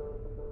Thank you.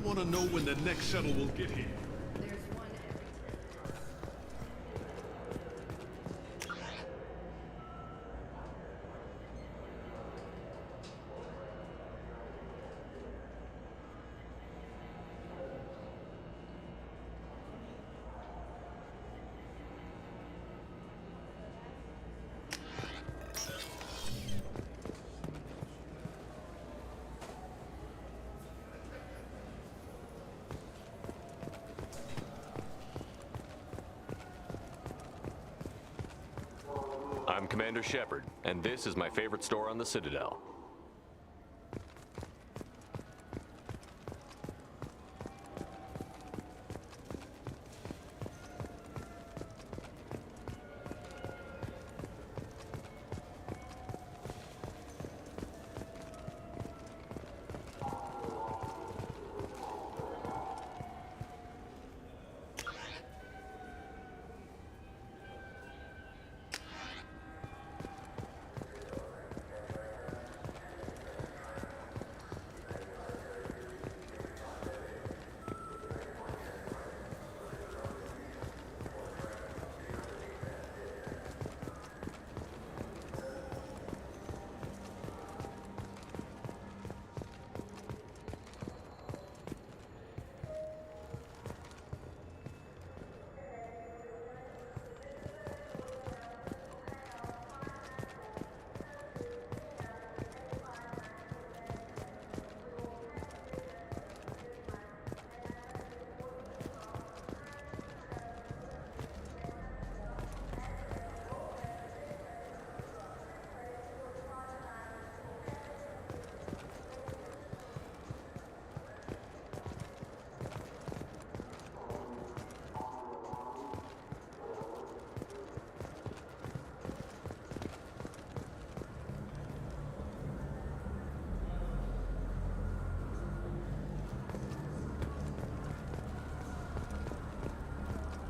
want to know when the next shuttle will get here. I'm Commander Shepard, and this is my favorite store on the Citadel.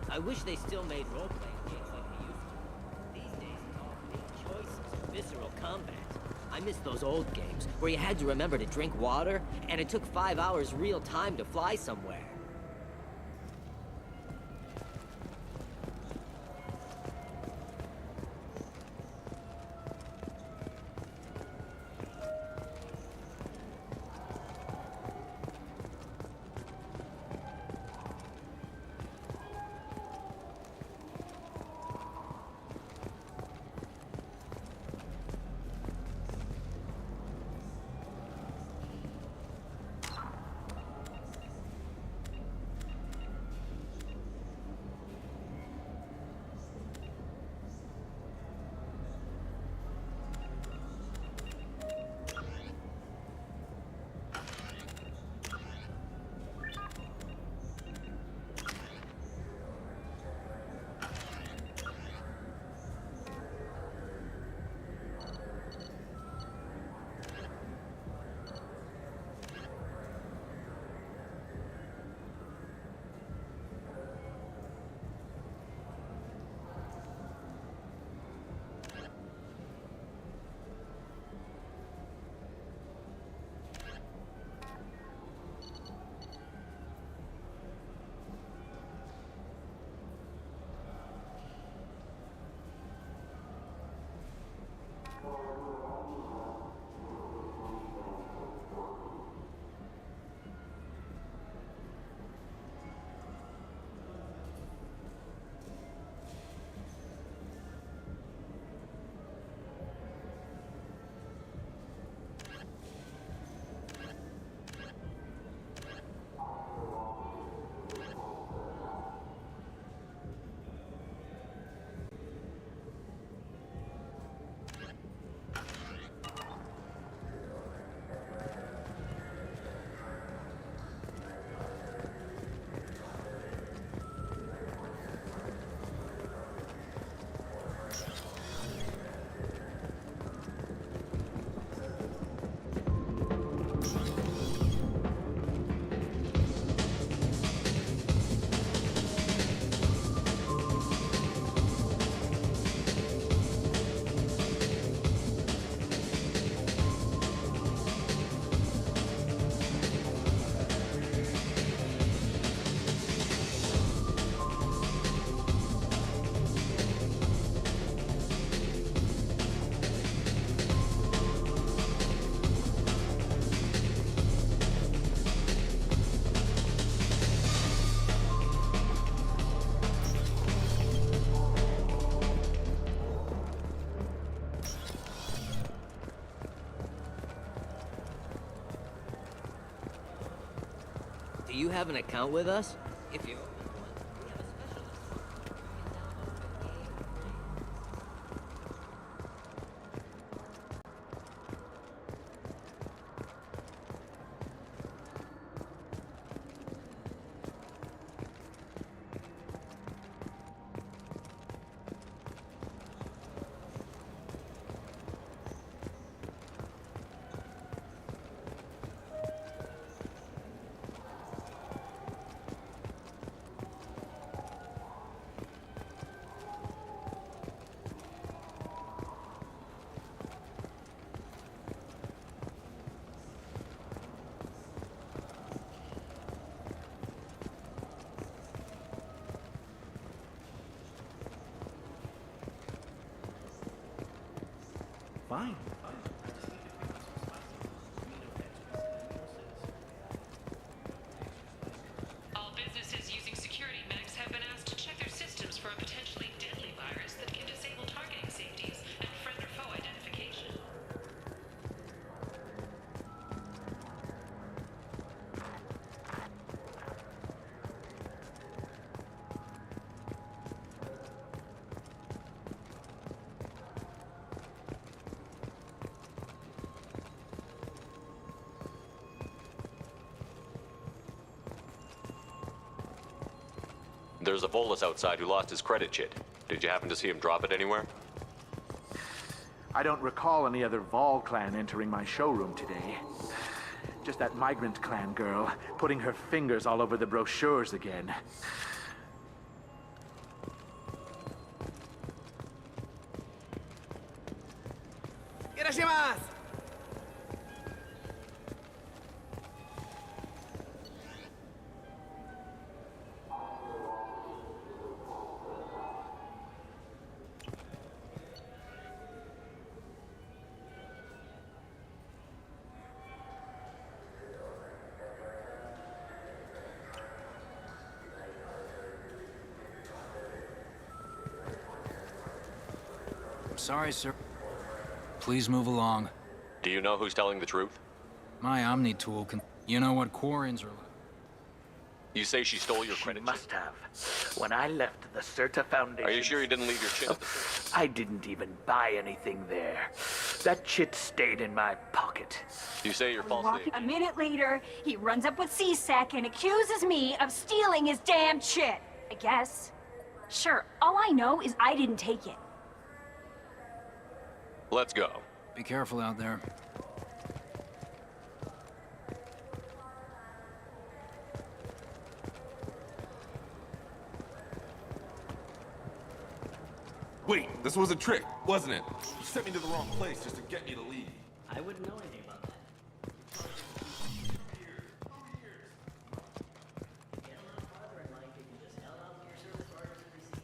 I wish they still made role-playing games like they used to. These days, it's all big choices, visceral combat. I miss those old games, where you had to remember to drink water, and it took 5 hours real time to fly somewhere. Do you have an account with us? If you open one, we have a special Fine. All businesses using security mechs have been asked to check their systems for a potentially deadly virus that can disable targeting safeties and friend or foe identification. There's a Volus outside who lost his credit chit. Did you happen to see him drop it anywhere? I don't recall any other Vol clan entering my showroom today. Just that migrant clan girl putting her fingers all over the brochures again. Sorry, sir. Please move along. Do you know who's telling the truth? My Omni tool can... You know what Quarrens are like. You say she stole your She credit chit. must have. When I left the Certa Foundation... Are you sure you didn't leave your chit at the store? I didn't even buy anything there. That chit stayed in my pocket. You say you're falsely... A minute later, he runs up with C-Sec and accuses me of stealing his damn shit. I guess. Sure, all I know is I didn't take it. Let's go. Be careful out there. Wait, this was a trick, wasn't it? You sent me to the wrong place just to get me to leave. I wouldn't know anything about that. Get a little farther in life, you can just held out your service orders and receipts.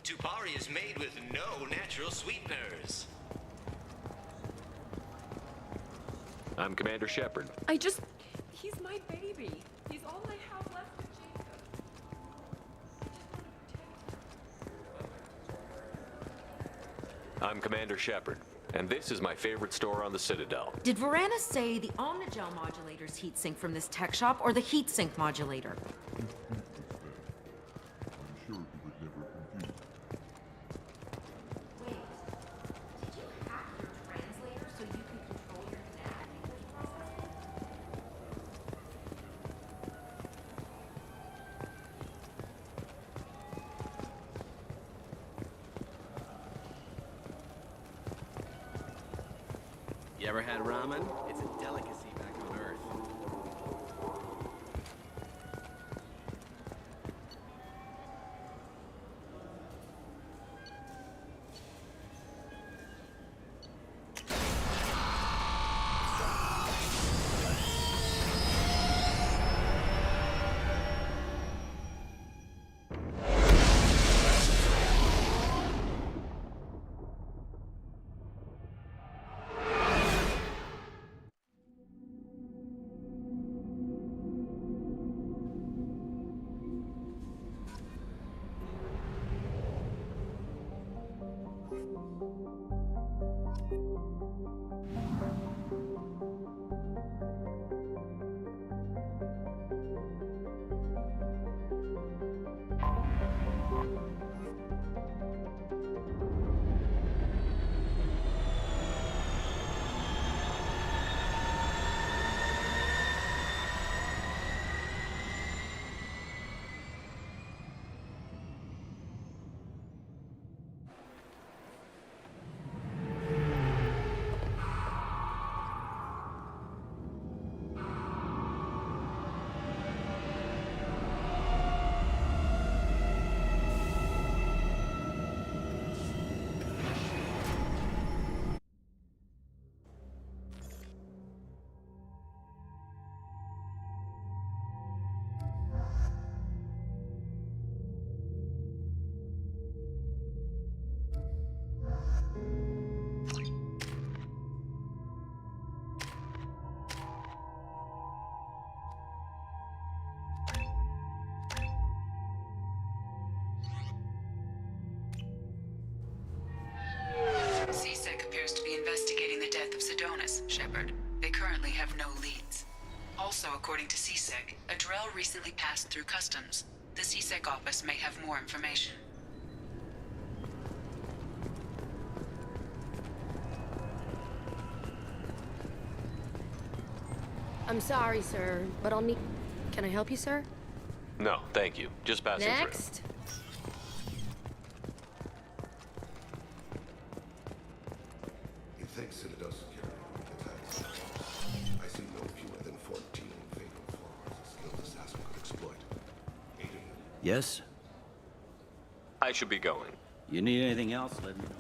Tupari is made with no natural sweeteners. I'm Commander Shepard. He's my baby. He's all I have left of Jacob. I'm Commander Shepard, and this is my favorite store on the Citadel. Did Varanus say the Omnigel modulator's heatsink from this tech shop or the heatsink modulator? Wait, did you hack your translator so you can control your nav language processing? You ever had ramen? It's a delicacy back on Earth. Also, according to CSEC, a Drell recently passed through customs. The CSEC office may have more information. I'm sorry, sir, but I'll need... Can I help you, sir? No, thank you. Just passing through. Next. You think Citadel security will attack? I see no fewer than 14 fatal flaws a skilled assassin could exploit. 8 of them. Yes? I should be going. You need anything else, let me know.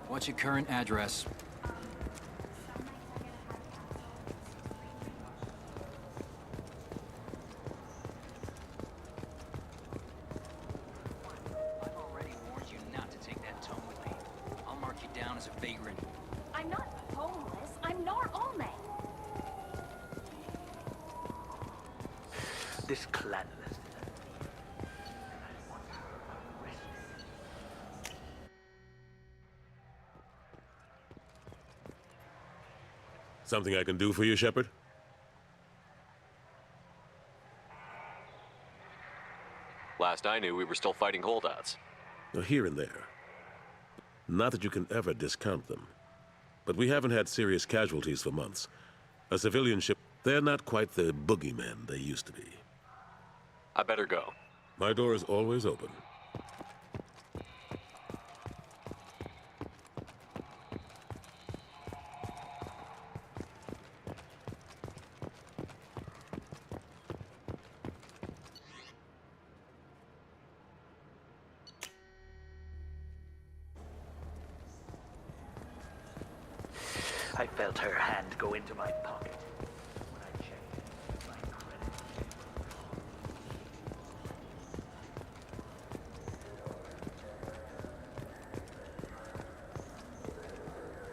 What's your current address? I've already warned you not to take that tone with me. I'll mark you down as a vagrant. I'm not homeless. I'm nor only. This clan. Something I can do for you, Shepard? Last I knew, we were still fighting holdouts. Here and there. Not that you can ever discount them. But we haven't had serious casualties for months. A civilian ship, they're not quite the boogeymen they used to be. I better go. My door is always open. I felt her hand go into my pocket when I checked my credit.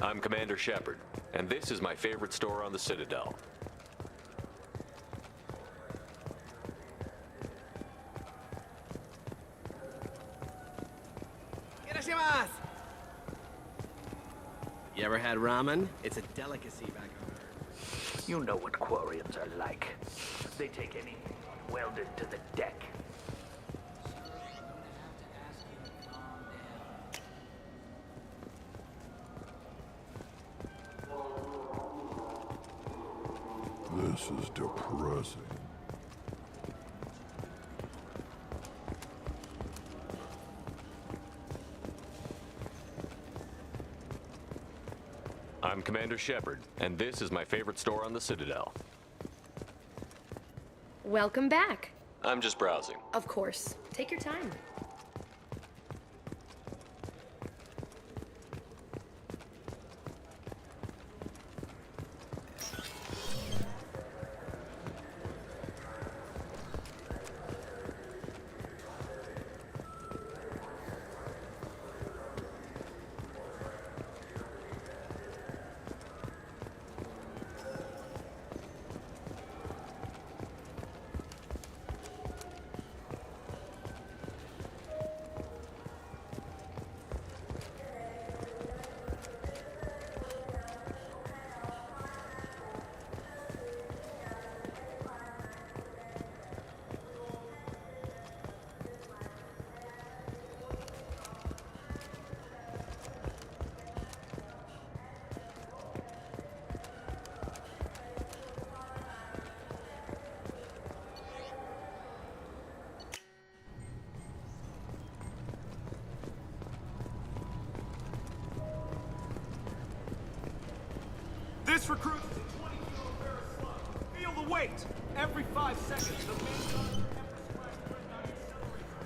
I'm Commander Shepard, and this is my favorite store on the Citadel. You ever had ramen? It's a delicacy back home. You know what Quarians are like. They take anything welded to the deck. This is depressing. I'm Commander Shepard, and this is my favorite store on the Citadel. Welcome back. I'm just browsing. Of course. Take your time. for cruising 20 kilo Ferris slug. Feel the weight. Every 5 seconds, the main gun Empress Class Dreadnought accelerates.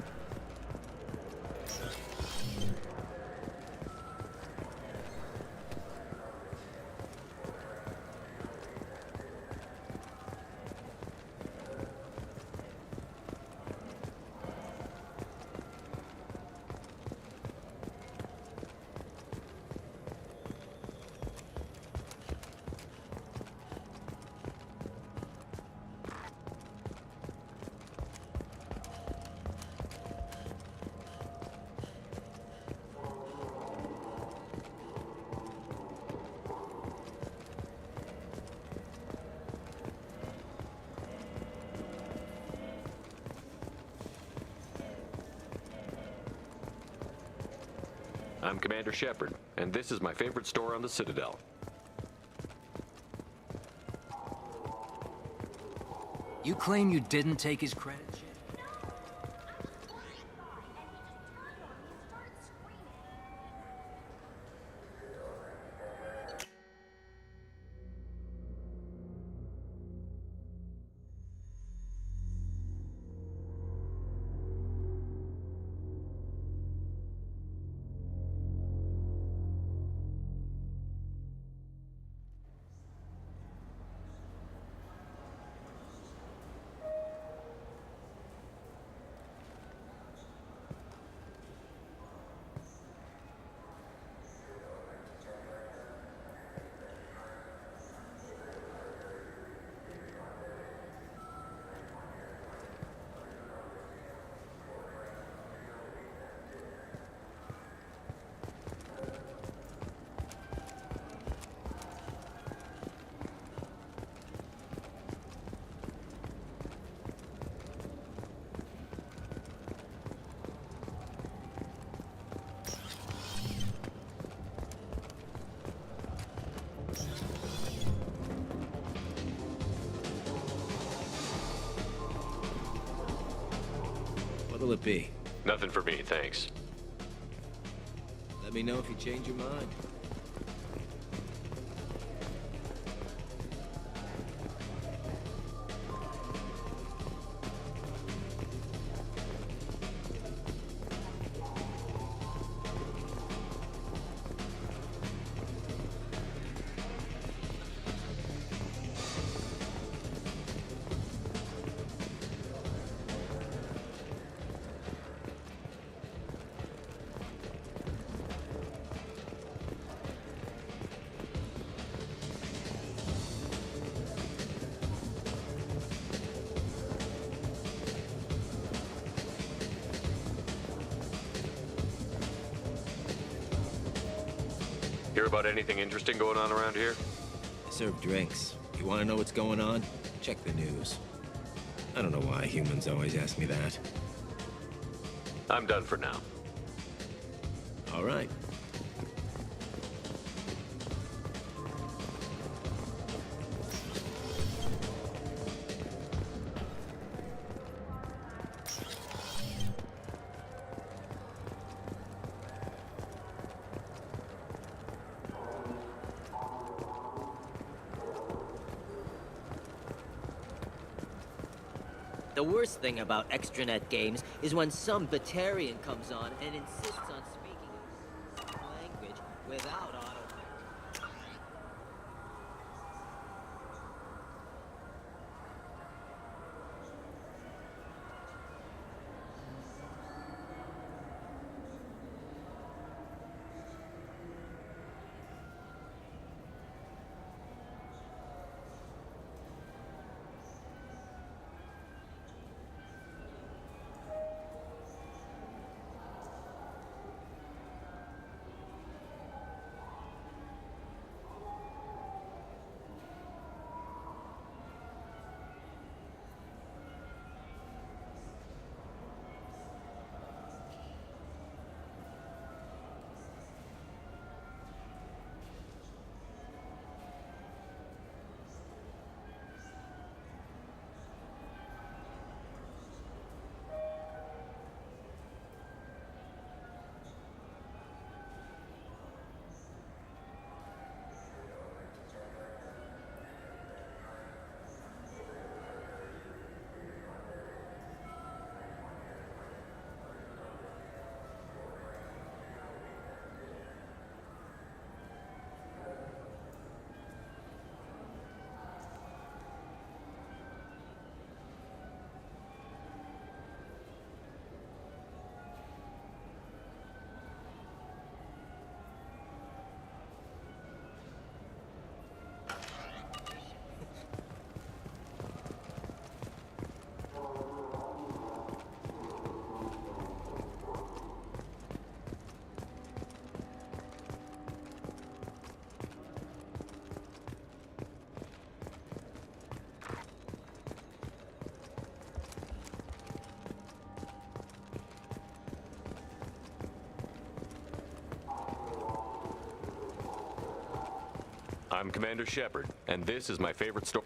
I'm Commander Shepard, and this is my favorite store on the Citadel. You claim you didn't take his credit, Chip? What'll it be? Nothing for me, thanks. Let me know if you change your mind. Hear about anything interesting going on around here? I serve drinks. You want to know what's going on? Check the news. I don't know why humans always ask me that. I'm done for now. All right. The worst thing about extranet games is when some Batarian comes on and insists on speaking a language without auto. I'm Commander Shepard, and this is my favorite store.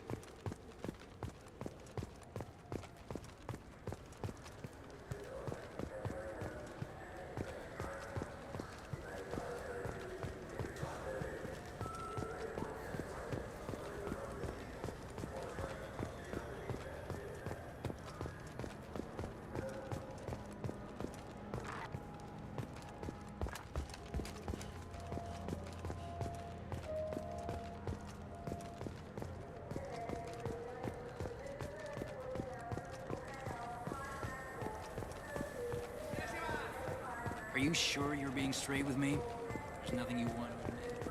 Are you sure you're being straight with me? There's nothing you want to admit.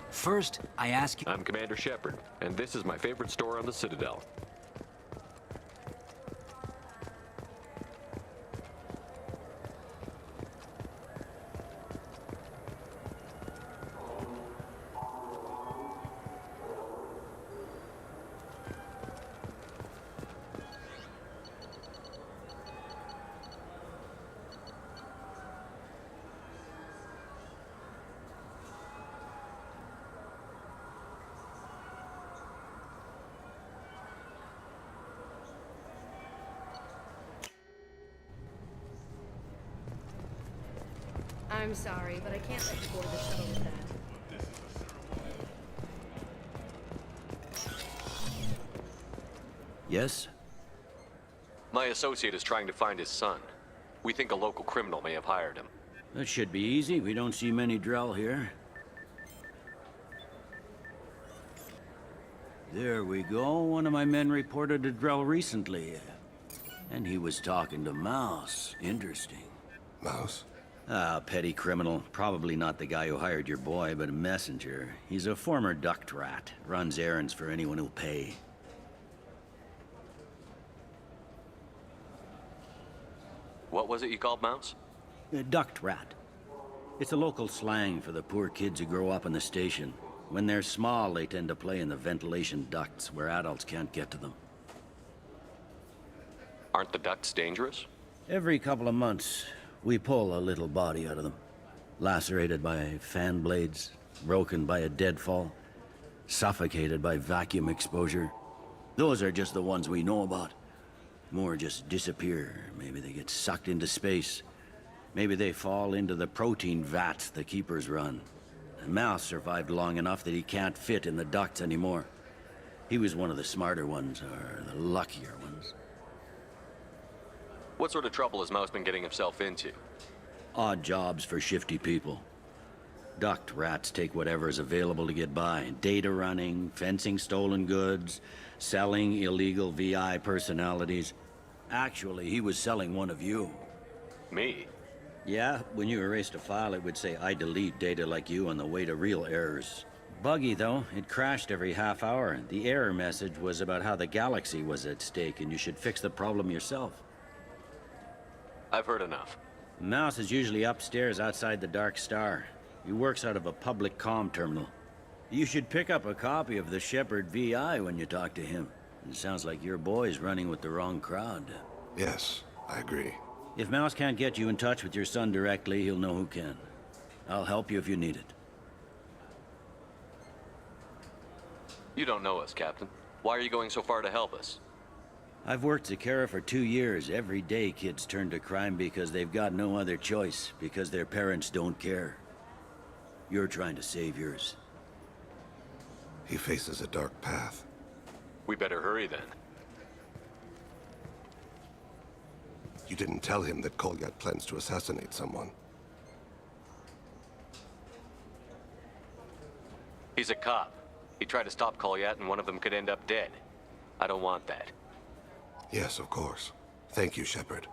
First, I ask you... I'm Commander Shepard, and this is my favorite store on the Citadel. I'm sorry, but I can't let you board the shuttle with that. Yes? My associate is trying to find his son. We think a local criminal may have hired him. That should be easy. We don't see many Drell here. There we go. One of my men reported a Drell recently. And he was talking to Mouse. Interesting. Mouse? Ah, petty criminal. Probably not the guy who hired your boy, but a messenger. He's a former duct rat. Runs errands for anyone who'll pay. What was it you called Mouse? A duct rat. It's a local slang for the poor kids who grow up in the station. When they're small, they tend to play in the ventilation ducts where adults can't get to them. Aren't the ducts dangerous? Every couple of months, we pull a little body out of them. Lacerated by fan blades, broken by a deadfall, suffocated by vacuum exposure. Those are just the ones we know about. More just disappear. Maybe they get sucked into space. Maybe they fall into the protein vats the keepers run. And Mouse survived long enough that he can't fit in the ducts anymore. He was one of the smarter ones, or the luckier ones. What sort of trouble has Mouse been getting himself into? Odd jobs for shifty people. Duct rats take whatever is available to get by. Data running, fencing stolen goods, selling illegal VI personalities. Actually, he was selling one of you. Me? Yeah, when you erased a file, it would say, I delete data like you on the way to real errors. Buggy, though. It crashed every half hour. The error message was about how the galaxy was at stake and you should fix the problem yourself. I've heard enough. Mouse is usually upstairs outside the Dark Star. He works out of a public comm terminal. You should pick up a copy of the Shepard VI when you talk to him. It sounds like your boy's running with the wrong crowd. Yes, I agree. If Mouse can't get you in touch with your son directly, he'll know who can. I'll help you if you need it. You don't know us, Captain. Why are you going so far to help us? I've worked Zakera for 2 years. Every day kids turn to crime because they've got no other choice, because their parents don't care. You're trying to save yours. He faces a dark path. We better hurry then. You didn't tell him that Kolyat plans to assassinate someone. He's a cop. He tried to stop Kolyat and one of them could end up dead. I don't want that. Yes, of course. Thank you, Shepard.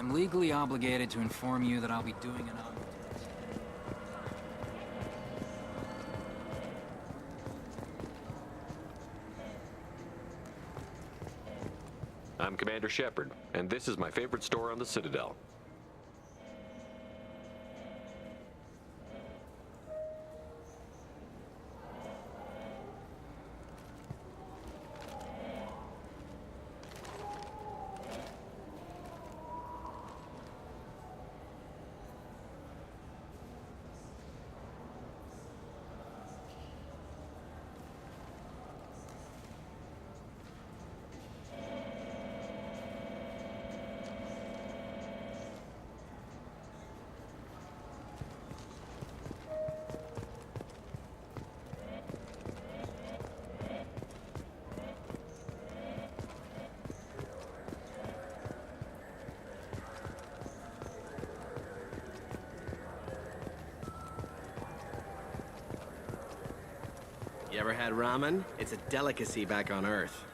I'm legally obligated to inform you that I'll be doing an audit. I'm Commander Shepard, and this is my favorite store on the Citadel. You ever had ramen? It's a delicacy back on Earth.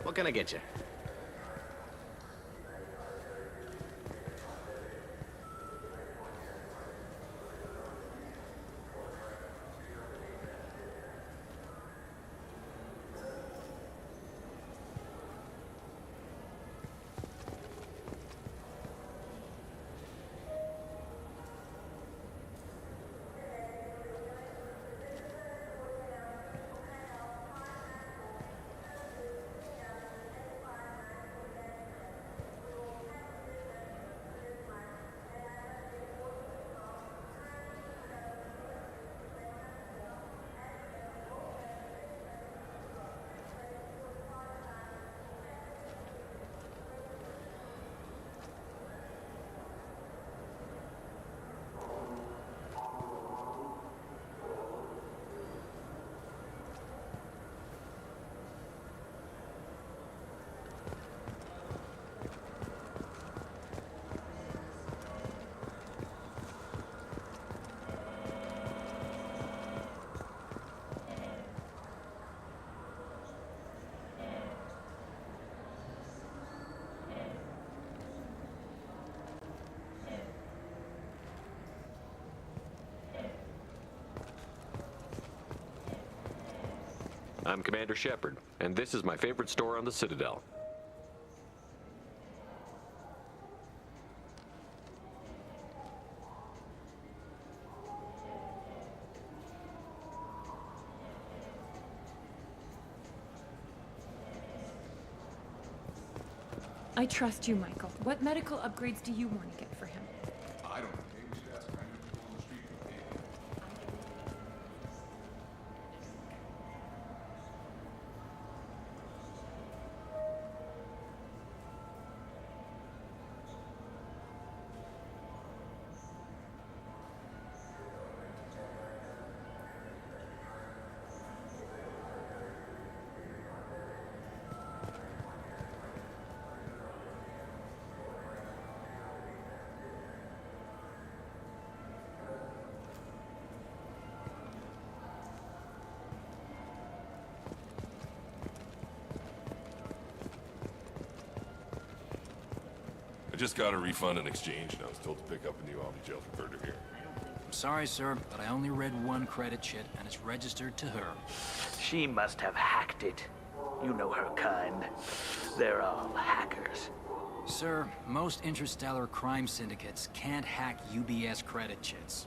What can I get you? I'm Commander Shepard, and this is my favorite store on the Citadel. I trust you, Michael. What medical upgrades do you want to get for him? I don't know. Maybe we should ask random people on the street for opinion. I just got a refund and exchange, and I was told to pick up a new Omni Jail for Thunder here. I'm sorry, sir, but I only read one credit chit, and it's registered to her. She must have hacked it. You know her kind. They're all hackers. Sir, most interstellar crime syndicates can't hack UBS credit chits.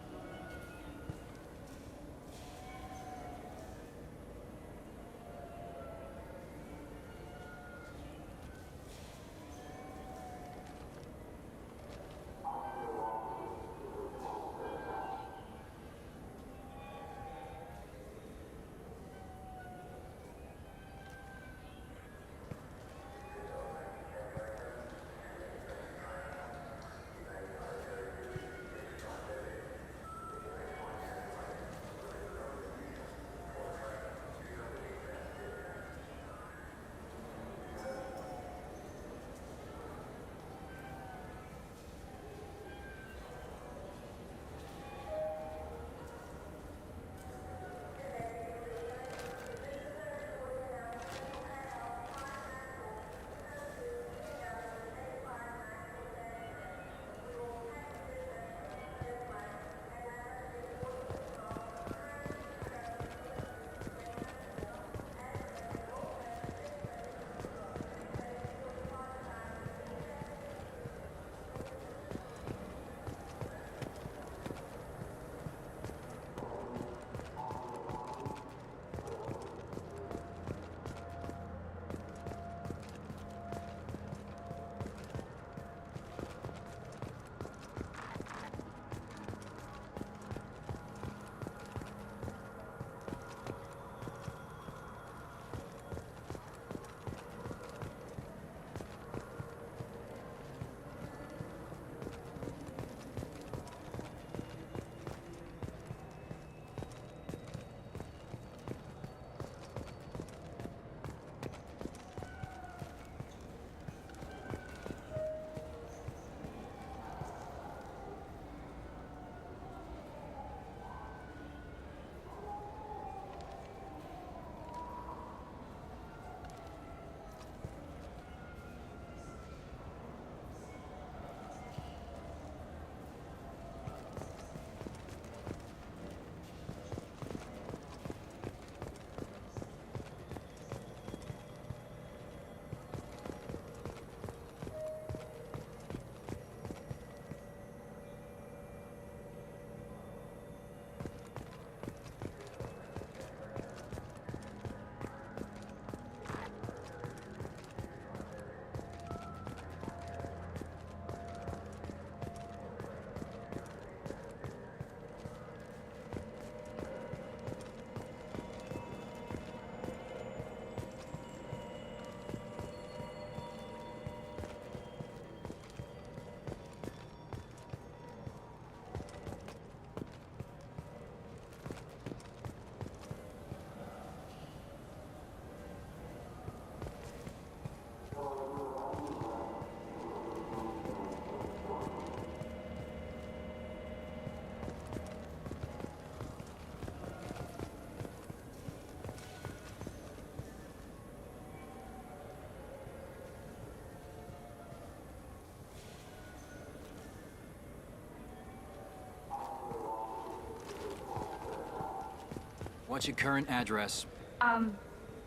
What's your current address?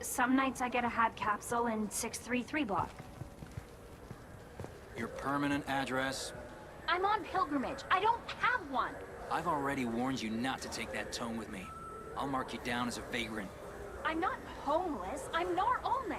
Some nights I get a hab capsule in 633 block. Your permanent address? I'm on pilgrimage. I don't have one. I've already warned you not to take that tone with me. I'll mark you down as a vagrant. I'm not homeless. I'm Nar Olme.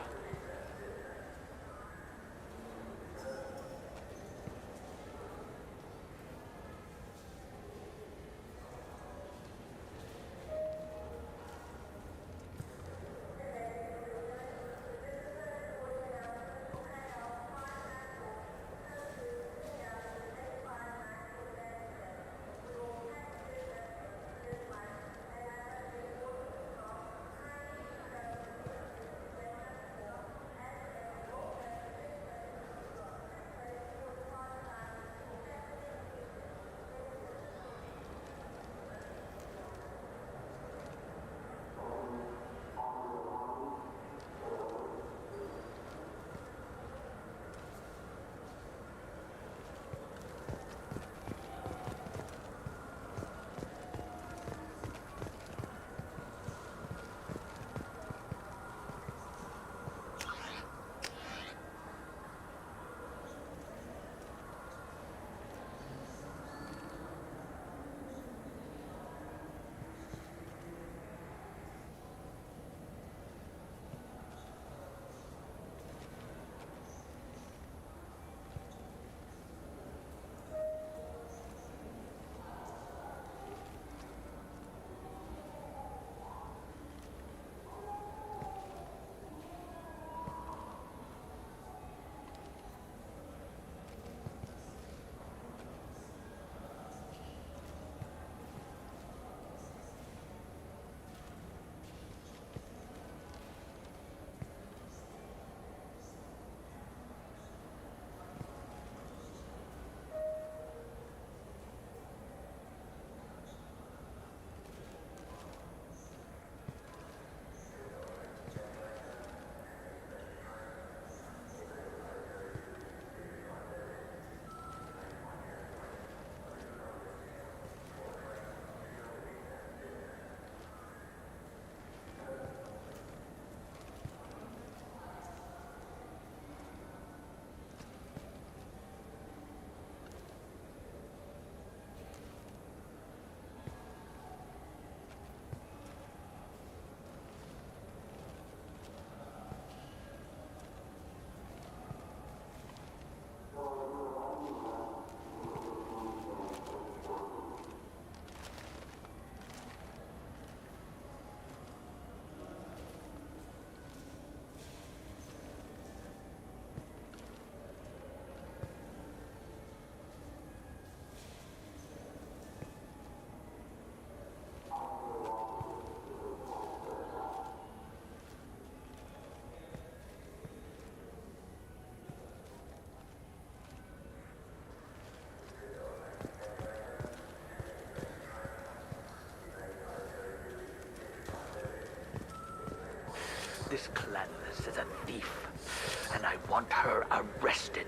This Clanless is a thief, and I want her arrested.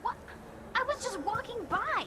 What? I was just walking by.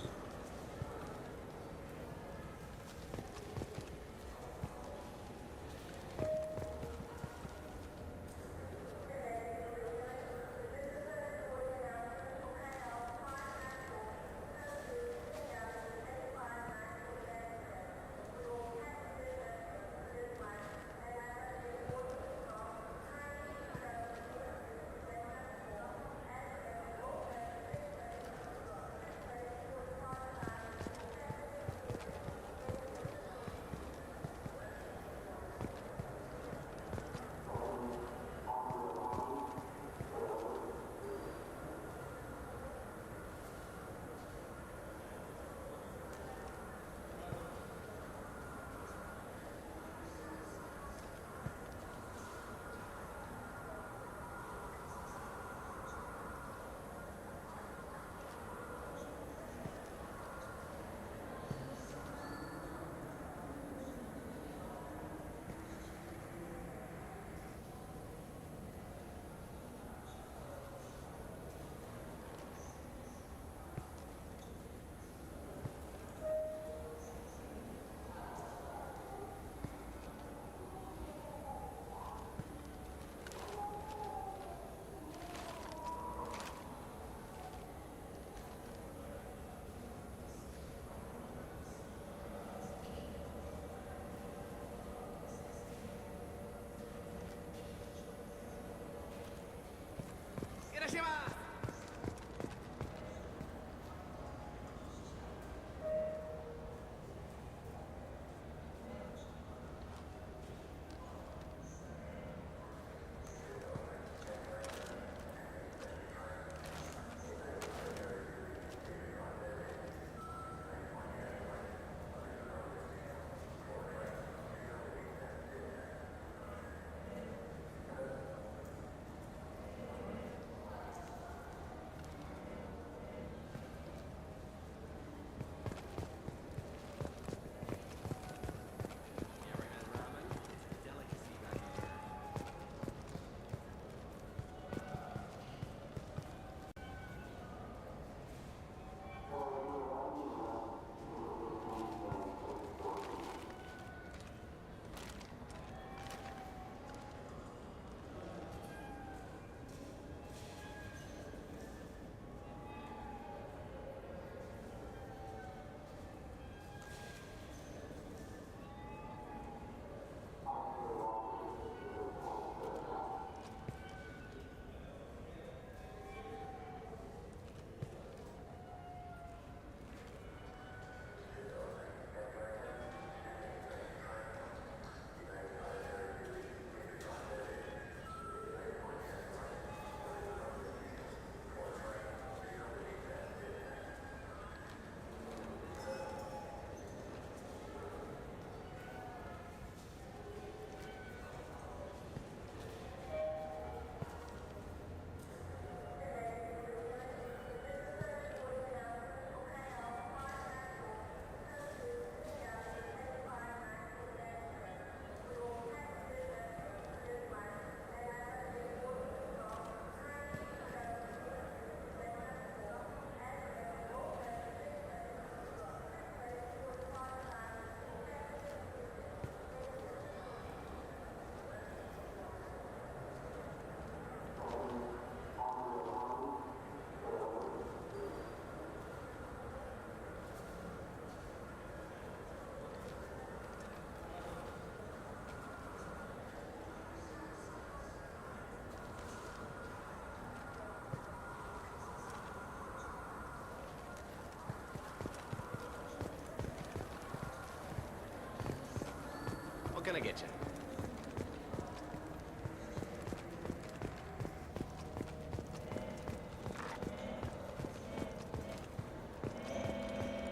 can I get you?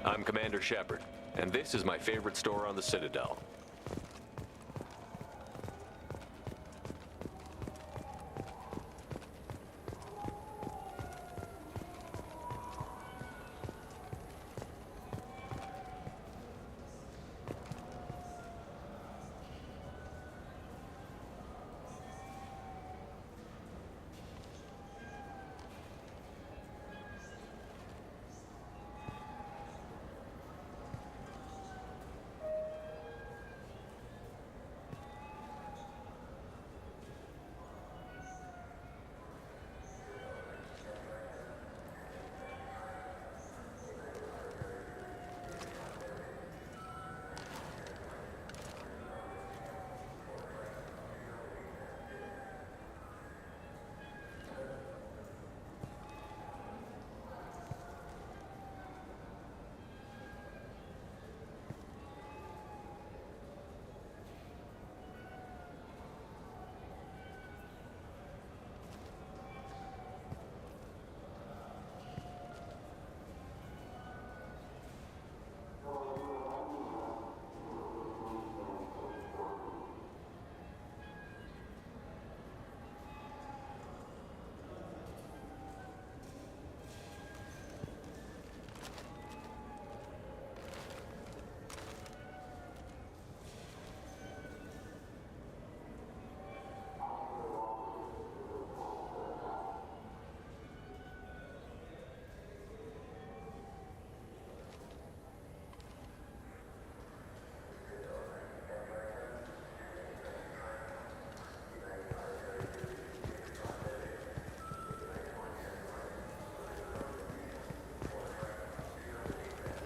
I'm Commander Shepard, and this is my favorite store on the Citadel.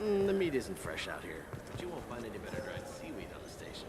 The meat isn't fresh out here, but you won't find any better dried seaweed on the station.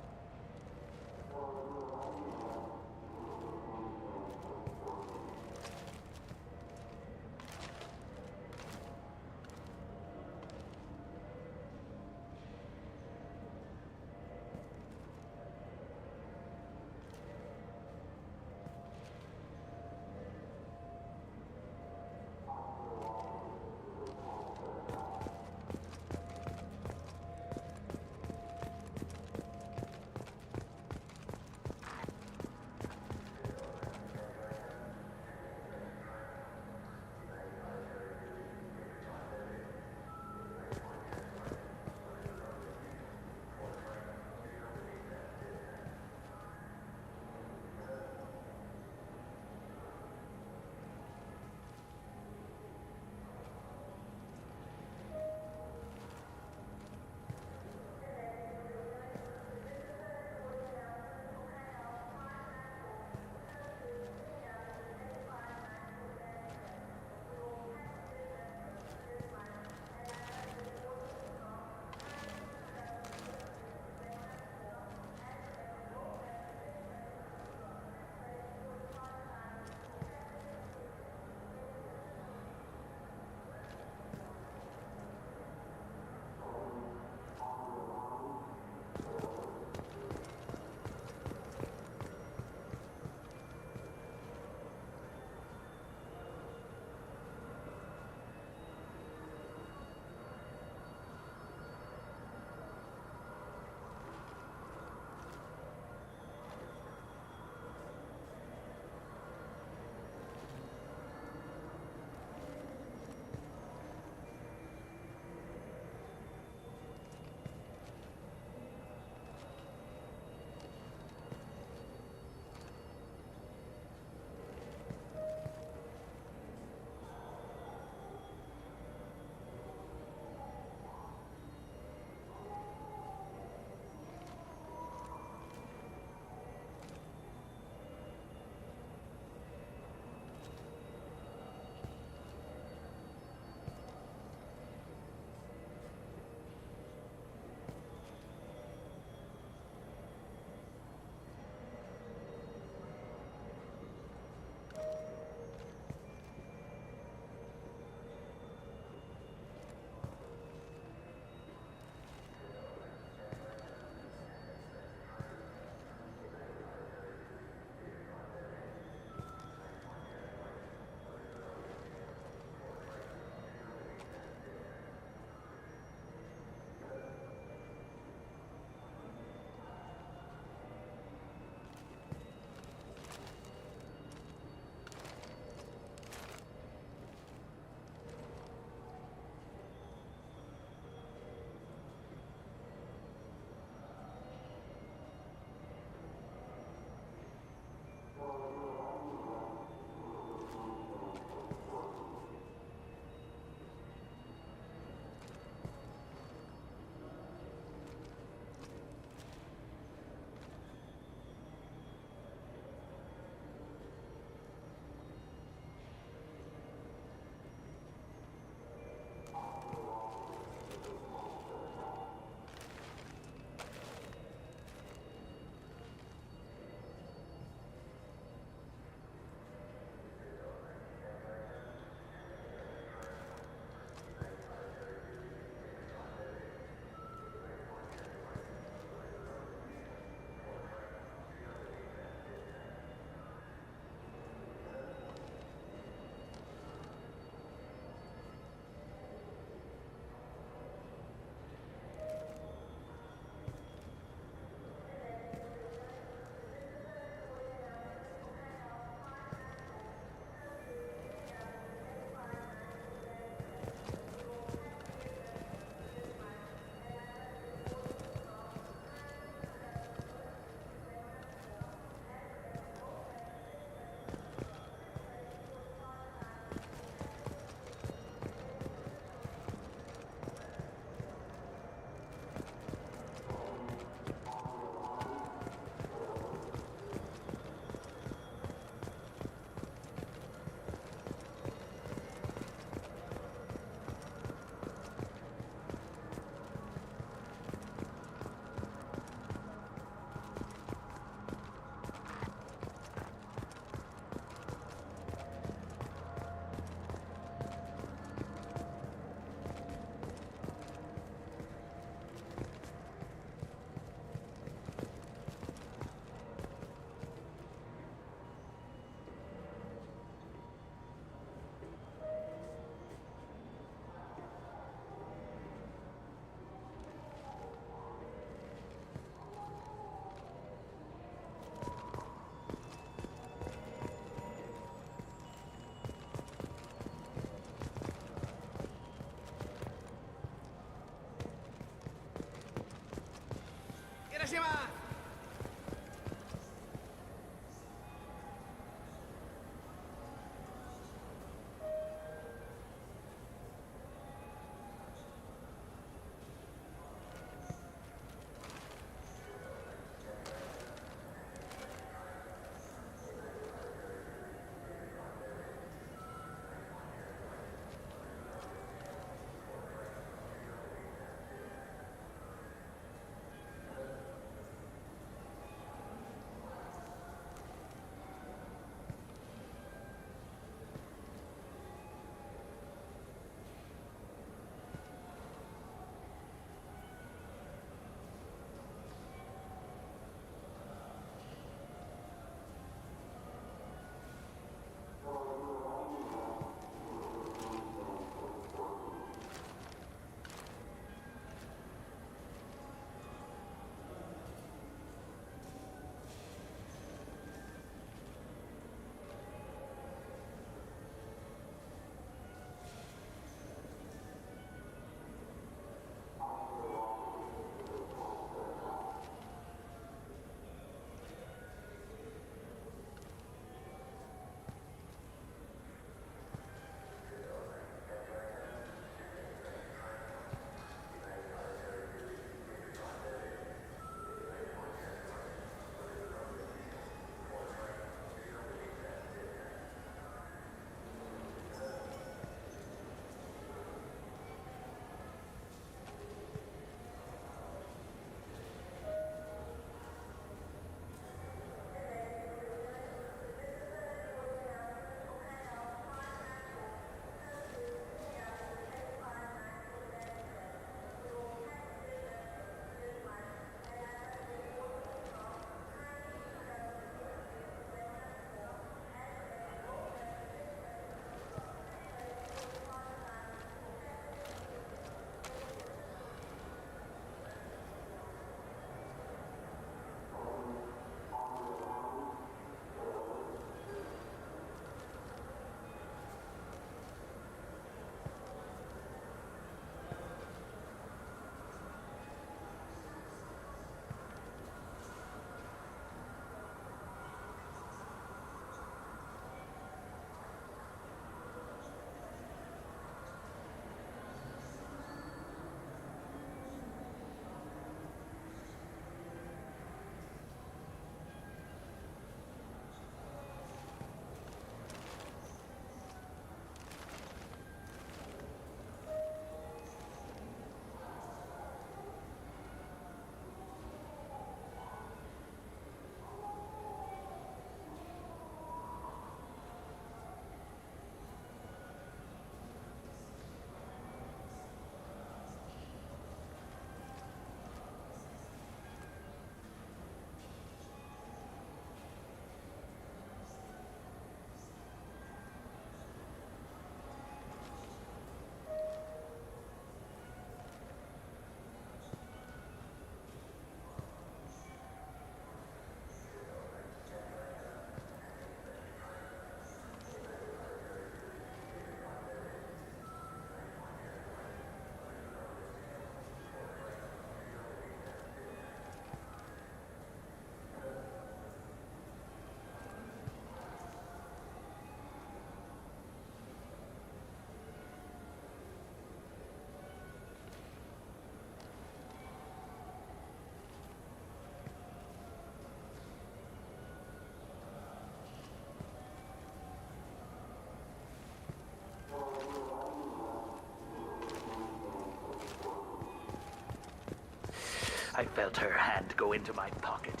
I felt her hand go into my pocket.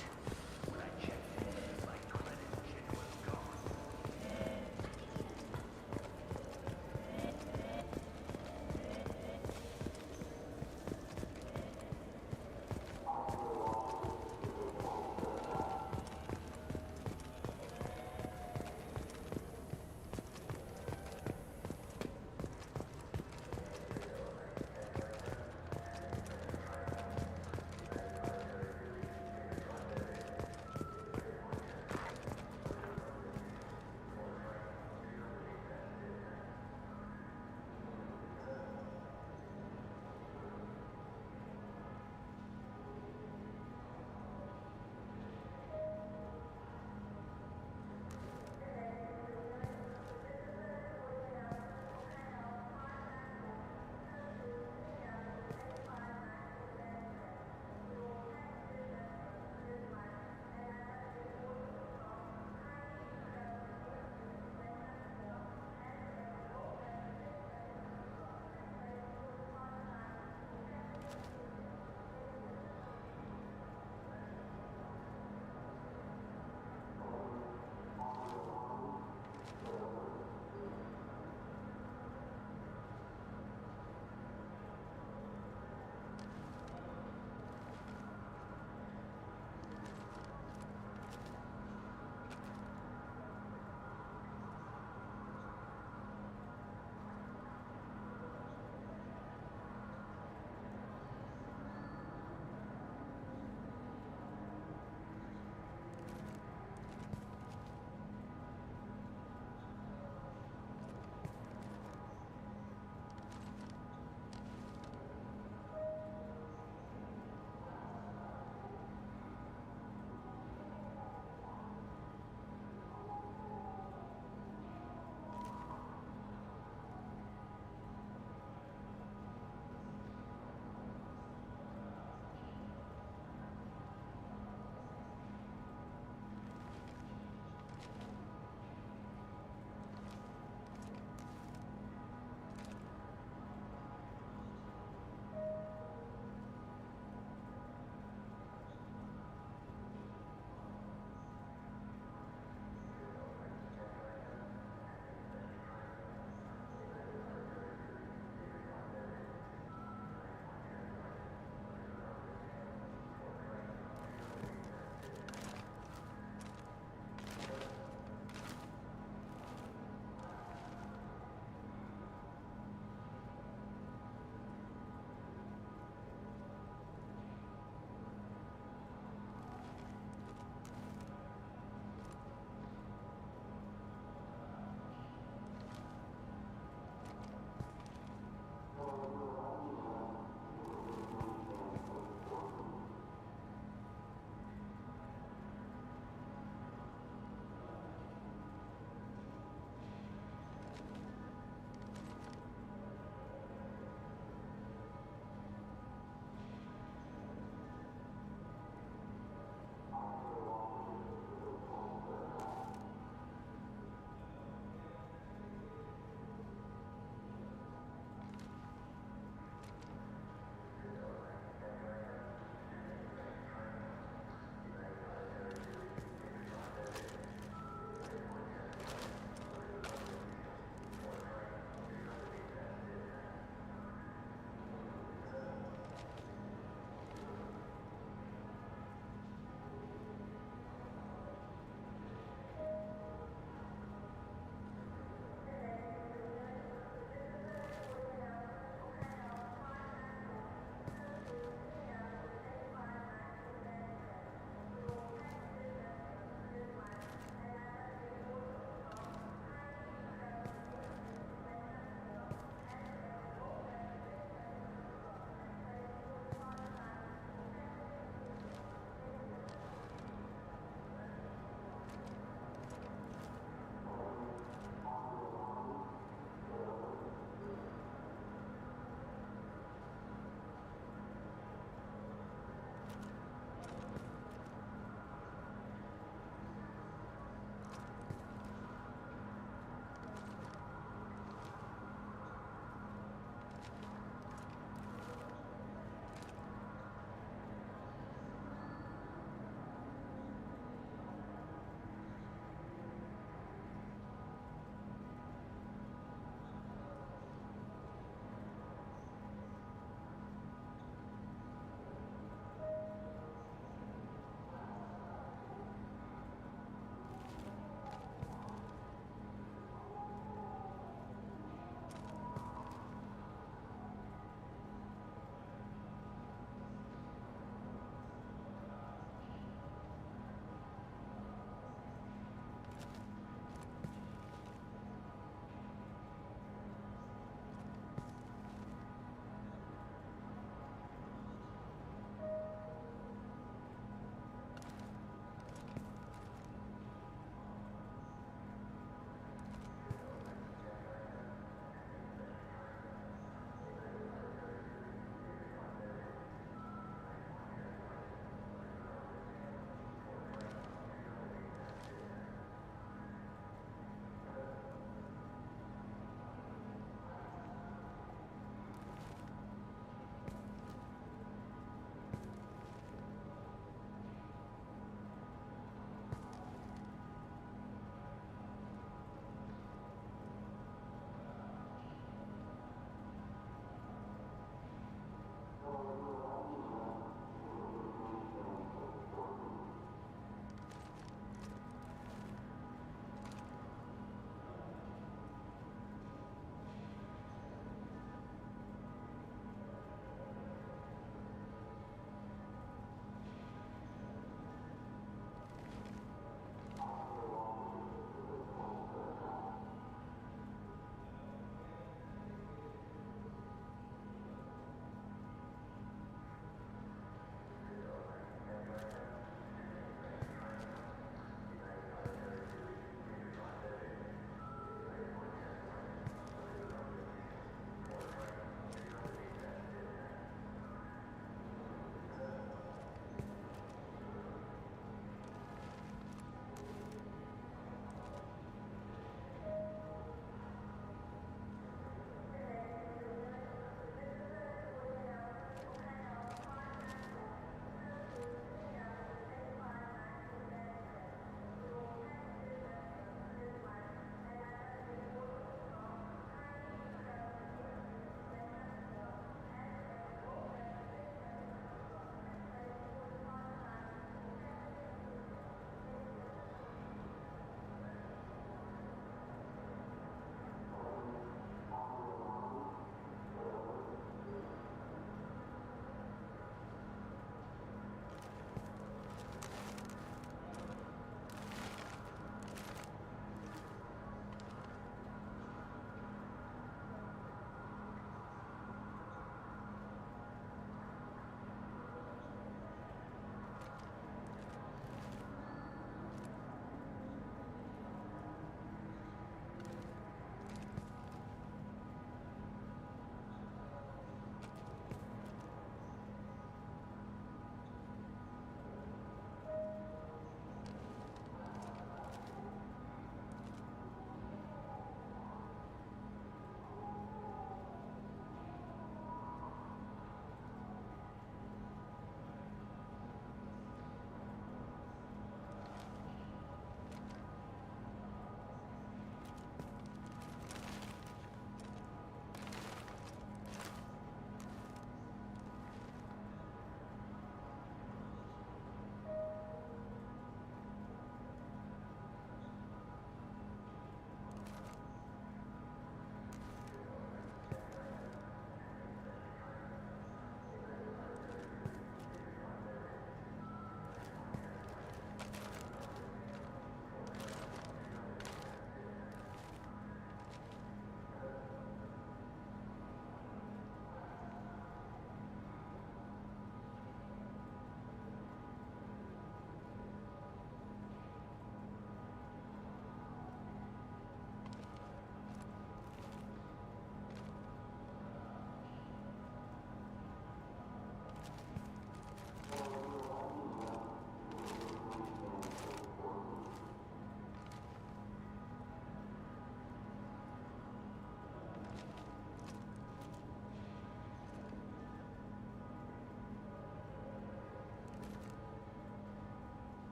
When I checked it, my credit kit was gone.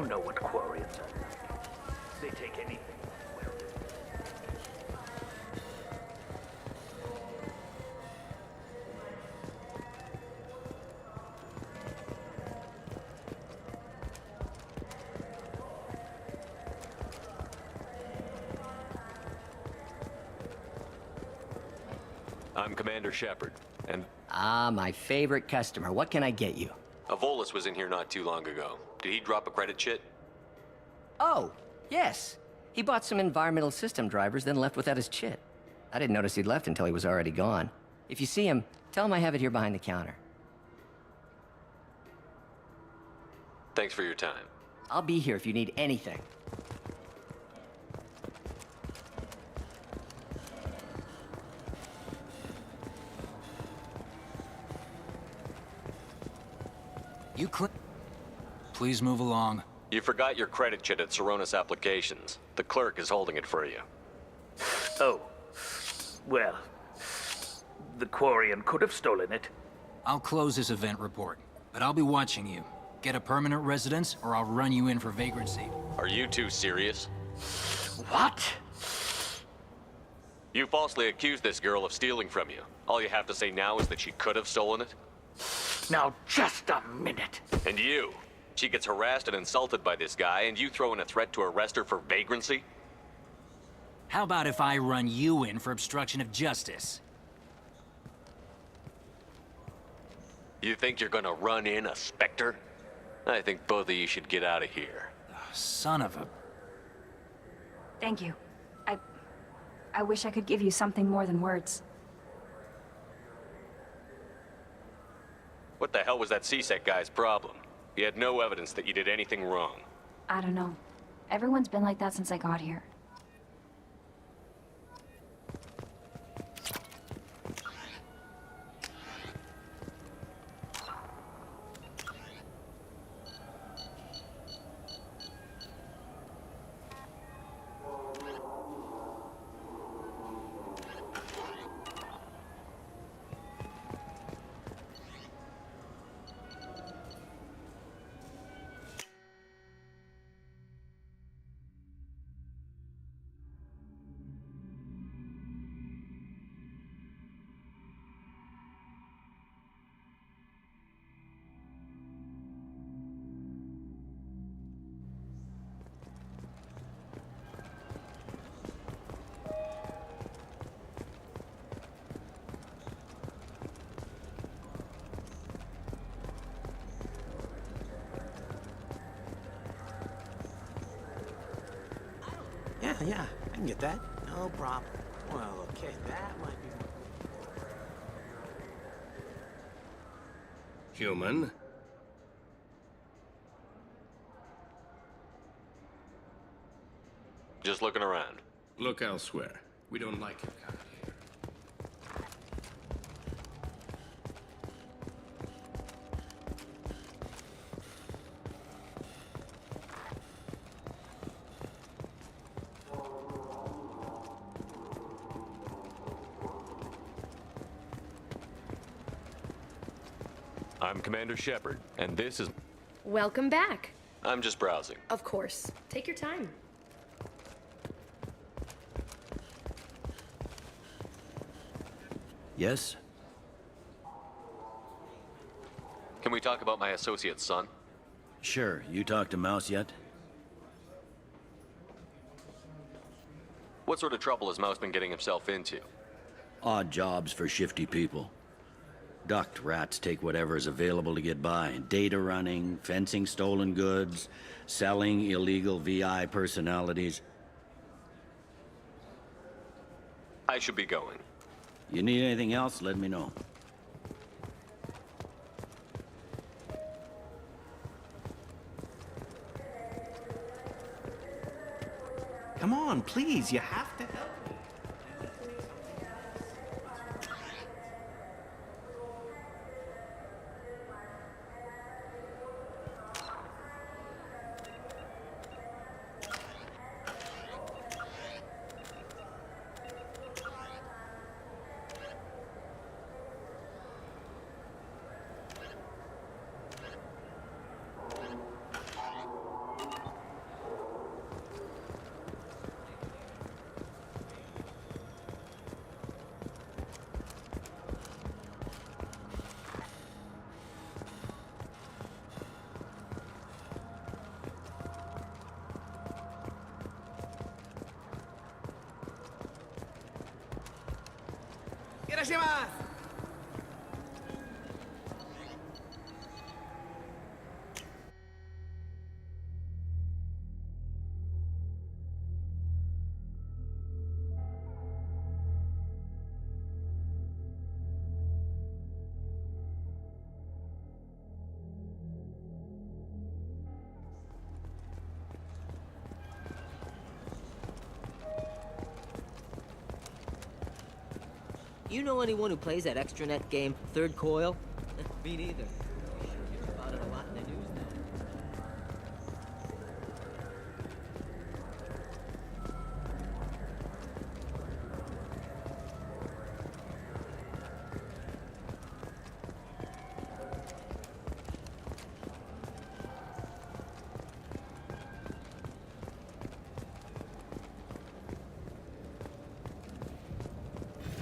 You know what Quarians are like. They take anything. Well, I'm Commander Shepard, and Ah, my favorite customer. What can I get you? a Volus was in here not too long ago. Did he drop a credit chit? Oh, yes. He bought some environmental system drivers, then left without his chit. I didn't notice he'd left until he was already gone. If you see him, tell him I have it here behind the counter. Thanks for your time. I'll be here if you need anything. You Please move along. You forgot your credit chit at Saronis Applications. The clerk is holding it for you. oh. Well, the Quarian could have stolen it. I'll close this event report, but I'll be watching you. Get a permanent residence, or I'll run you in for vagrancy. Are you two serious? What? You falsely accused this girl of stealing from you. All you have to say now is that she could have stolen it? Now, just a minute. And you? She gets harassed and insulted by this guy, and you throw in a threat to arrest her for vagrancy? How about if I run you in for obstruction of justice? You think you're gonna run in a Spectre? I think both of you should get out of here. Son of a... Thank you. I wish I could give you something more than words. What the hell was that CSEC guy's problem? He had no evidence that you did anything wrong. I don't know. Everyone's been like that since I got here. Yeah, I can get that. No problem. Well, okay, that might be... Human? Just looking around. Look elsewhere. We don't like your kind here. I'm Commander Shepard, and this is... Welcome back. I'm just browsing. Of course. Take your time. Yes? Can we talk about my associate's son? Sure. You talked to Mouse yet? What sort of trouble has Mouse been getting himself into? Odd jobs for shifty people. Ducked rats take whatever is available to get by. Data running, fencing stolen goods, selling illegal VI personalities. I should be going. You need anything else, let me know. Come on, please, you have to help me. You know anyone who plays that extranet game, Third Coil? Me neither. Sure hear about it a lot in the news now.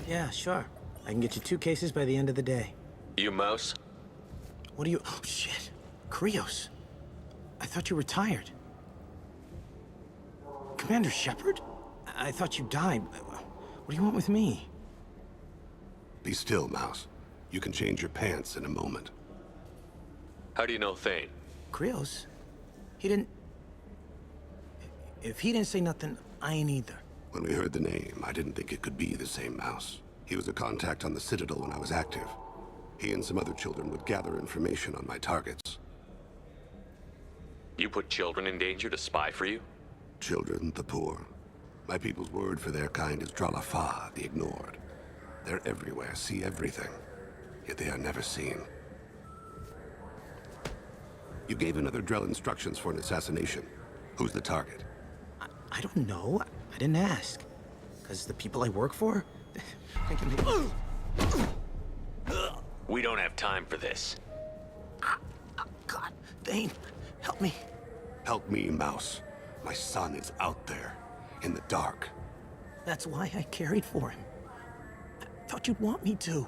Yeah, sure. I can get you 2 cases by the end of the day. You Mouse? What are you... Oh, shit. Krios. I thought you were retired. Commander Shepard? I thought you died. What do you want with me? Be still, Mouse. You can change your pants in a moment. How do you know Thane? Krios? He didn't... If he didn't say nothing, I ain't either. When we heard the name, I didn't think it could be the same Mouse. He was a contact on the Citadel when I was active. He and some other children would gather information on my targets. You put children in danger to spy for you? Children, the poor. My people's word for their kind is Dralafa, the ignored. They're everywhere, see everything, yet they are never seen. You gave another Drell instructions for an assassination. Who's the target? I don't know. I didn't ask. Because the people I work for? Thinking they... We don't have time for this. God, Thane, help me. Help me, Mouse. My son is out there, in the dark. That's why I carried for him. I thought you'd want me to.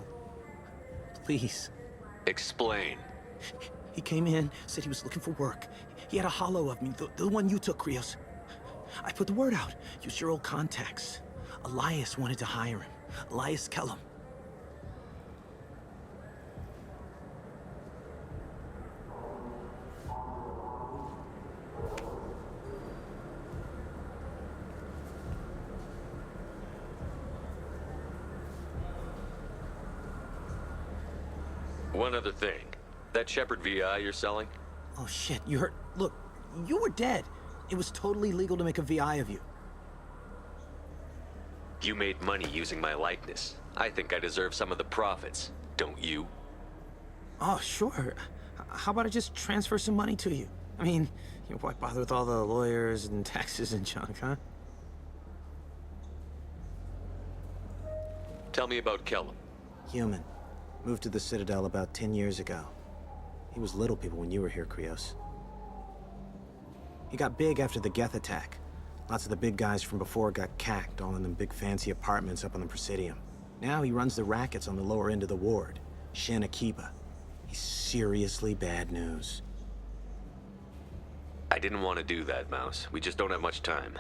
Please. Explain. He came in, said he was looking for work. He had a hollow of me, the one you took, Krios. I put the word out. Use your old contacts. Elias wanted to hire him. Elias Kellum. One other thing. That Shepard VI you're selling? Oh shit, you heard... Look, you were dead. It was totally legal to make a VI of you. You made money using my likeness. I think I deserve some of the profits, don't you? Oh, sure. How about I just transfer some money to you? I mean, why bother with all the lawyers and taxes and junk, huh? Tell me about Kellum. Human. Moved to the Citadel about 10 years ago. He was little people when you were here, Krios. He got big after the Geth attack. Lots of the big guys from before got cacked, all in them big fancy apartments up on the Presidium. Now he runs the rackets on the lower end of the ward, Shin Akiba. He's seriously bad news. I didn't want to do that, Mouse. We just don't have much time.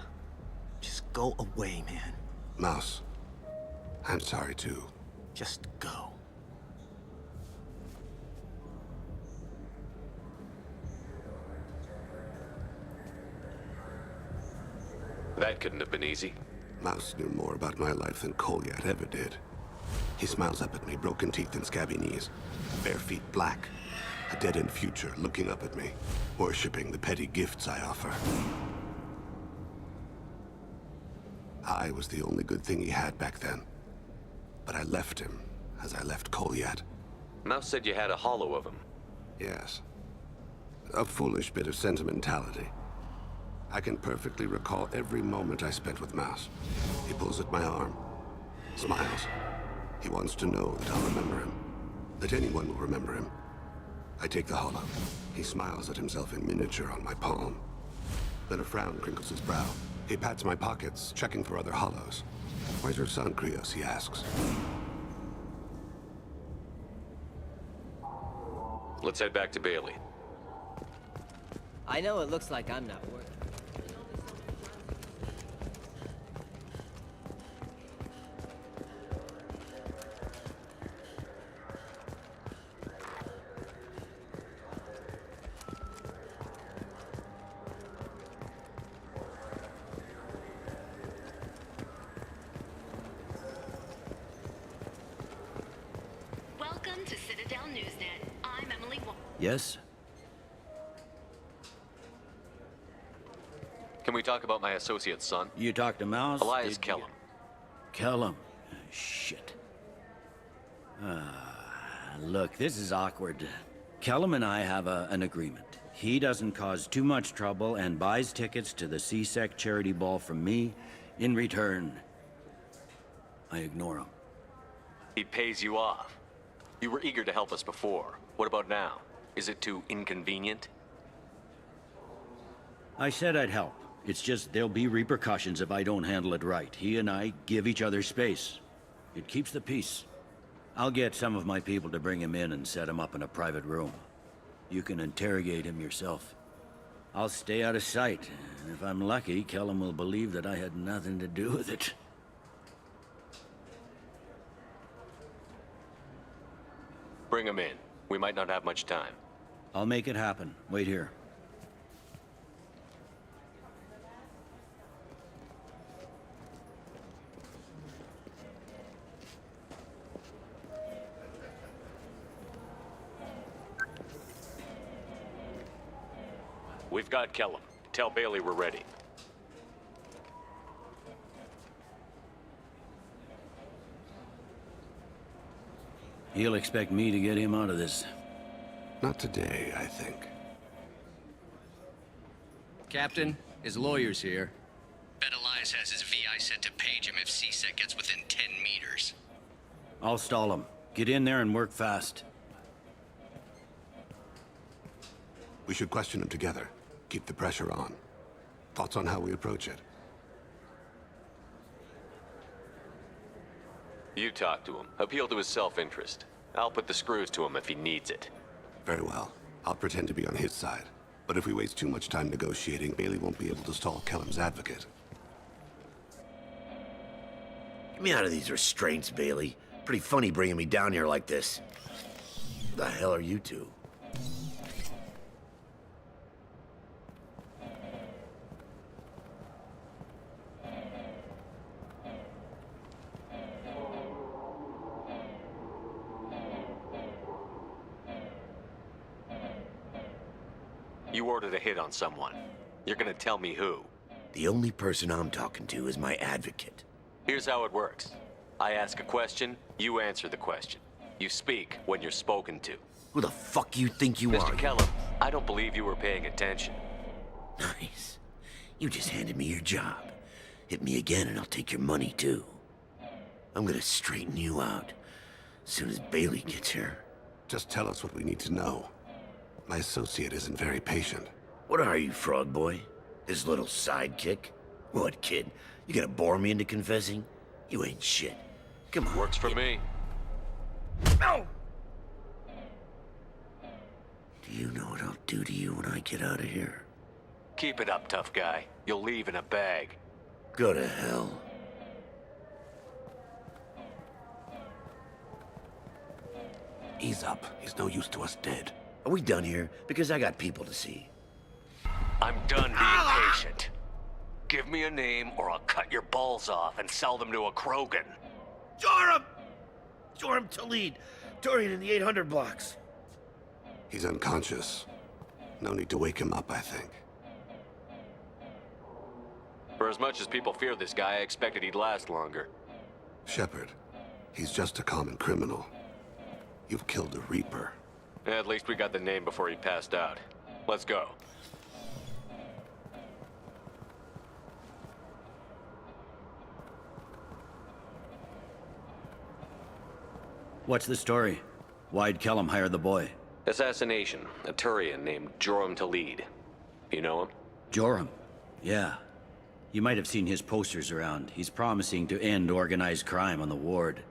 Just go away, man. Mouse, I'm sorry too. Just go. That couldn't have been easy. Mouse knew more about my life than Kolyat ever did. He smiles up at me, broken teeth and scabby knees. Bare feet black. A dead-end future looking up at me, worshipping the petty gifts I offer. I was the only good thing he had back then. But I left him, as I left Kolyat. Mouse said you had a hollow of him. Yes. A foolish bit of sentimentality. I can perfectly recall every moment I spent with Mouse. He pulls at my arm, smiles. He wants to know that I'll remember him, that anyone will remember him. I take the hollow. He smiles at himself in miniature on my palm. Then a frown crinkles his brow. He pats my pockets, checking for other hollows. Where's your son, Krios? He asks. Let's head back to Bailey. I know it looks like I'm not working. Welcome to Citadel Newsnet. I'm Emily Wall. Yes? Can we talk about my associate's son? You talked to Mouse? Elias Kellum. Kellum. Shit. Look, this is awkward. Kellum and I have an agreement. He doesn't cause too much trouble and buys tickets to the CSEC charity ball from me. In return, I ignore him. He pays you off. You were eager to help us before. What about now? Is it too inconvenient? I said I'd help. It's just there'll be repercussions if I don't handle it right. He and I give each other space. It keeps the peace. I'll get some of my people to bring him in and set him up in a private room. You can interrogate him yourself. I'll stay out of sight, and if I'm lucky, Kellum will believe that I had nothing to do with it. Bring him in. We might not have much time. I'll make it happen. Wait here. We've got Kellum. Tell Bailey we're ready. He'll expect me to get him out of this. Not today, I think. Captain, his lawyer's here. Bet Elias has his VI set to page him if CSEC gets within 10 meters. I'll stall him. Get in there and work fast. We should question him together. Keep the pressure on. Thoughts on how we approach it? You talk to him. Appeal to his self-interest. I'll put the screws to him if he needs it. Very well. I'll pretend to be on his side. But if we waste too much time negotiating, Bailey won't be able to stall Kellum's advocate. Get me out of these restraints, Bailey. Pretty funny bringing me down here like this. Who the hell are you two? You ordered a hit on someone. You're gonna tell me who. The only person I'm talking to is my advocate. Here's how it works. I ask a question, you answer the question. You speak when you're spoken to. Who the fuck you think you are? Mr. Kellum, I don't believe you were paying attention. Nice. You just handed me your job. Hit me again and I'll take your money too. I'm gonna straighten you out as soon as Bailey gets here. Just tell us what we need to know. My associate isn't very patient. What are you, frog boy? His little sidekick? What, kid? You gonna bore me into confessing? You ain't shit. Come on. Works for me. No! Do you know what I'll do to you when I get out of here? Keep it up, tough guy. You'll leave in a bag. Go to hell. Ease up. He's no use to us dead. Are we done here? Because I got people to see. I'm done being patient. Give me a name or I'll cut your balls off and sell them to a Krogan. Joram! Joram Talid. Dorian in the 800 blocks. He's unconscious. No need to wake him up, I think. For as much as people fear this guy, I expected he'd last longer. Shepard. He's just a common criminal. You've killed a Reaper. At least we got the name before he passed out. Let's go. What's the story? Why'd Kellum hire the boy? Assassination. A Turian named Joram Talid. You know him? Joram? Yeah. You might have seen his posters around. He's promising to end organized crime on the ward.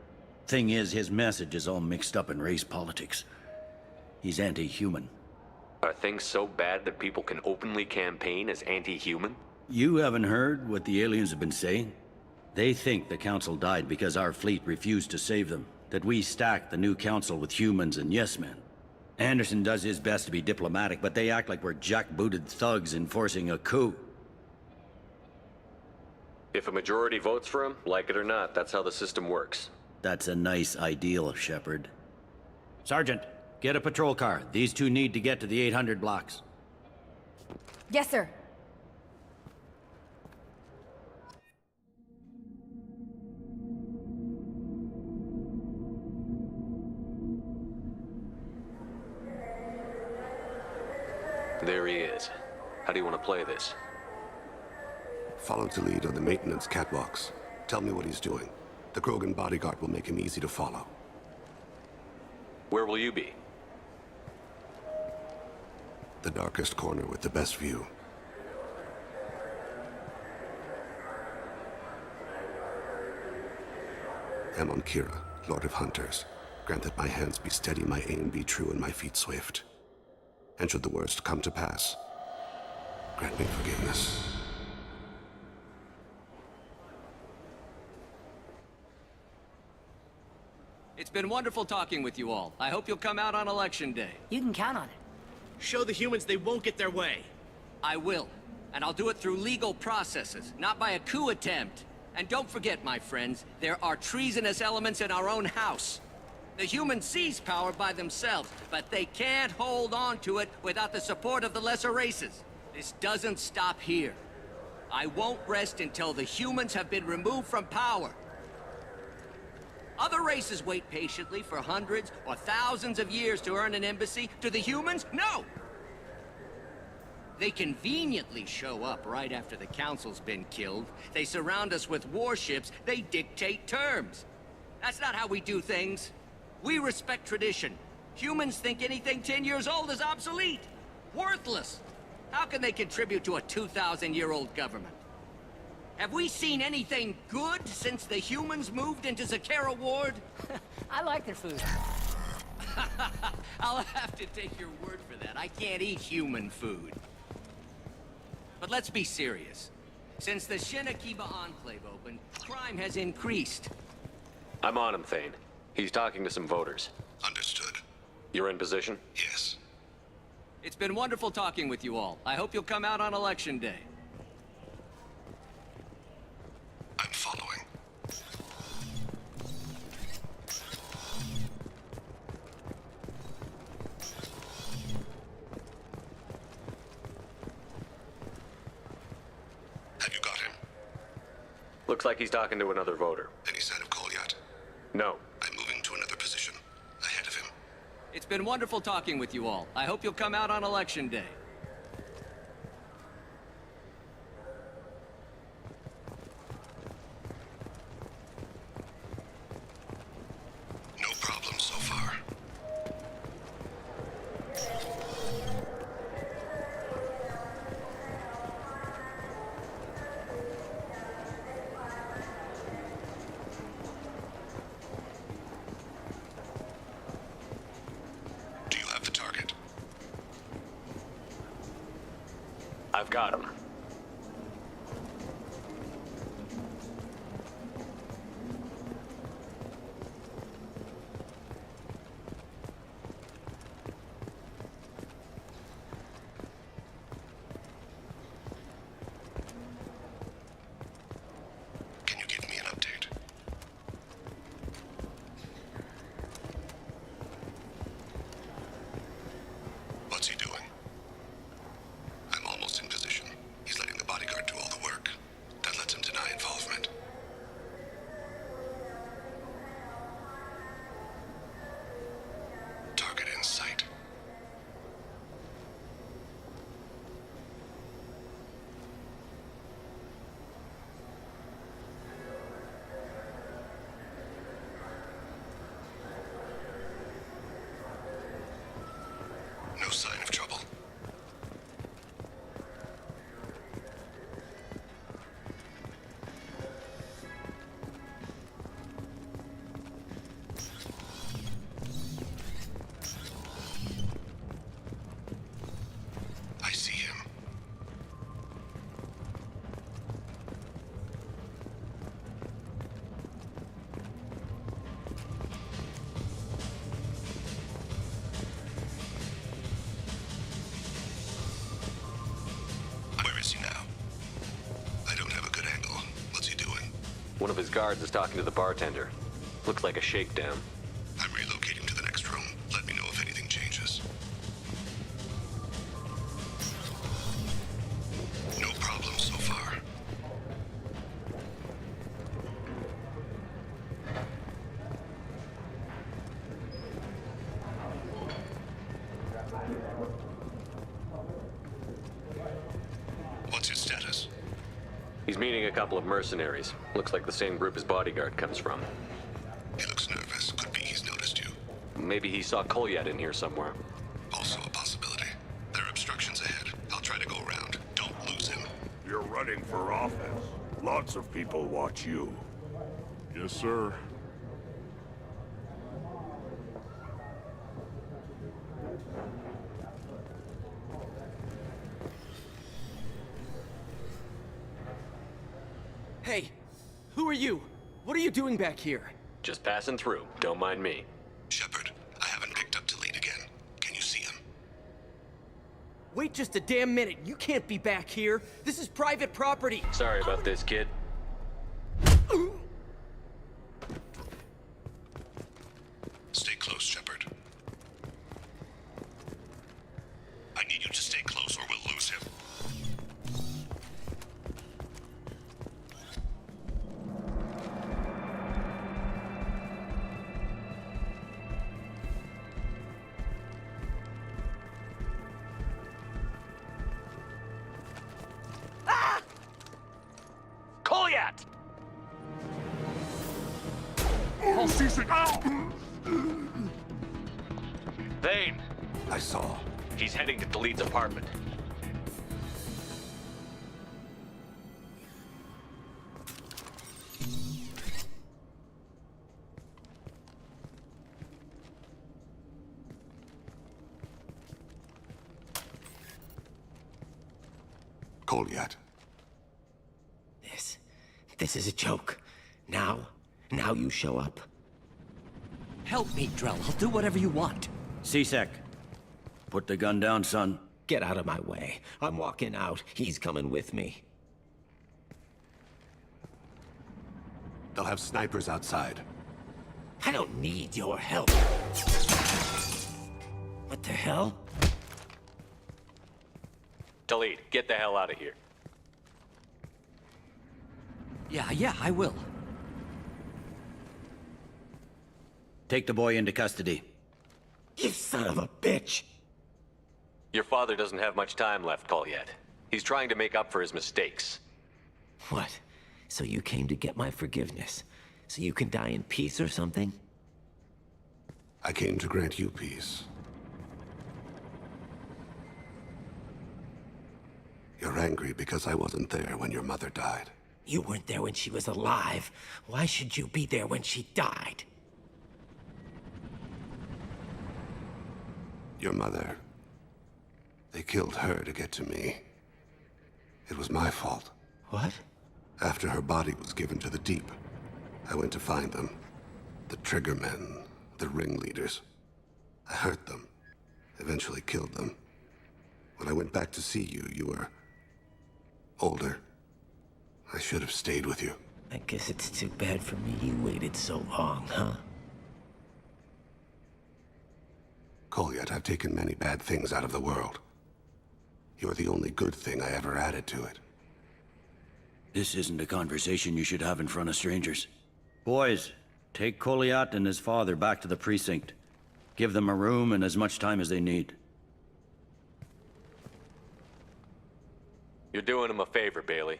Thing is, his message is all mixed up in race politics. He's anti-human. Are things so bad that people can openly campaign as anti-human? You haven't heard what the aliens have been saying? They think the Council died because our fleet refused to save them. That we stacked the new Council with humans and yes-men. Anderson does his best to be diplomatic, but they act like we're jackbooted thugs enforcing a coup. If a majority votes for him, like it or not, that's how the system works. That's a nice ideal, Shepard. Sergeant, get a patrol car. These two need to get to the 800 blocks. Yes, sir. There he is. How do you want to play this? Follow to lead on the maintenance catwalks. Tell me what he's doing. The Krogan bodyguard will make him easy to follow. Where will you be? The darkest corner with the best view. Amon Kira, Lord of Hunters. Grant that my hands be steady, my aim be true, and my feet swift. And should the worst come to pass, grant me forgiveness. It's been wonderful talking with you all. I hope you'll come out on Election Day. You can count on it. Show the humans they won't get their way. I will. And I'll do it through legal processes, not by a coup attempt. And don't forget, my friends, there are treasonous elements in our own house. The humans seize power by themselves, but they can't hold on to it without the support of the lesser races. This doesn't stop here. I won't rest until the humans have been removed from power. Other races wait patiently for hundreds or thousands of years to earn an embassy. Do the humans? No! They conveniently show up right after the council's been killed. They surround us with warships. They dictate terms. That's not how we do things. We respect tradition. Humans think anything 10 years old is obsolete. Worthless. How can they contribute to a 2,000-year-old government? Have we seen anything good since the humans moved into Zakera Ward? I like their food. I'll have to take your word for that. I can't eat human food. But let's be serious. Since the Shinakiba Enclave opened, crime has increased. I'm on him, Thane. He's talking to some voters. Understood. You're in position? Yes. It's been wonderful talking with you all. I hope you'll come out on Election Day. I'm following. Have you got him? Looks like he's talking to another voter. Any sign of Kolyat? No. I'm moving to another position. Ahead of him. It's been wonderful talking with you all. I hope you'll come out on Election Day. No problem so far. Do you have the target? I've got him. Can you give me an update? What's he doing? I'm almost in position. He's letting the bodyguard do all the work. That lets him deny involvement. Target in sight. No sign of trouble. I see him. Where is he now? I don't have a good angle. What's he doing? One of his guards is talking to the bartender. Looks like a shakedown. I'm relocating to the next room. Let He's meeting a couple of mercenaries. Looks like the same group his bodyguard comes from. He looks nervous. Could be he's noticed you. Maybe he saw Kolyat in here somewhere. Also a possibility. There are obstructions ahead. I'll try to go around. Don't lose him. You're running for office. Lots of people watch you. Yes, sir. Hey, who are you? What are you doing back here? Just passing through. Don't mind me. Shepard, I haven't picked up Talid again. Can you see him? Wait just a damn minute. You can't be back here. This is private property. Sorry about this, kid. Stay close, Shepard. I need you to stay close or we'll lose him. Kolyat! Oh, Cecil! Vane! I saw. He's heading to Talid's apartment. Kolyat. This is a joke. Now you show up. Help me, Drell. I'll do whatever you want. C-Sec, put the gun down, son. Get out of my way. I'm walking out. He's coming with me. They'll have snipers outside. I don't need your help. What the hell? Talid, get the hell out of here. Yeah, I will. Take the boy into custody. You son of a bitch! Your father doesn't have much time left, Kolyat. He's trying to make up for his mistakes. What? So you came to get my forgiveness? So you can die in peace or something? I came to grant you peace. You're angry because I wasn't there when your mother died. You weren't there when she was alive. Why should you be there when she died? Your mother. They killed her to get to me. It was my fault. What? After her body was given to the Deep, I went to find them. The Triggermen, the ringleaders. I hurt them. Eventually killed them. When I went back to see you, you were older. I should have stayed with you. I guess it's too bad for me you waited so long, huh? Kolyat, I've taken many bad things out of the world. You're the only good thing I ever added to it. This isn't a conversation you should have in front of strangers. Boys, take Kolyat and his father back to the precinct. Give them a room and as much time as they need. You're doing him a favor, Bailey.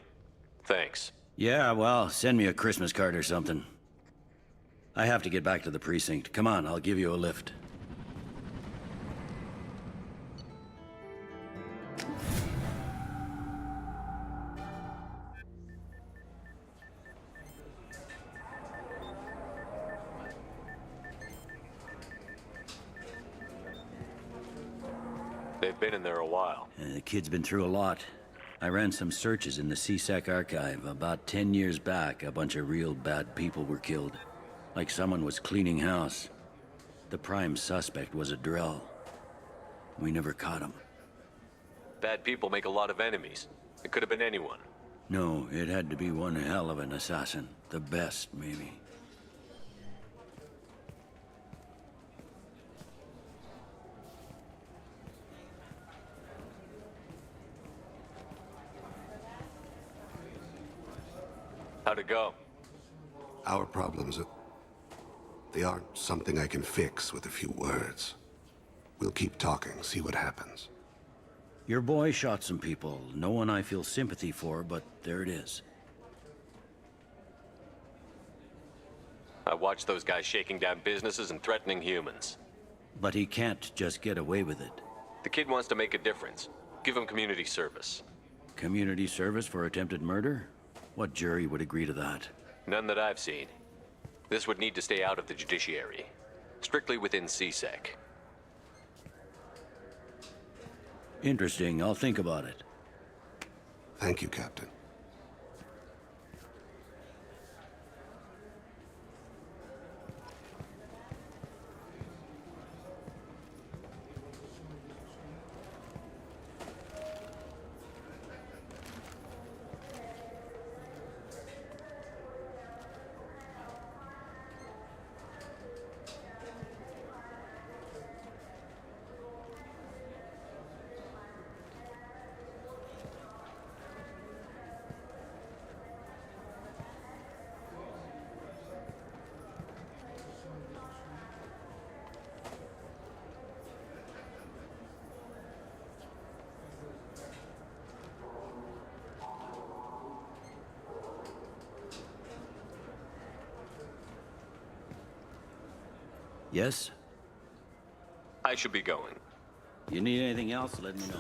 Thanks. Yeah, well, send me a Christmas card or something. I have to get back to the precinct. Come on, I'll give you a lift. They've been in there a while. The kid's been through a lot. I ran some searches in the C-Sec archive. About 10 years back, a bunch of real bad people were killed. Like someone was cleaning house. The prime suspect was a Drell. We never caught him. Bad people make a lot of enemies. It could have been anyone. No, it had to be one hell of an assassin. The best, maybe. How'd it go? Our problems, they aren't something I can fix with a few words. We'll keep talking, see what happens. Your boy shot some people. No one I feel sympathy for, but there it is. I watched those guys shaking down businesses and threatening humans. But he can't just get away with it. The kid wants to make a difference. Give him community service. Community service for attempted murder? What jury would agree to that? None that I've seen. This would need to stay out of the judiciary. Strictly within CSEC. Interesting. I'll think about it. Thank you, Captain. Yes? I should be going. You need anything else, let me know.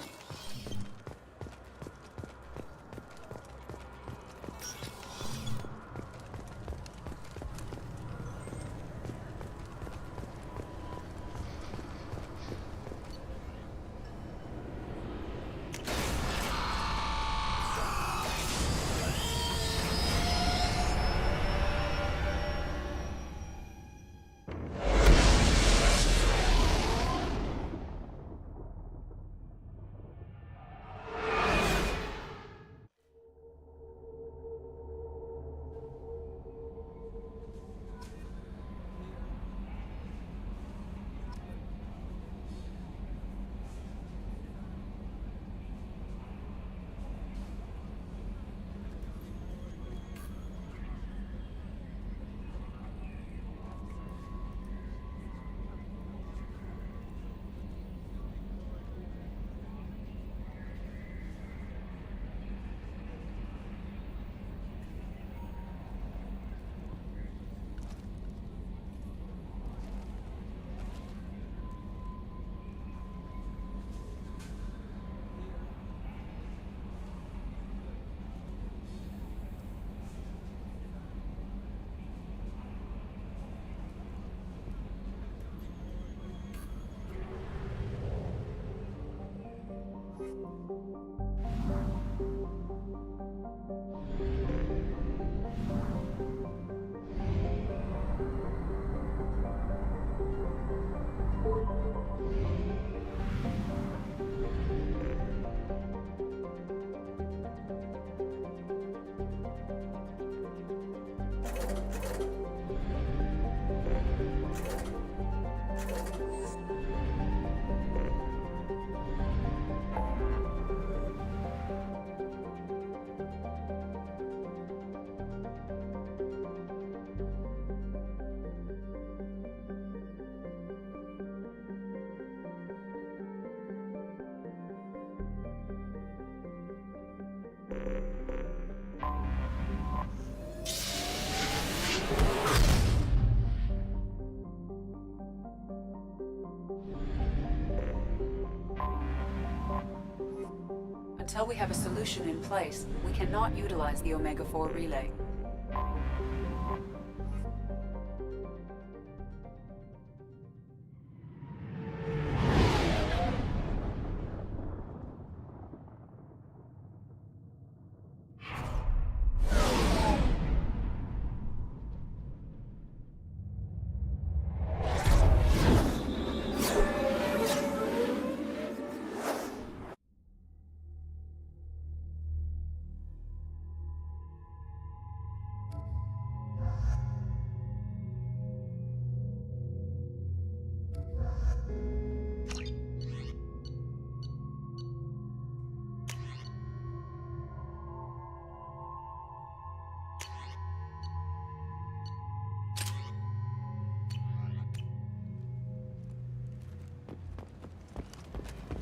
Until we have a solution in place, we cannot utilize the Omega-4 relay.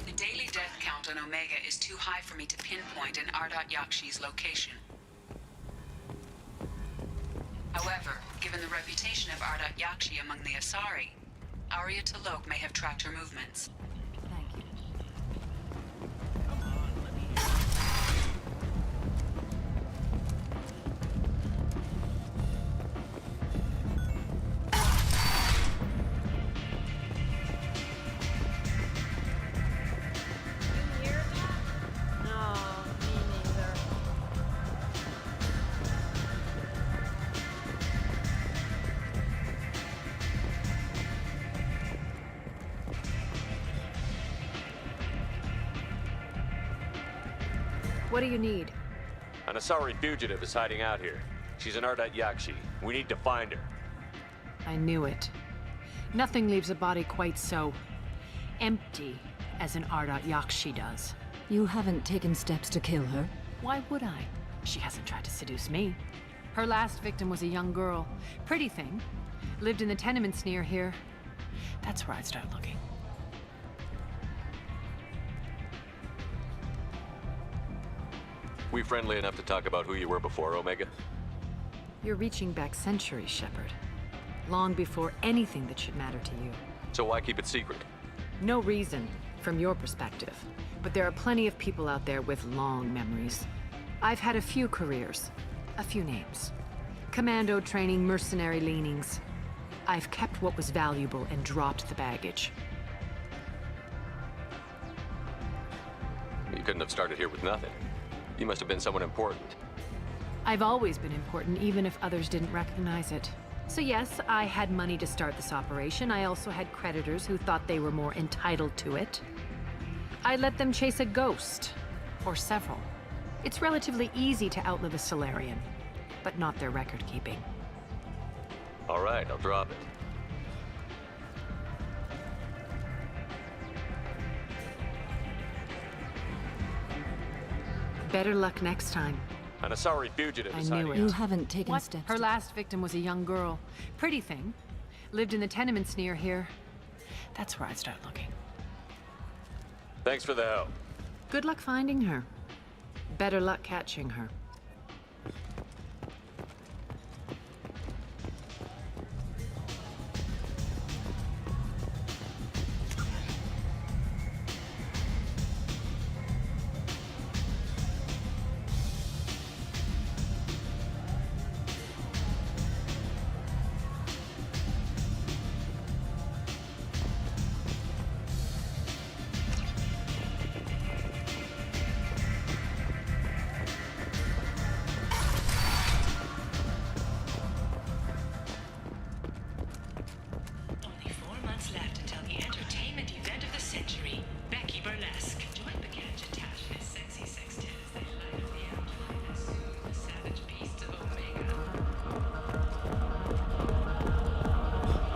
The daily death count on Omega is too high for me to pinpoint an Ardat Yakshi's location. However, given given the reputation of Ardat Yakshi among the Asari. Arya T'Loak may have tracked her movements. What do you need? An Asari fugitive is hiding out here. She's an Ardat Yakshi. We need to find her. I knew it. Nothing leaves a body quite so empty as an Ardat Yakshi does. You haven't taken steps to kill her? Why would I? She hasn't tried to seduce me. Her last victim was a young girl. Pretty thing. Lived in the tenements near here. That's where I'd start looking. We friendly enough to talk about who you were before, Omega? You're reaching back centuries, Shepard. Long before anything that should matter to you. So why keep it secret? No reason, from your perspective. But there are plenty of people out there with long memories. I've had a few careers, a few names. Commando training, mercenary leanings. I've kept what was valuable and dropped the baggage. You couldn't have started here with nothing. You must have been someone important. I've always been important, even if others didn't recognize it. So yes, I had money to start this operation. I also had creditors who thought they were more entitled to it. I let them chase a ghost, or several. It's relatively easy to outlive a Solarian, but not their record-keeping. All right, I'll drop it. Better luck next time. An Asari fugitive I is knew hiding it. out. You haven't taken What? steps. Her last victim was a young girl. Pretty thing. Lived in the tenements near here. That's where I'd start looking. Thanks for the help. Good luck finding her. Better luck catching her.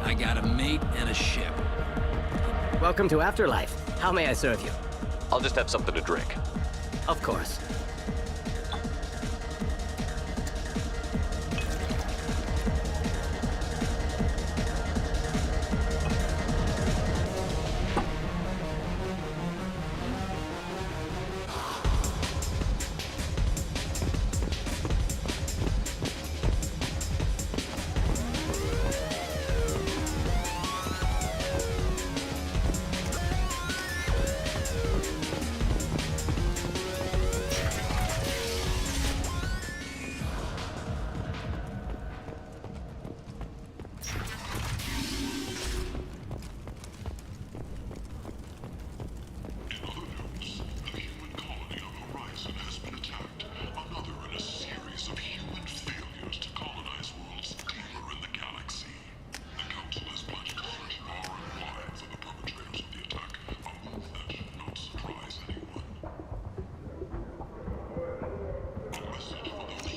I got a mate and a ship. Welcome to Afterlife. How may I serve you? I'll just have something to drink. Of course.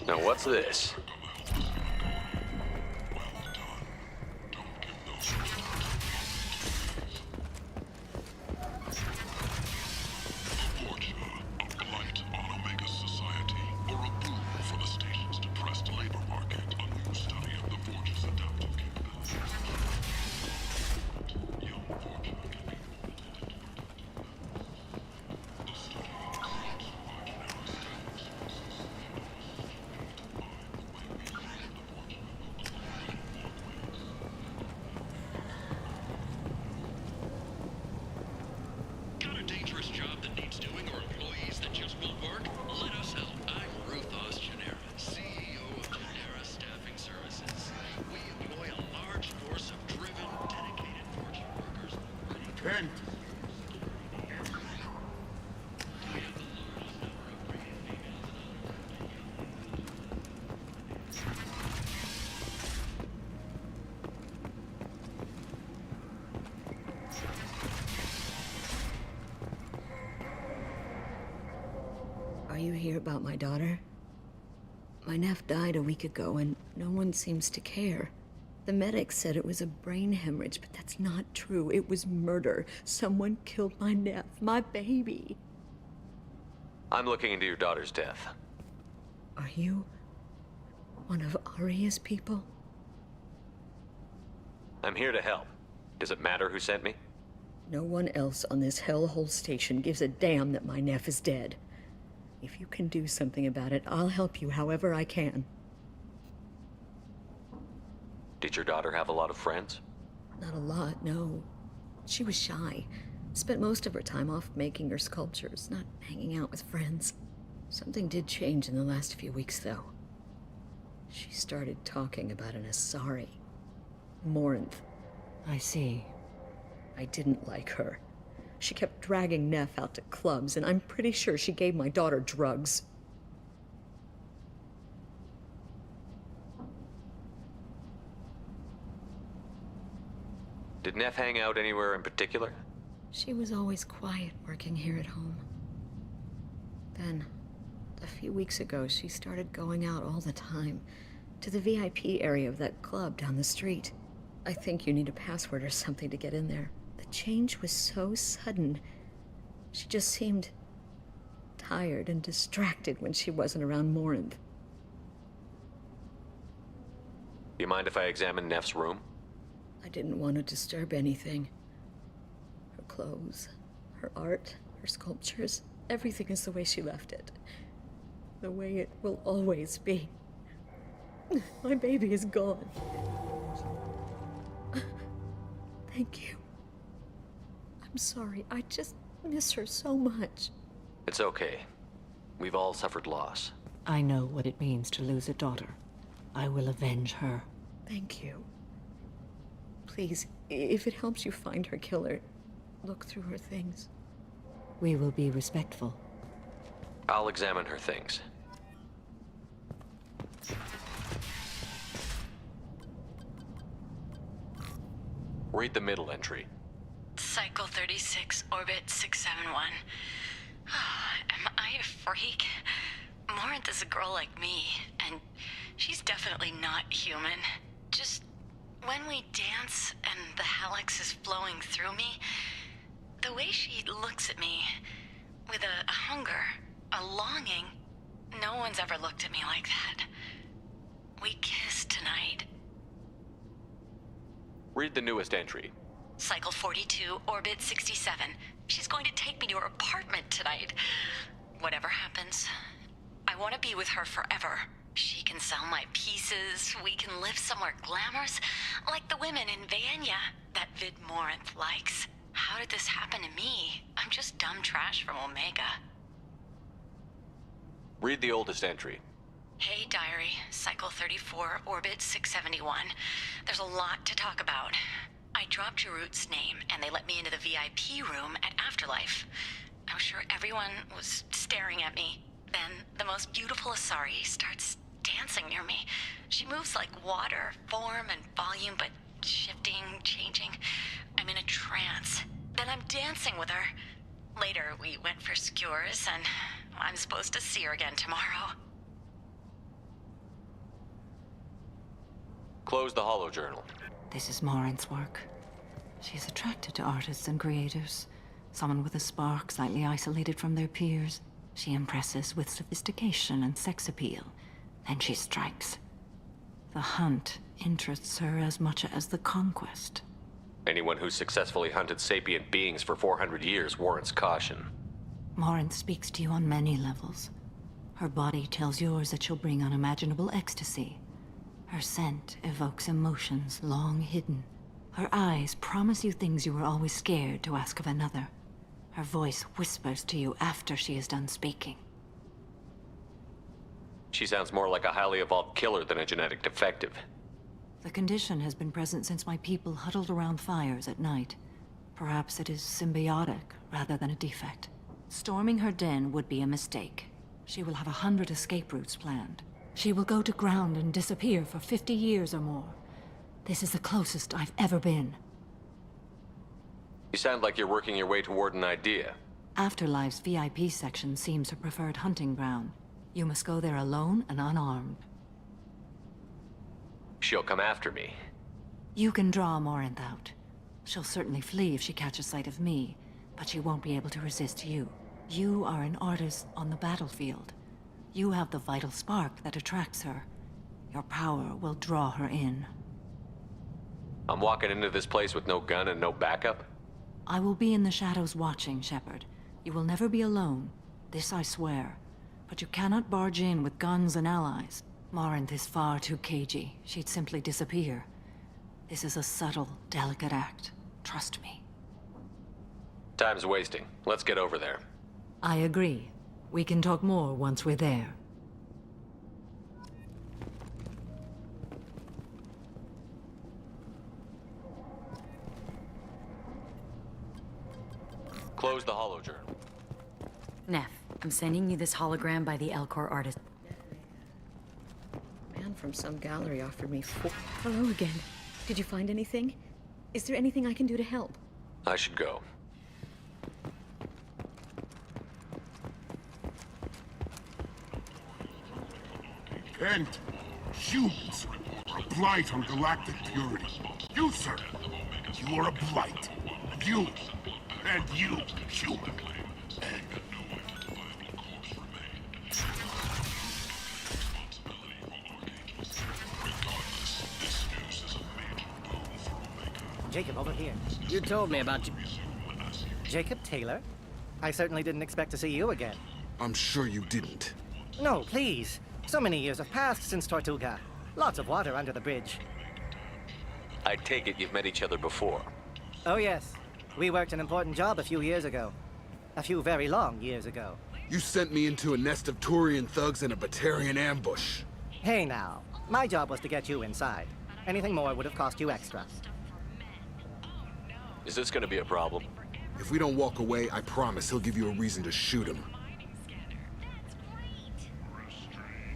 Now what's this? vent. Are you here about my daughter? My nephew died a week ago, and no one seems to care. The medics said it was a brain hemorrhage, but that's not true. It was murder. Someone killed my nephew, my baby. I'm looking into your daughter's death. Are you one of Aria's people? I'm here to help. Does it matter who sent me? No one else on this hellhole station gives a damn that my nephew is dead. If you can do something about it, I'll help you however I can. Did your daughter have a lot of friends? Not a lot, no. She was shy. Spent most of her time off making her sculptures, not hanging out with friends. Something did change in the last few weeks, though. She started talking about an Asari. Morinth. I see. I didn't like her. She kept dragging Neff out to clubs, and I'm pretty sure she gave my daughter drugs. Did Neff hang out anywhere in particular? She was always quiet working here at home. Then, a few weeks ago, she started going out all the time, to the VIP area of that club down the street. I think you need a password or something to get in there. The change was so sudden. She just seemed tired and distracted when she wasn't around Morinth. Do you mind if I examine Neff's room? I didn't want to disturb anything. Her clothes, her art, her sculptures, everything is the way she left it. The way it will always be. My baby is gone. Thank you. I'm sorry, I just miss her so much. It's okay. We've all suffered loss. I know what it means to lose a daughter. I will avenge her. Thank you. Please, if it helps you find her killer, look through her things. We will be respectful. I'll examine her things. Read the middle entry. Cycle 36, Orbit 671. Am I a freak? Morinth is a girl like me, and she's definitely not human. Just when we dance and the Helix is flowing through me, the way she looks at me with a hunger, a longing, no one's ever looked at me like that. We kissed tonight. Read the newest entry. Cycle 42, Orbit 67. She's going to take me to her apartment tonight. Whatever happens, I want to be with her forever. She can sell my pieces, we can live somewhere glamorous, like the women in Vanya that Vid Morinth likes. How did this happen to me? I'm just dumb trash from Omega. Read the oldest entry. Hey, Diary. Cycle 34, Orbit 671. There's a lot to talk about. I dropped Jarut's name, and they let me into the VIP room at Afterlife. I was sure everyone was staring at me. Then, the most beautiful Asari starts dancing near me. She moves like water, form and volume, but shifting, changing. I'm in a trance. Then I'm dancing with her. Later, we went for skewers, and I'm supposed to see her again tomorrow. Close the holo journal. This is Morinth's work. She's attracted to artists and creators. Someone with a spark, slightly isolated from their peers. She impresses with sophistication and sex appeal. Then she strikes. The hunt interests her as much as the conquest. Anyone who's successfully hunted sapient beings for 400 years warrants caution. Morinth speaks to you on many levels. Her body tells yours that she'll bring unimaginable ecstasy. Her scent evokes emotions long hidden. Her eyes promise you things you were always scared to ask of another. Her voice whispers to you after she is done speaking. She sounds more like a highly evolved killer than a genetic defective. The condition has been present since my people huddled around fires at night. Perhaps it is symbiotic rather than a defect. Storming her den would be a mistake. She will have 100 escape routes planned. She will go to ground and disappear for 50 years or more. This is the closest I've ever been. You sound like you're working your way toward an idea. Afterlife's VIP section seems her preferred hunting ground. You must go there alone and unarmed. She'll come after me. You can draw Morinth out. She'll certainly flee if she catches sight of me, but she won't be able to resist you. You are an artist on the battlefield. You have the vital spark that attracts her. Your power will draw her in. I'm walking into this place with no gun and no backup? I will be in the shadows watching, Shepard. You will never be alone. This I swear. But you cannot barge in with guns and allies. Morinth is far too cagey. She'd simply disappear. This is a subtle, delicate act. Trust me. Time's wasting. Let's get over there. I agree. We can talk more once we're there. Close the holojournal. Neff, I'm sending you this hologram by the Elcor artist. Man from some gallery offered me Hello again. Did you find anything? Is there anything I can do to help? I should go. Kent, humans are a blight on galactic purity. You, sir, you are a blight. You, and you, human. Jacob, over here. You told me about Jacob Taylor? I certainly didn't expect to see you again. I'm sure you didn't. No, please. So many years have passed since Tortuga. Lots of water under the bridge. I take it you've met each other before. Oh, yes. We worked an important job a few years ago. A few very long years ago. You sent me into a nest of Turian thugs in a Batarian ambush. Hey now, my job was to get you inside. Anything more would have cost you extra. Is this gonna be a problem? If we don't walk away, I promise he'll give you a reason to shoot him.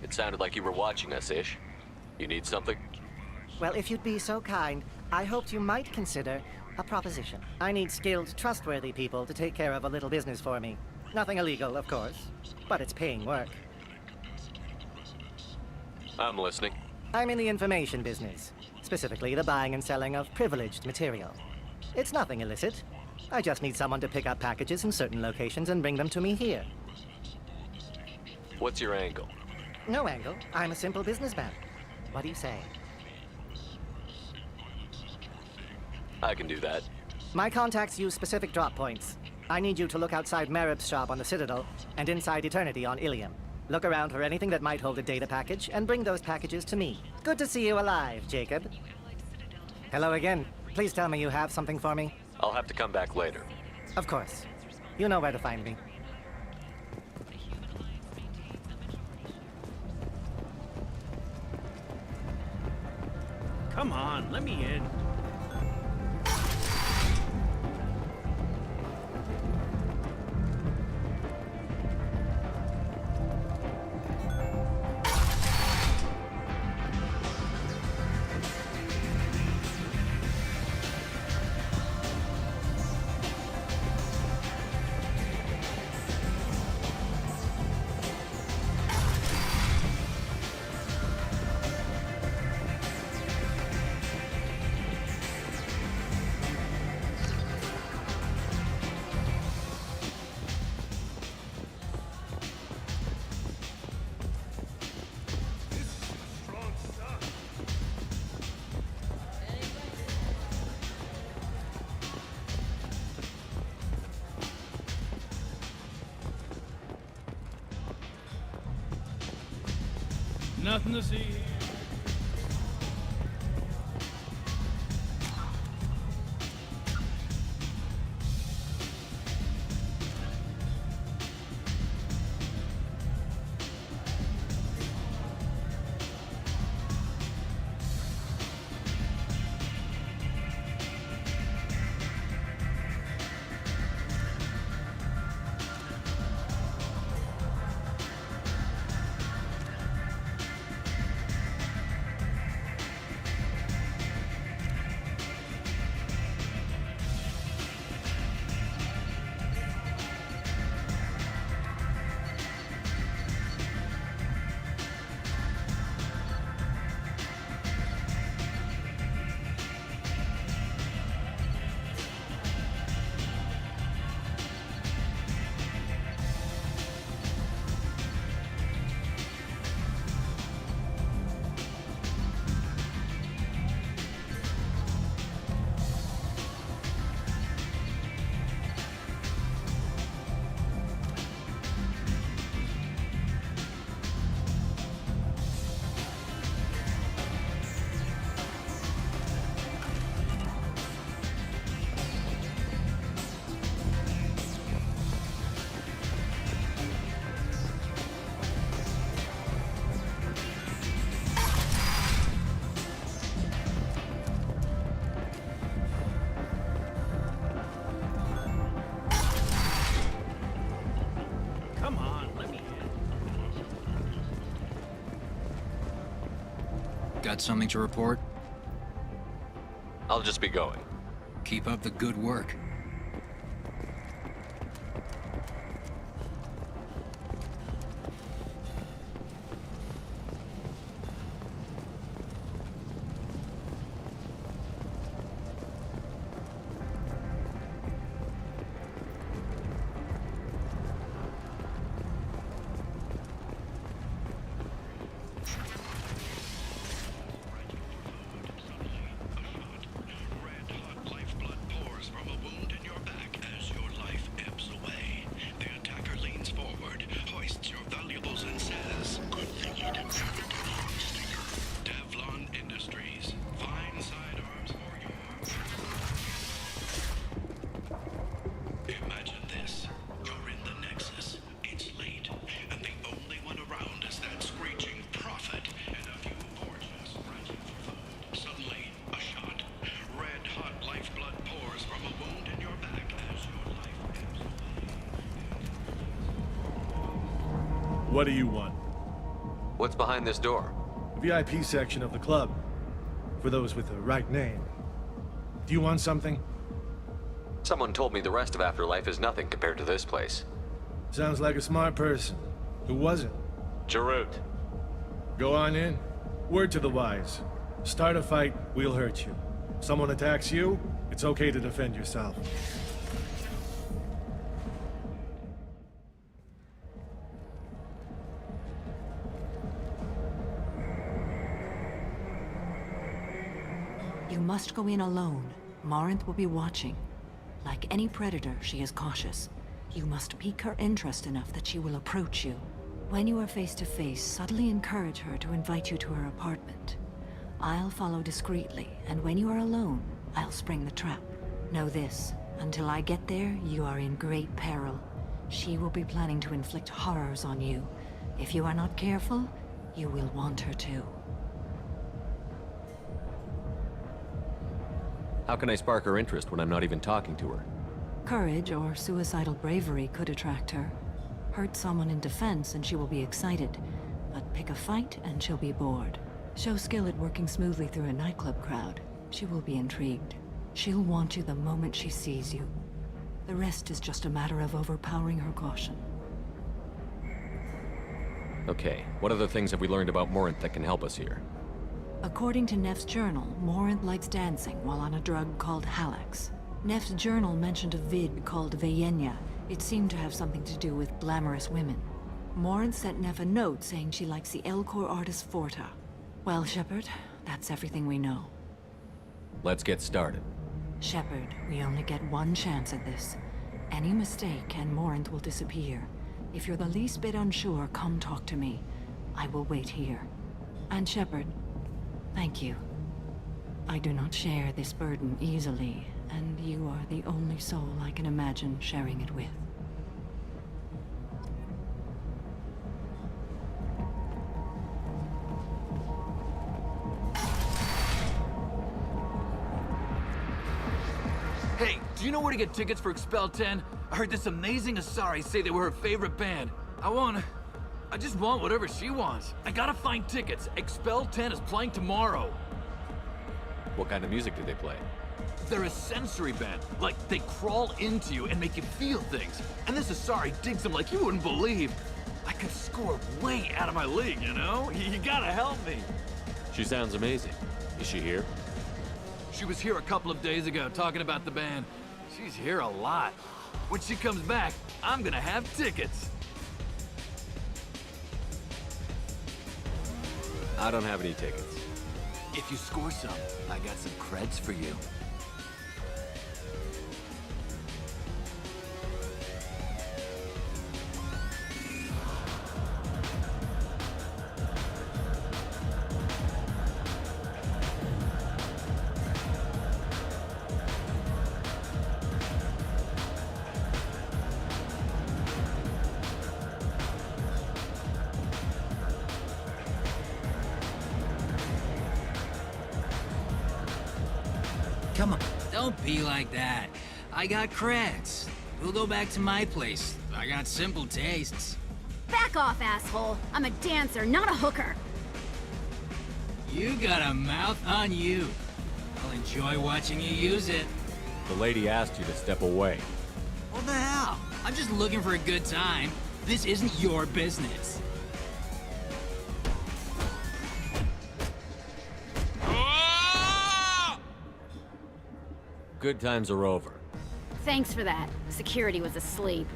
It sounded like you were watching us, Ish. You need something? Well, if you'd be so kind, I hoped you might consider a proposition. I need skilled, trustworthy people to take care of a little business for me. Nothing illegal, of course, but it's paying work. I'm listening. I'm in the information business, specifically the buying and selling of privileged material. It's nothing illicit. I just need someone to pick up packages in certain locations and bring them to me here. What's your angle? No angle. I'm a simple businessman. What do you say? I can do that. My contacts use specific drop points. I need you to look outside Marib's shop on the Citadel and inside Eternity on Ilium. Look around for anything that might hold a data package and bring those packages to me. Good to see you alive, Jacob. Hello again. Please tell me you have something for me. I'll have to come back later. Of course. You know where to find me. Come on, let me in. Nothing to see here. Got something to report? I'll just be going. Keep up the good work. What do you want? What's behind this door? The VIP section of the club. For those with the right name. Do you want something? Someone told me the rest of Afterlife is nothing compared to this place. Sounds like a smart person. Who was it? Jarut. Go on in. Word to the wise. Start a fight, we'll hurt you. Someone attacks you, it's okay to defend yourself. You must go in alone. Morinth will be watching. Like any predator, she is cautious. You must pique her interest enough that she will approach you. When you are face to face, subtly encourage her to invite you to her apartment. I'll follow discreetly, and when you are alone, I'll spring the trap. Know this, until I get there, you are in great peril. She will be planning to inflict horrors on you. If you are not careful, you will want her to. How can I spark her interest when I'm not even talking to her? Courage or suicidal bravery could attract her. Hurt someone in defense and she will be excited. But pick a fight and she'll be bored. Show skill at working smoothly through a nightclub crowd. She will be intrigued. She'll want you the moment she sees you. The rest is just a matter of overpowering her caution. Okay, what other things have we learned about Morinth that can help us here? According to Neff's journal, Morinth likes dancing while on a drug called Halax. Neff's journal mentioned a vid called Veyenya. It seemed to have something to do with glamorous women. Morinth sent Neff a note saying she likes the Elcor artist Forta. Well, Shepard, that's everything we know. Let's get started. Shepard, we only get one chance at this. Any mistake and Morinth will disappear. If you're the least bit unsure, come talk to me. I will wait here. And Shepard, thank you. I do not share this burden easily, and you are the only soul I can imagine sharing it with. Hey, do you know where to get tickets for Expel 10? I heard this amazing Asari say they were her favorite band. I just want whatever she wants. I gotta find tickets. Expel 10 is playing tomorrow. What kind of music do they play? They're a sensory band. Like, they crawl into you and make you feel things. And this Asari digs them like you wouldn't believe. I could score way out of my league, you know? You gotta help me. She sounds amazing. Is she here? She was here a couple of days ago talking about the band. She's here a lot. When she comes back, I'm gonna have tickets. I don't have any tickets. If you score some, I got some creds for you. Come on, don't be like that. I got creds. We'll go back to my place. I got simple tastes. Back off, asshole. I'm a dancer, not a hooker. You got a mouth on you. I'll enjoy watching you use it. The lady asked you to step away. What the hell? I'm just looking for a good time. This isn't your business. Good times are over. Thanks for that. Security was asleep.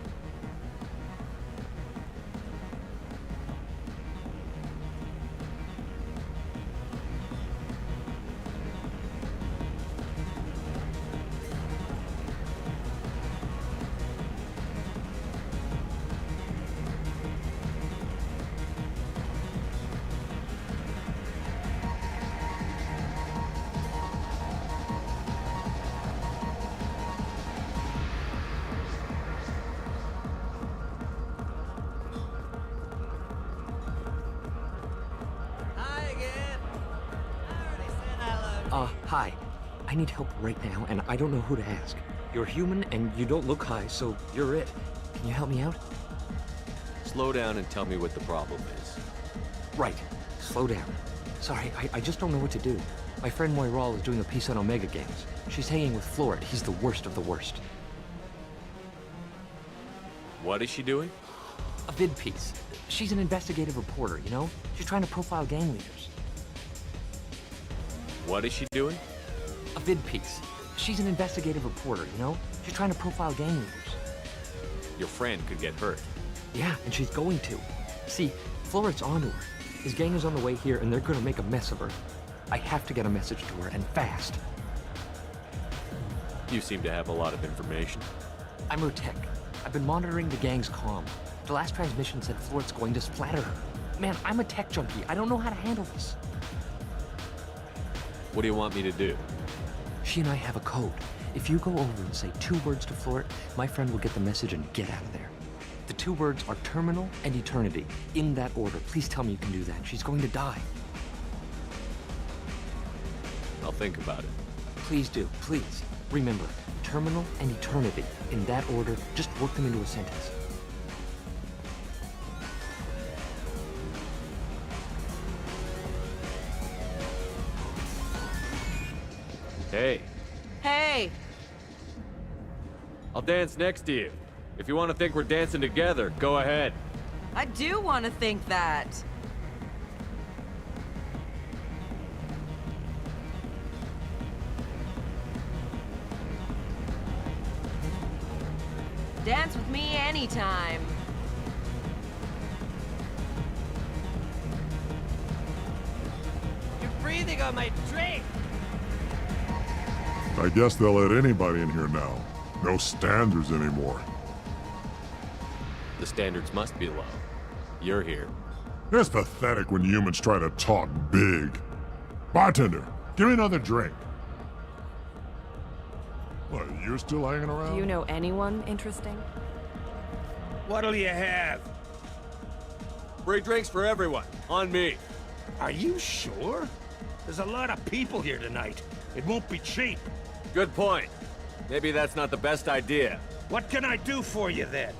Hi. I need help right now, and I don't know who to ask. You're human, and you don't look high, so you're it. Can you help me out? Slow down and tell me what the problem is. Right. Slow down. Sorry, I just don't know what to do. My friend Moiral is doing a piece on Omega Games. She's hanging with Florid. He's the worst of the worst. What is she doing? A vid piece. She's an investigative reporter, you know? She's trying to profile gang leaders. What is she doing? A vid piece. She's an investigative reporter, you know? She's trying to profile gang leaders. Your friend could get hurt. Yeah, and she's going to. See, Florid's onto her. His gang is on the way here, and they're gonna make a mess of her. I have to get a message to her, and fast. You seem to have a lot of information. I'm her tech. I've been monitoring the gang's comm. The last transmission said Florid's going to splatter her. Man, I'm a tech junkie. I don't know how to handle this. What do you want me to do? She and I have a code. If you go over and say 2 words to Florid, my friend will get the message and get out of there. The 2 words are terminal and eternity. In that order. Please tell me you can do that. She's going to die. I'll think about it. Please do. Please. Remember, terminal and eternity. In that order, just work them into a sentence. Hey. Hey! I'll dance next to you. If you want to think we're dancing together, go ahead. I do want to think that. Dance with me anytime. You're breathing on my drink! I guess they'll let anybody in here now. No standards anymore. The standards must be low. You're here. It's pathetic when humans try to talk big. Bartender, give me another drink. What, you're still hanging around? Do you know anyone interesting? What'll you have? Free drinks for everyone. On me. Are you sure? There's a lot of people here tonight. It won't be cheap. Good point. Maybe that's not the best idea. What can I do for you then?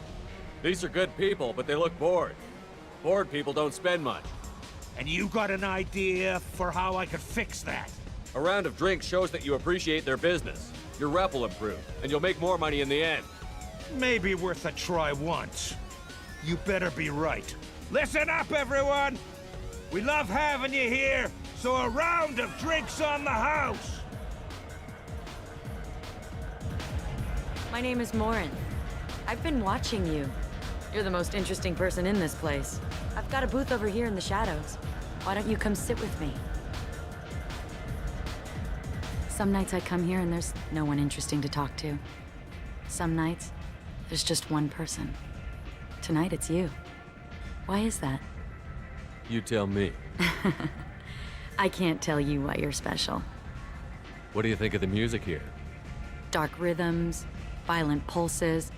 These are good people, but they look bored. Bored people don't spend much. And you got an idea for how I could fix that? A round of drinks shows that you appreciate their business. Your rep will improve, and you'll make more money in the end. Maybe worth a try once. You better be right. Listen up, everyone! We love having you here, so a round of drinks on the house! My name is Morin. I've been watching you. You're the most interesting person in this place. I've got a booth over here in the shadows. Why don't you come sit with me? Some nights I come here and there's no one interesting to talk to. Some nights, there's just one person. Tonight it's you. Why is that? You tell me. I can't tell you why you're special. What do you think of the music here? Dark rhythms, violent pulses.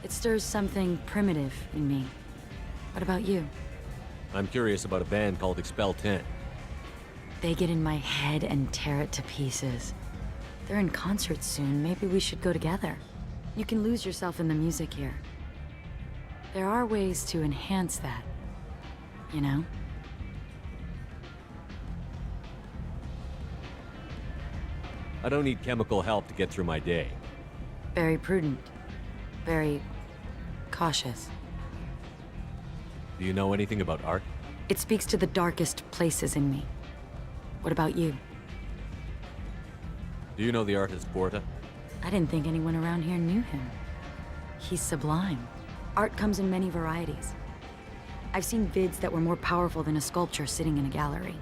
It stirs something primitive in me. What about you? I'm curious about a band called Expel 10. They get in my head and tear it to pieces. They're in concert soon. Maybe we should go together. You can lose yourself in the music here. There are ways to enhance that, you know? I don't need chemical help to get through my day. Very prudent. Very cautious. Do you know anything about art? It speaks to the darkest places in me. What about you? Do you know the artist Borta? I didn't think anyone around here knew him. He's sublime. Art comes in many varieties. I've seen vids that were more powerful than a sculpture sitting in a gallery.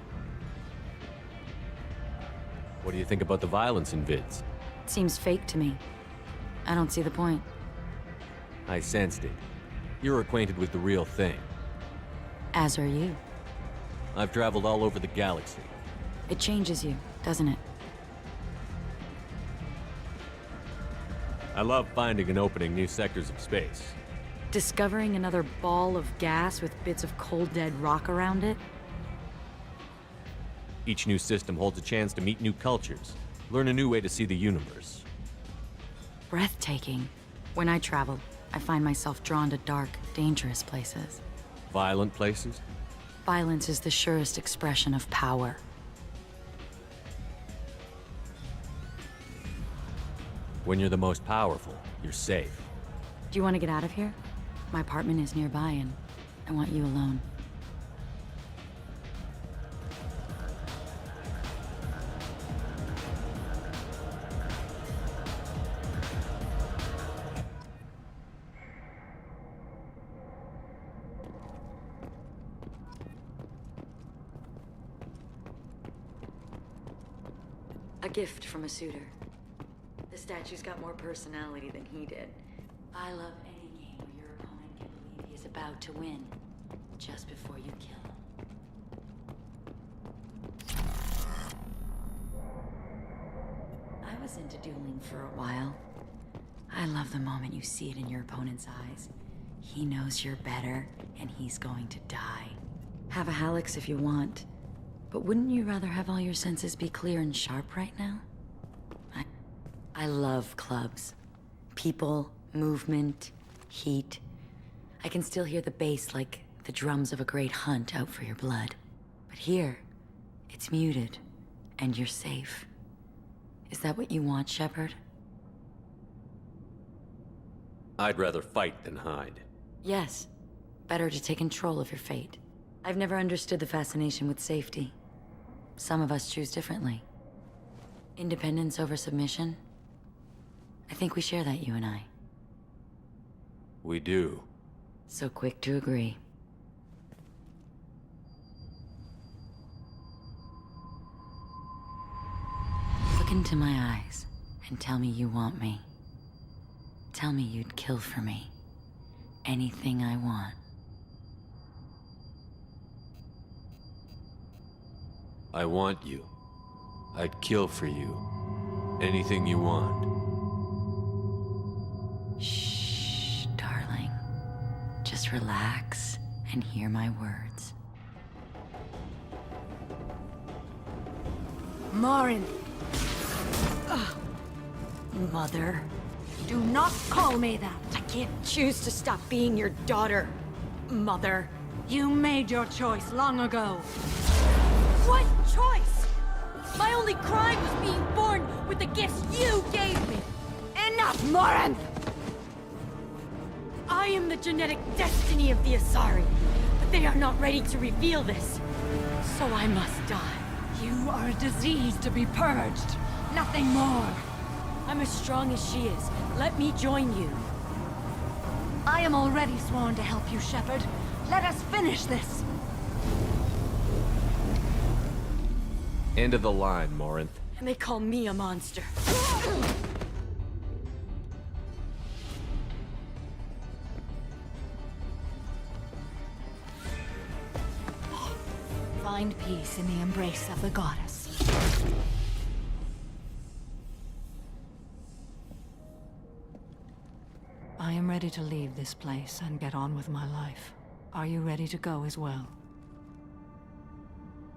What do you think about the violence in vids? It seems fake to me. I don't see the point. I sensed it. You're acquainted with the real thing. As are you. I've traveled all over the galaxy. It changes you, doesn't it? I love finding and opening new sectors of space. Discovering another ball of gas with bits of cold dead rock around it? Each new system holds a chance to meet new cultures, learn a new way to see the universe. Breathtaking. When I travel, I find myself drawn to dark, dangerous places. Violent places? Violence is the surest expression of power. When you're the most powerful, you're safe. Do you want to get out of here? My apartment is nearby, and I want you alone. A gift from a suitor. The statue's got more personality than he did. I love any game where your opponent can believe he is about to win, just before you kill him. I was into dueling for a while. I love the moment you see it in your opponent's eyes. He knows you're better, and he's going to die. Have a Hallex if you want, but wouldn't you rather have all your senses be clear and sharp right now? I love clubs. People, movement, heat. I can still hear the bass like the drums of a great hunt out for your blood. But here, it's muted, and you're safe. Is that what you want, Shepard? I'd rather fight than hide. Yes. Better to take control of your fate. I've never understood the fascination with safety. Some of us choose differently. Independence over submission? I think we share that, you and I. We do. So quick to agree. Look into my eyes and tell me you want me. Tell me you'd kill for me. Anything I want. I want you. I'd kill for you. Anything you want. Shh, darling. Just relax and hear my words. Morin! Mother. Do not call me that! I can't choose to stop being your daughter, Mother. You made your choice long ago. What choice? My only crime was being born with the gifts you gave me. Enough, Morin! I am the genetic destiny of the Asari, but they are not ready to reveal this. So I must die. You are a disease to be purged. Nothing more. I'm as strong as she is. Let me join you. I am already sworn to help you, Shepard. Let us finish this. End of the line, Morinth. And they call me a monster. Find peace in the embrace of the goddess. I am ready to leave this place and get on with my life. Are you ready to go as well?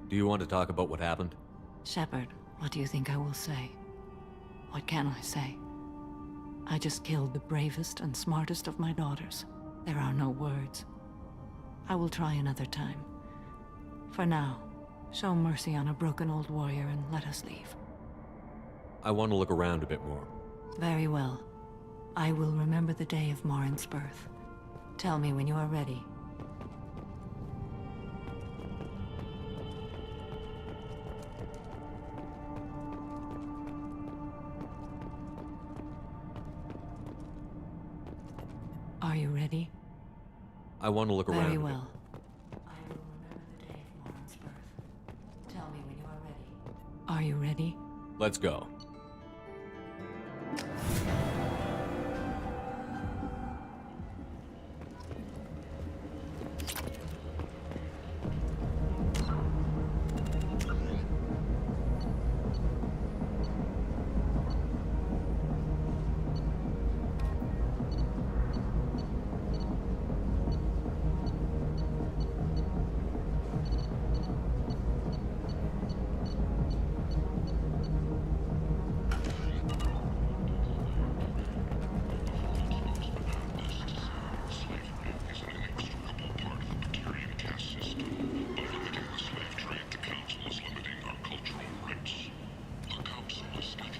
Do you want to talk about what happened? Shepard, what do you think I will say? What can I say? I just killed the bravest and smartest of my daughters. There are no words. I will try another time. For now, show mercy on a broken old warrior and let us leave. I want to look around a bit more. Very well. I will remember the day of Morin's birth. Tell me when you are ready. Are you ready? I want to look around. Very a bit. well. I will remember the day of Morin's birth. Tell me when you are ready. Are you ready? Let's go.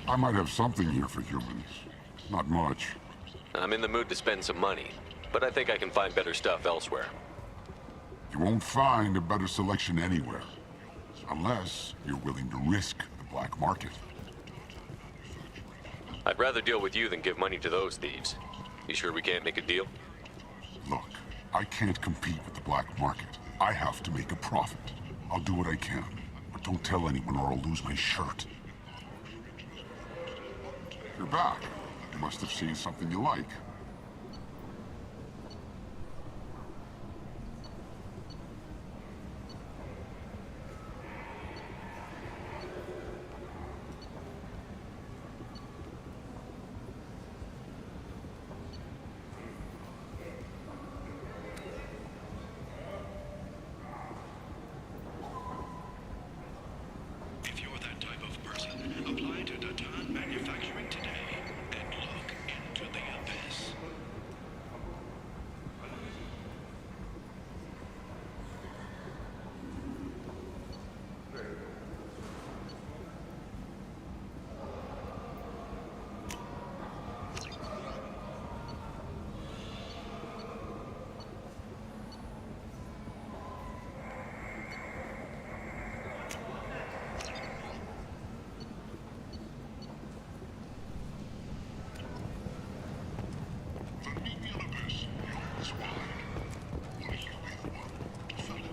I might have something here for humans. Not much. I'm in the mood to spend some money, but I think I can find better stuff elsewhere. You won't find a better selection anywhere. Unless you're willing to risk the black market. I'd rather deal with you than give money to those thieves. You sure we can't make a deal? Look, I can't compete with the black market. I have to make a profit. I'll do what I can, but don't tell anyone or I'll lose my shirt. You're back. You must have seen something you like. If you're that type of person, apply to Datan Manufacturing today and look into the abyss.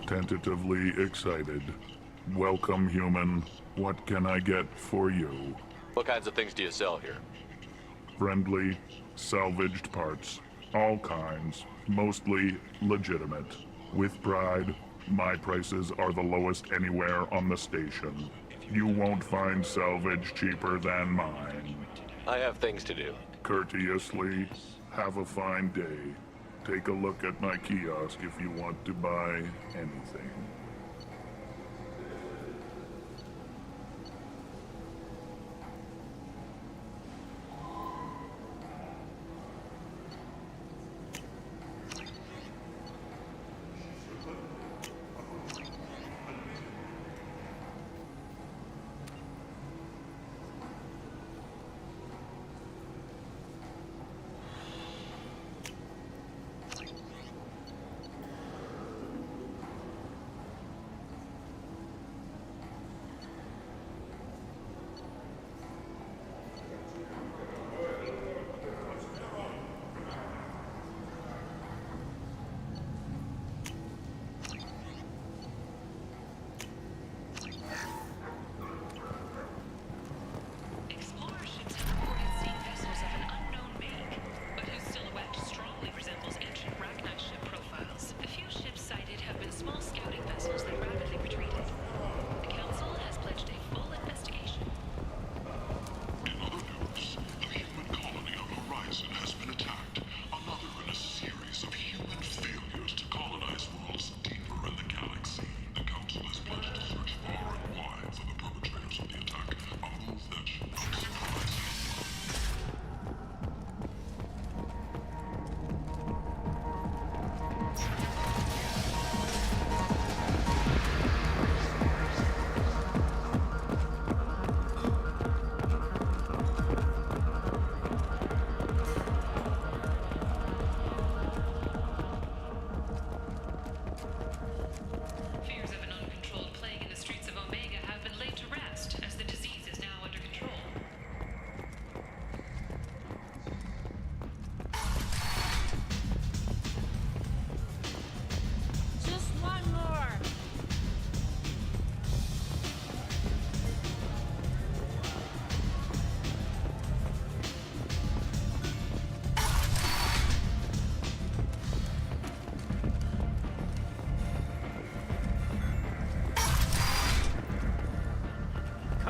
Tentatively excited. Welcome, human. What can I get for you? What kinds of things do you sell here? Friendly, salvaged parts. All kinds. Mostly legitimate. With pride, my prices are the lowest anywhere on the station. You won't find salvage cheaper than mine. I have things to do. Courteously, have a fine day. Take a look at my kiosk if you want to buy anything.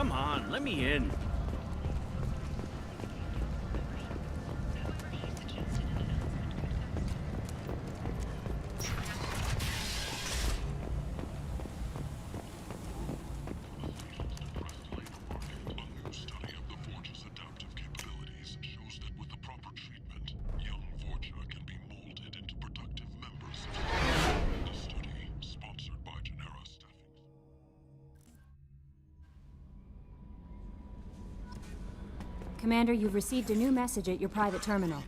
Come on, let me in. Commander, you've received a new message at your private terminal.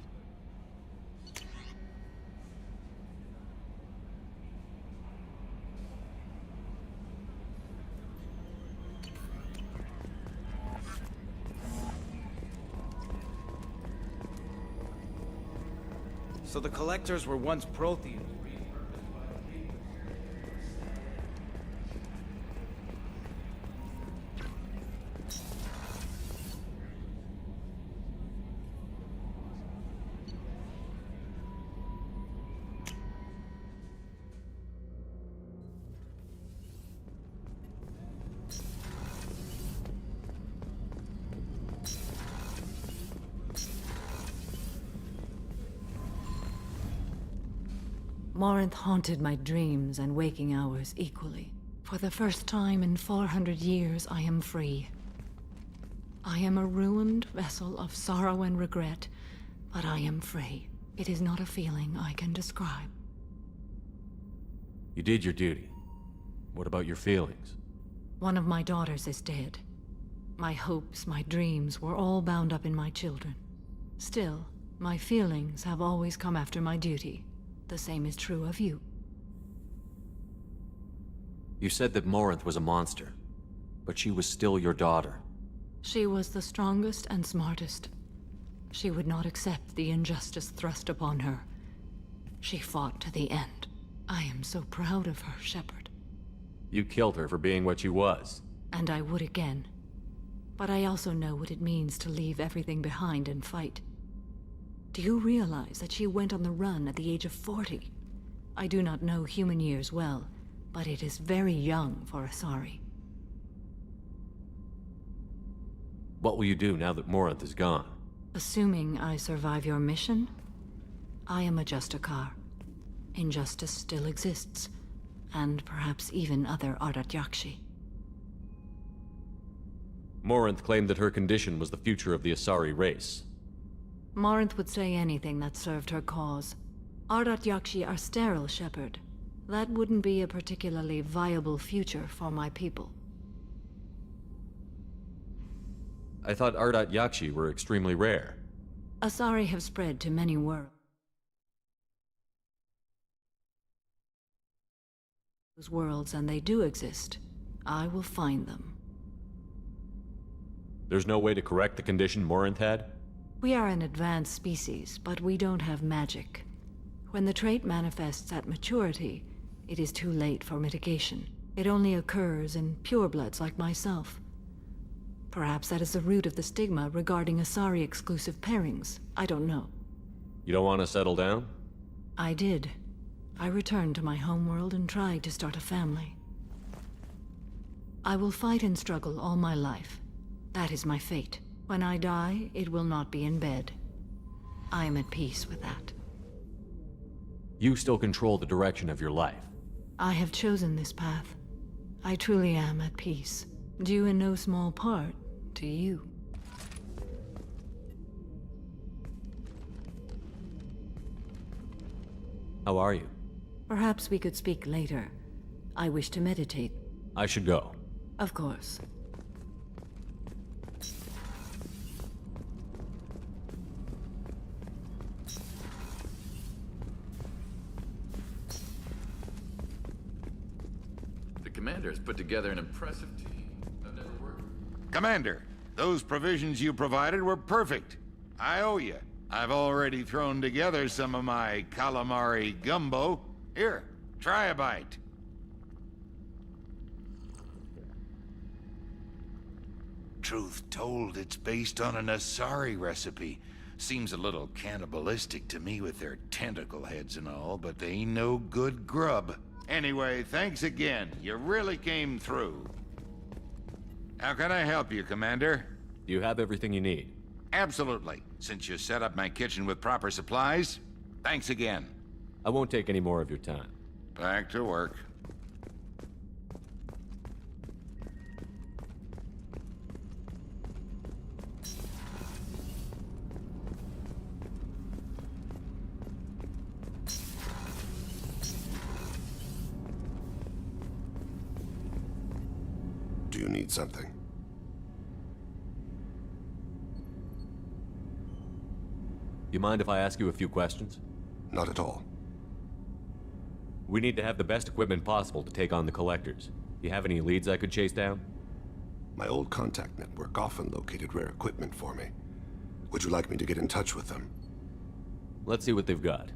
So the Collectors were once Protheans. Morinth haunted my dreams and waking hours equally. For the first time in 400 years, I am free. I am a ruined vessel of sorrow and regret, but I am free. It is not a feeling I can describe. You did your duty. What about your feelings? One of my daughters is dead. My hopes, my dreams were all bound up in my children. Still, my feelings have always come after my duty. The same is true of you. You said that Morinth was a monster, but she was still your daughter. She was the strongest and smartest. She would not accept the injustice thrust upon her. She fought to the end. I am so proud of her, Shepard. You killed her for being what she was. And I would again. But I also know what it means to leave everything behind and fight. Do you realize that she went on the run at the age of 40? I do not know human years well, but it is very young for Asari. What will you do now that Morinth is gone? Assuming I survive your mission, I am a Justicar. Injustice still exists, and perhaps even other Ardat Yakshi. Morinth claimed that her condition was the future of the Asari race. Morinth would say anything that served her cause. Ardat Yakshi are sterile, Shepard. That wouldn't be a particularly viable future for my people. I thought Ardat Yakshi were extremely rare. Asari have spread to many worlds. Those worlds, and they do exist. I will find them. There's no way to correct the condition Morinth had? We are an advanced species, but we don't have magic. When the trait manifests at maturity, it is too late for mitigation. It only occurs in purebloods like myself. Perhaps that is the root of the stigma regarding Asari-exclusive pairings. I don't know. You don't want to settle down? I did. I returned to my homeworld and tried to start a family. I will fight and struggle all my life. That is my fate. When I die, it will not be in bed. I am at peace with that. You still control the direction of your life. I have chosen this path. I truly am at peace, due in no small part to you. How are you? Perhaps we could speak later. I wish to meditate. I should go. Of course. Commander has put together an impressive team. I've never worked. Commander, those provisions you provided were perfect. I owe you. I've already thrown together some of my calamari gumbo. Here, try a bite. Truth told, it's based on an Asari recipe. Seems a little cannibalistic to me with their tentacle heads and all, but they ain't no good grub. Anyway, thanks again. You really came through. How can I help you, Commander? Do you have everything you need? Absolutely. Since you set up my kitchen with proper supplies, thanks again. I won't take any more of your time. Back to work. Do you need something? You mind if I ask you a few questions? Not at all. We need to have the best equipment possible to take on the Collectors. Do you have any leads I could chase down? My old contact network often located rare equipment for me. Would you like me to get in touch with them? Let's see what they've got.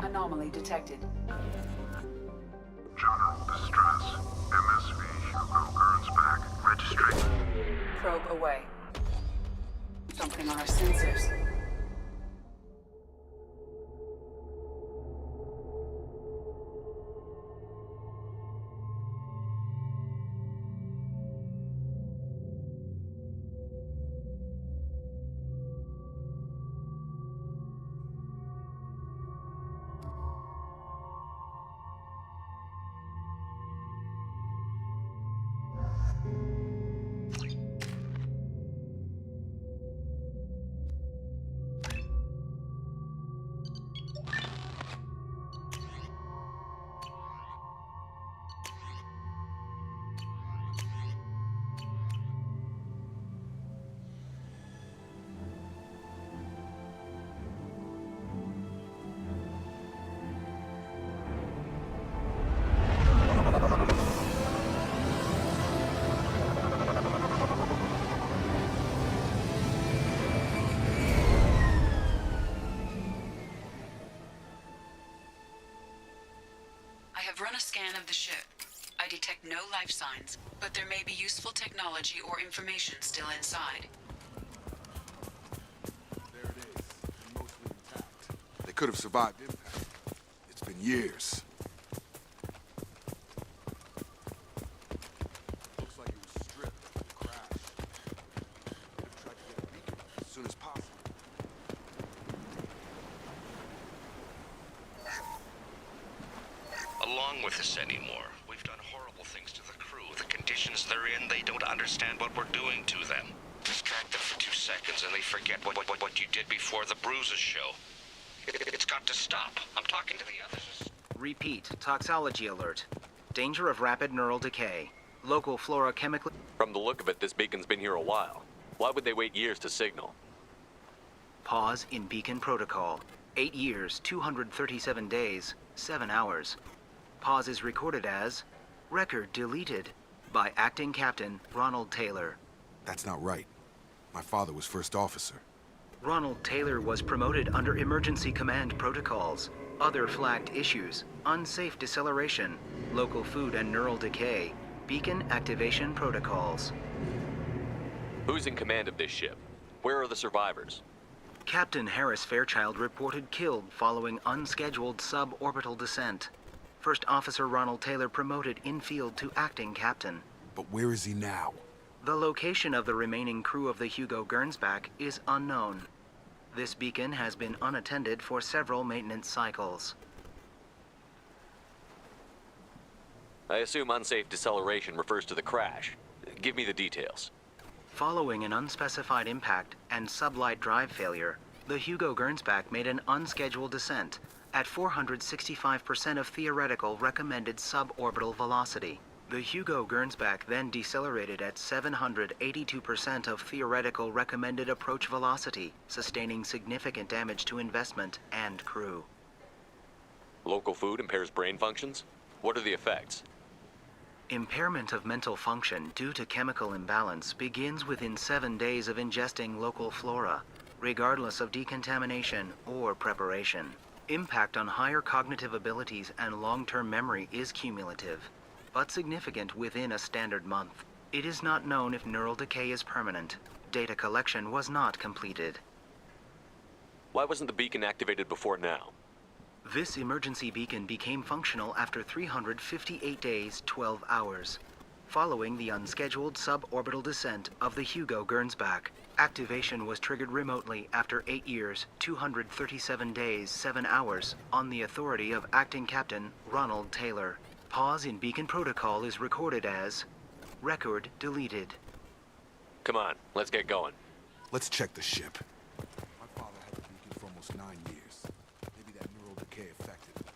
Anomaly detected. General distress. MSV Hugo Gernsback. Registry. Probe away. Something on our sensors. I've run a scan of the ship. I detect no life signs, but there may be useful technology or information still inside. There it is, and mostly intact. They could have survived impact. It's been years. Looks like it was stripped after the crash. Could have tried to get a beacon as soon as possible. Along with this anymore. We've done horrible things to the crew. The conditions they're in, they don't understand what we're doing to them. Distract them for 2 seconds and they forget what you did before the bruises show. It's got to stop. I'm talking to the others. Repeat, toxology alert. Danger of rapid neural decay. Local flora chemically... From the look of it, this beacon's been here a while. Why would they wait years to signal? Pause in beacon protocol. 8 years, 237 days, 7 hours. Pause is recorded as record deleted by Acting Captain Ronald Taylor. That's not right. My father was first officer. Ronald Taylor was promoted under emergency command protocols. Other flagged issues: unsafe deceleration, local food and neural decay, beacon activation protocols. Who's in command of this ship? Where are the survivors? Captain Harris Fairchild reported killed following unscheduled suborbital descent. First Officer Ronald Taylor promoted in-field to acting captain. But where is he now? The location of the remaining crew of the Hugo Gernsback is unknown. This beacon has been unattended for several maintenance cycles. I assume unsafe deceleration refers to the crash. Give me the details. Following an unspecified impact and sublight drive failure, the Hugo Gernsback made an unscheduled descent at 465% of theoretical recommended suborbital velocity. The Hugo Gernsback then decelerated at 782% of theoretical recommended approach velocity, sustaining significant damage to investment and crew. Local food impairs brain functions? What are the effects? Impairment of mental function due to chemical imbalance begins within 7 days of ingesting local flora, regardless of decontamination or preparation. Impact on higher cognitive abilities and long-term memory is cumulative, but significant within a standard month. It is not known if neural decay is permanent. Data collection was not completed. Why wasn't the beacon activated before now? This emergency beacon became functional after 358 days, 12 hours. Following the unscheduled suborbital descent of the Hugo Gernsback, activation was triggered remotely after 8 years, 237 days, 7 hours, on the authority of Acting Captain Ronald Taylor. Pause in beacon protocol is recorded as record deleted. Come on, let's get going. Let's check the ship. My father had the beacon for almost 9 years. Maybe that neural decay affected it.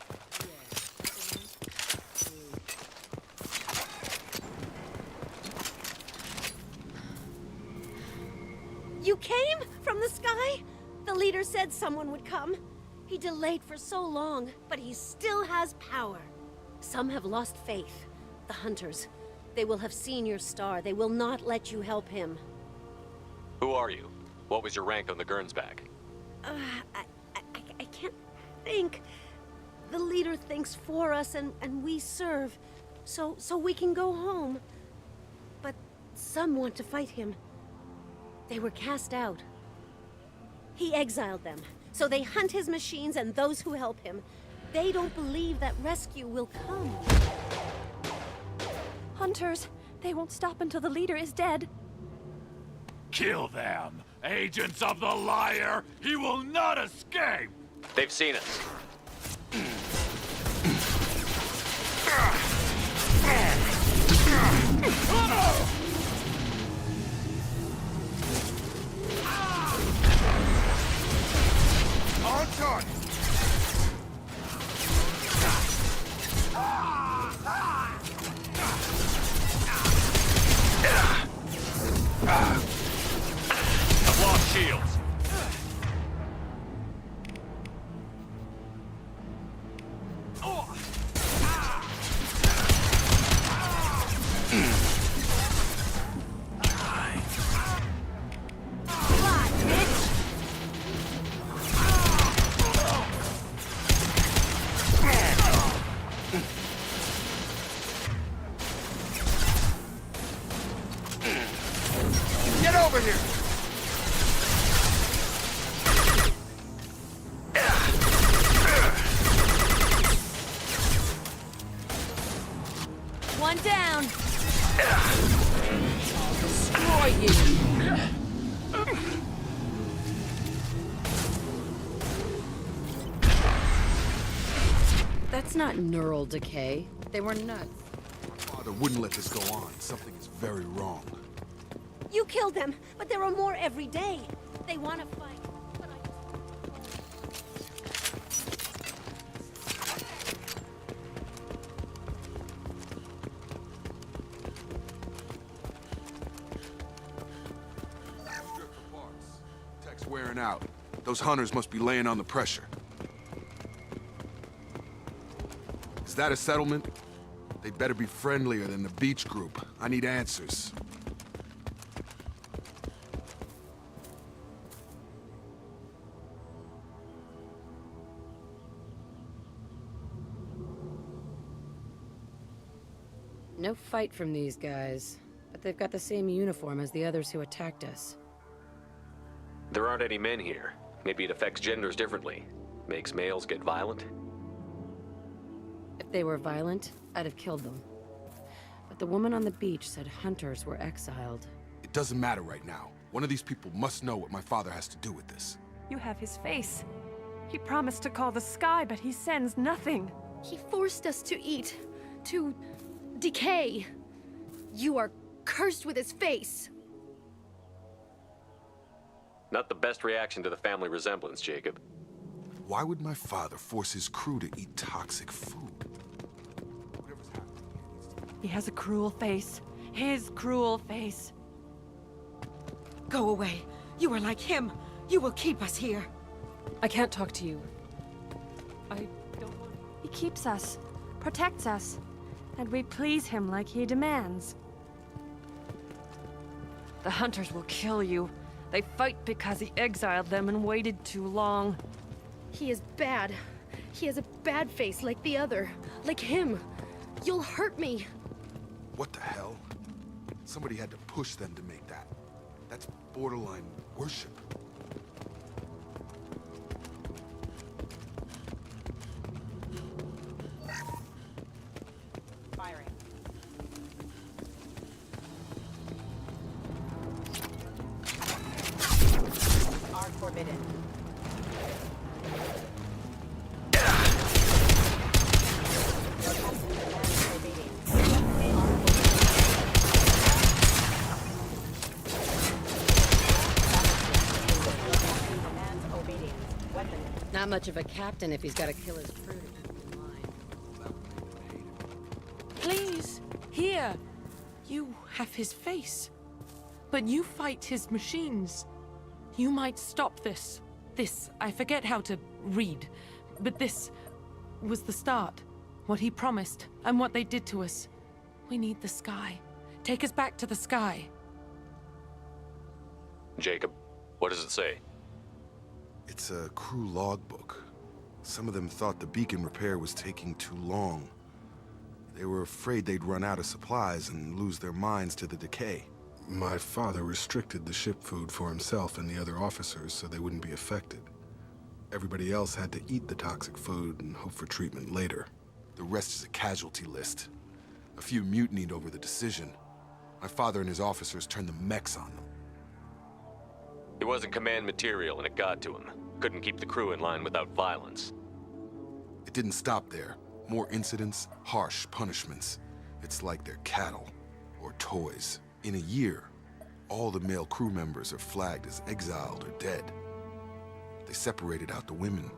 You came? From the sky? The leader said someone would come. He delayed for so long, but he still has power. Some have lost faith. The Hunters. They will have seen your star. They will not let you help him. Who are you? What was your rank on the Gernsback? I can't think. The leader thinks for us and we serve. So we can go home. But some want to fight him. They were cast out. He exiled them, so they hunt his machines and those who help him. They don't believe that rescue will come. Hunters, they won't stop until the leader is dead. Kill them! Agents of the liar! He will not escape! They've seen us. On target! I've lost shields. over here! One down. I'll destroy you. That's not neural decay. They were nuts. My father wouldn't let this go on. Something is very wrong. You killed them, but there are more every day. They want to fight. Tech's wearing out. Those hunters must be laying on the pressure. Is that a settlement? They'd better be friendlier than the beach group. I need answers. No fight from these guys, but they've got the same uniform as the others who attacked us. There aren't any men here. Maybe it affects genders differently. Makes males get violent? If they were violent, I'd have killed them. But the woman on the beach said hunters were exiled. It doesn't matter right now. One of these people must know what my father has to do with this. You have his face. He promised to call the sky, but he sends nothing. He forced us to eat, to decay. You are cursed with his face. Not the best reaction to the family resemblance, Jacob. Why would my father force his crew to eat toxic food? He has a cruel face. His cruel face. Go away. You are like him. You will keep us here. I can't talk to you. I don't want... He keeps us, protects us, and we please him like he demands. The hunters will kill you. They fight because he exiled them and waited too long. He is bad. He has a bad face like the other. Like him. You'll hurt me. What the hell? Somebody had to push them to make that. That's borderline worship. Firing. Are forbidden. Not much of a captain if he's got to kill his crew to keep him in line. Please, here. You have his face. But you fight his machines. You might stop this. This, I forget how to read. But this was the start. What he promised, and what they did to us. We need the sky. Take us back to the sky. Jacob, what does it say? It's a crew logbook. Some of them thought the beacon repair was taking too long. They were afraid they'd run out of supplies and lose their minds to the decay. My father restricted the ship food for himself and the other officers so they wouldn't be affected. Everybody else had to eat the toxic food and hope for treatment later. The rest is a casualty list. A few mutinied over the decision. My father and his officers turned the mechs on them. He wasn't command material and it got to him. Couldn't keep the crew in line without violence. It didn't stop there. More incidents, harsh punishments. It's like they're cattle or toys. In a year, all the male crew members are flagged as exiled or dead. They separated out the women,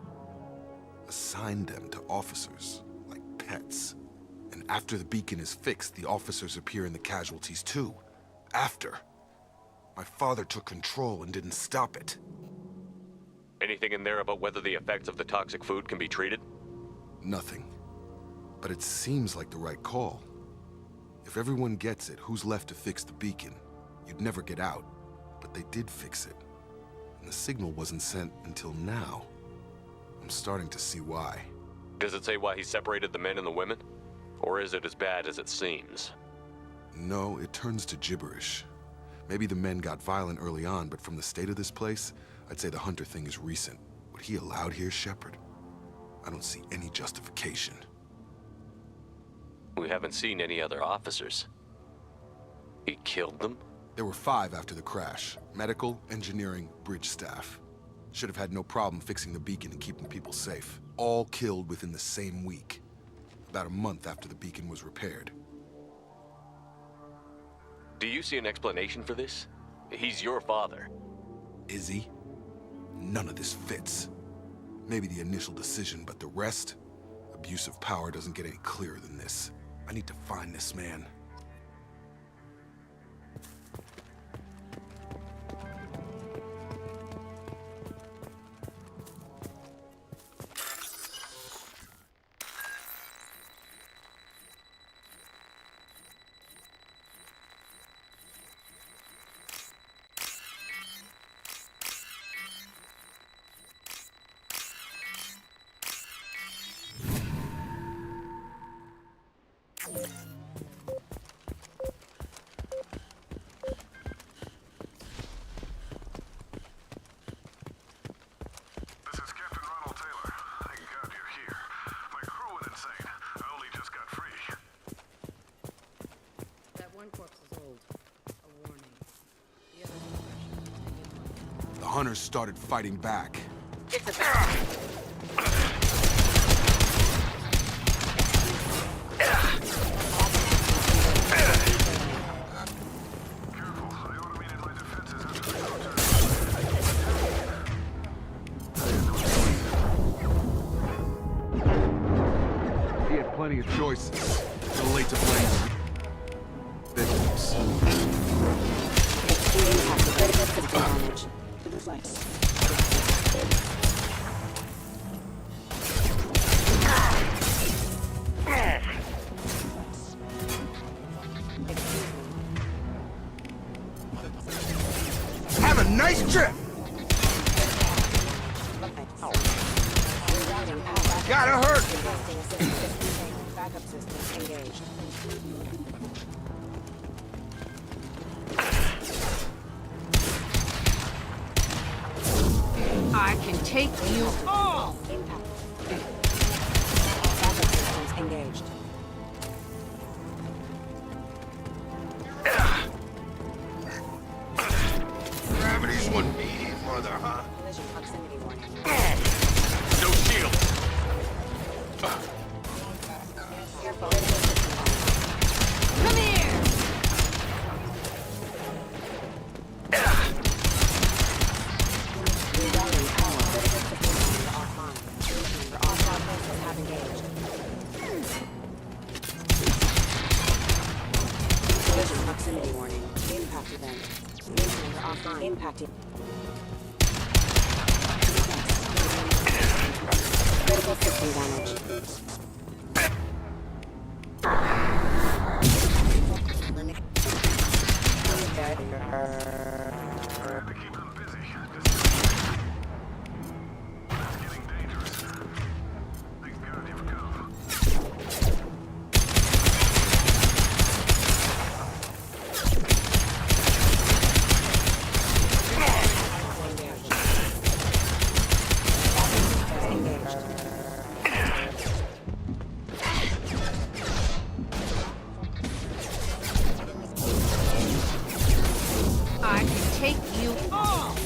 assigned them to officers like pets. And after the beacon is fixed, the officers appear in the casualties too. After. My father took control and didn't stop it. Anything in there about whether the effects of the toxic food can be treated? Nothing. But it seems like the right call. If everyone gets it, who's left to fix the beacon? You'd never get out. But they did fix it. And the signal wasn't sent until now. I'm starting to see why. Does it say why he separated the men and the women? Or is it as bad as it seems? No, it turns to gibberish. Maybe the men got violent early on, but from the state of this place, I'd say the Hunter thing is recent. What he allowed here, Shepard? I don't see any justification. We haven't seen any other officers. He killed them? There were 5 after the crash. Medical, engineering, bridge staff. Should have had no problem fixing the beacon and keeping people safe. All killed within the same week. About a month after the beacon was repaired. Do you see an explanation for this? He's your father. Is he? None of this fits. Maybe the initial decision, but the rest? Abuse of power doesn't get any clearer than this. I need to find this man. The Hunters started fighting back. He had plenty of choices. Too late to blame victims. Have a nice trip! Gotta hurt! Backup systems engaged. I can take you all! Backup systems engaged. Gravity's one meaty mother, huh? Collision proximity warning. No shield! Come here! Rerouting power. Critical systems offline. Your offline forces have engaged. Collision proximity warning. Impact event. Stations offline. Impacting. Critical system damage. I can take you all!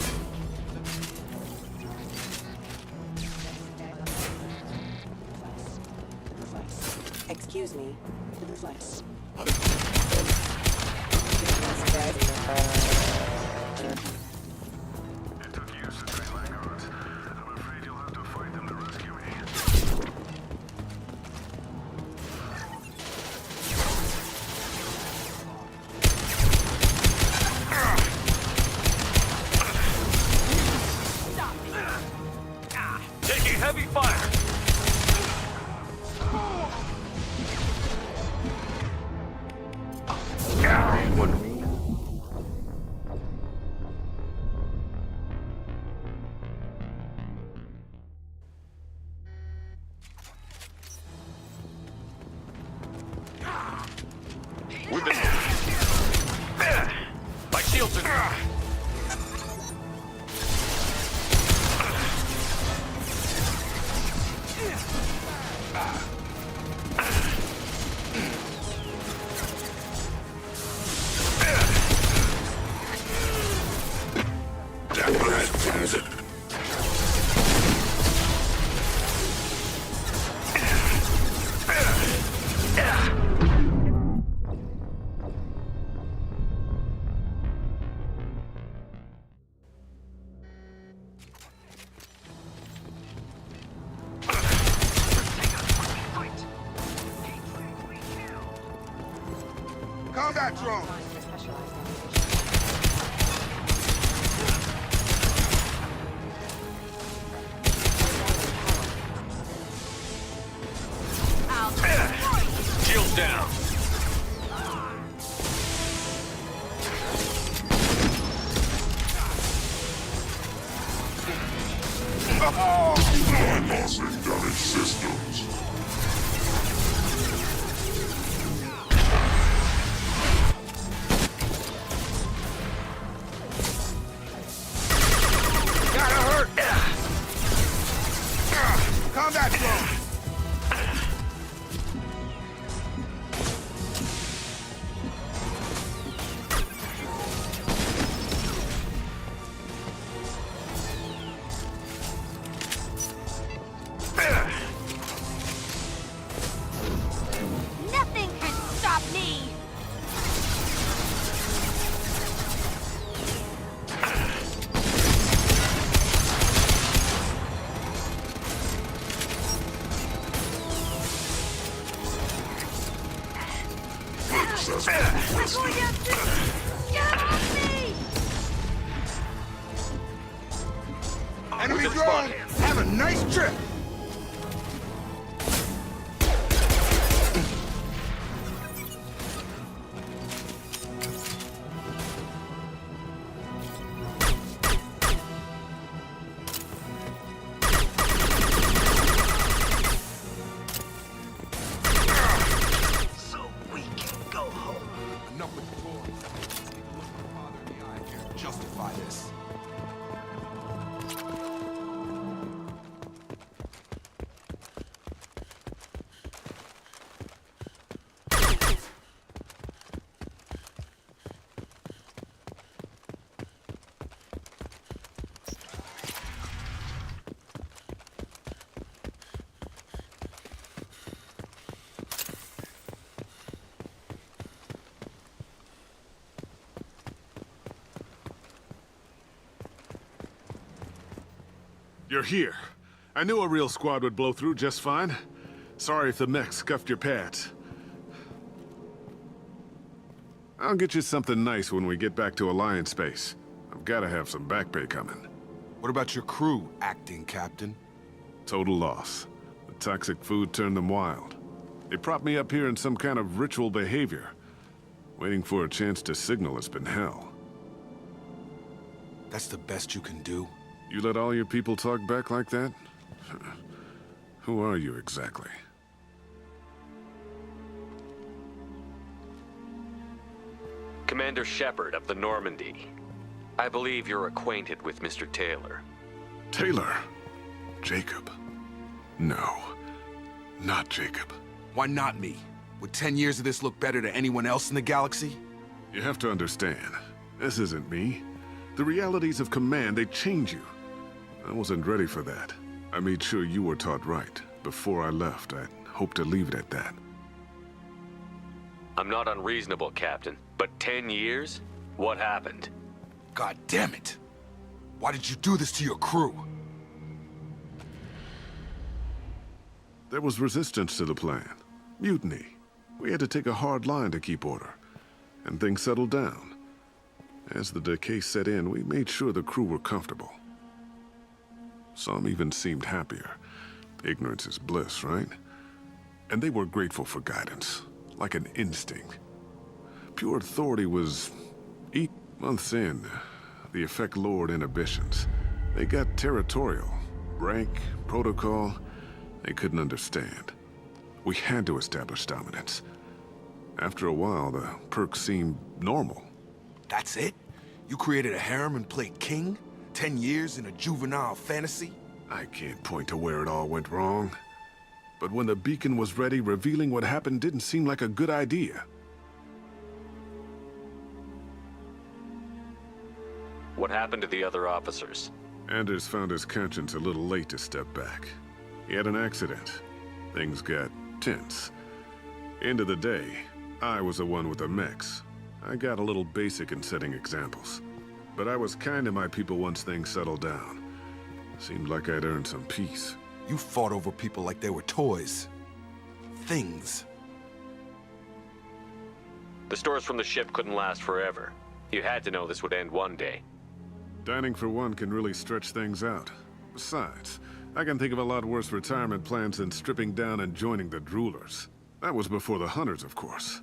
Excuse me. Taking heavy fire! We've been... My shields are Combat drone! Shields down. Bypassing damaged systems. Gotta hurt! Combat drone! Nothing can stop me! Successful rescue. Get off me! Enemy drone! Have a nice trip! So we can go home. Enough with the toys. Take a look at the father in the eye here. Justify this. You're here. I knew a real squad would blow through just fine. Sorry if the mech scuffed your pads. I'll get you something nice when we get back to Alliance space. I've gotta have some back pay coming. What about your crew, acting captain? Total loss. The toxic food turned them wild. They propped me up here in some kind of ritual behavior. Waiting for a chance to signal has been hell. That's the best you can do? You let all your people talk back like that? Who are you exactly? Commander Shepard of the Normandy. I believe you're acquainted with Mr. Taylor. Taylor? Jacob? No. Not Jacob. Why not me? Would 10 years of this look better to anyone else in the galaxy? You have to understand, this isn't me. The realities of command, they change you. I wasn't ready for that. I made sure you were taught right. Before I left, I hoped to leave it at that. I'm not unreasonable, Captain, but 10 years? What happened? God damn it! Why did you do this to your crew? There was resistance to the plan. Mutiny. We had to take a hard line to keep order. And things settled down. As the decay set in, we made sure the crew were comfortable. Some even seemed happier. Ignorance is bliss, right? And they were grateful for guidance, like an instinct. Pure authority was... Months in, the effect lowered inhibitions. They got territorial. Rank, protocol, they couldn't understand. We had to establish dominance. After a while, the perks seemed normal. That's it? You created a harem and played king? 10 years in a juvenile fantasy? I can't point to where it all went wrong. But when the beacon was ready, revealing what happened didn't seem like a good idea. What happened to the other officers? Anders found his conscience a little late to step back. He had an accident. Things got tense. End of the day, I was the one with the mechs. I got a little basic in setting examples. But I was kind to my people once things settled down. Seemed like I'd earned some peace. You fought over people like they were toys. Things. The stores from the ship couldn't last forever. You had to know this would end one day. Dining for one can really stretch things out. Besides, I can think of a lot worse retirement plans than stripping down and joining the Droolers. That was before the Hunters, of course.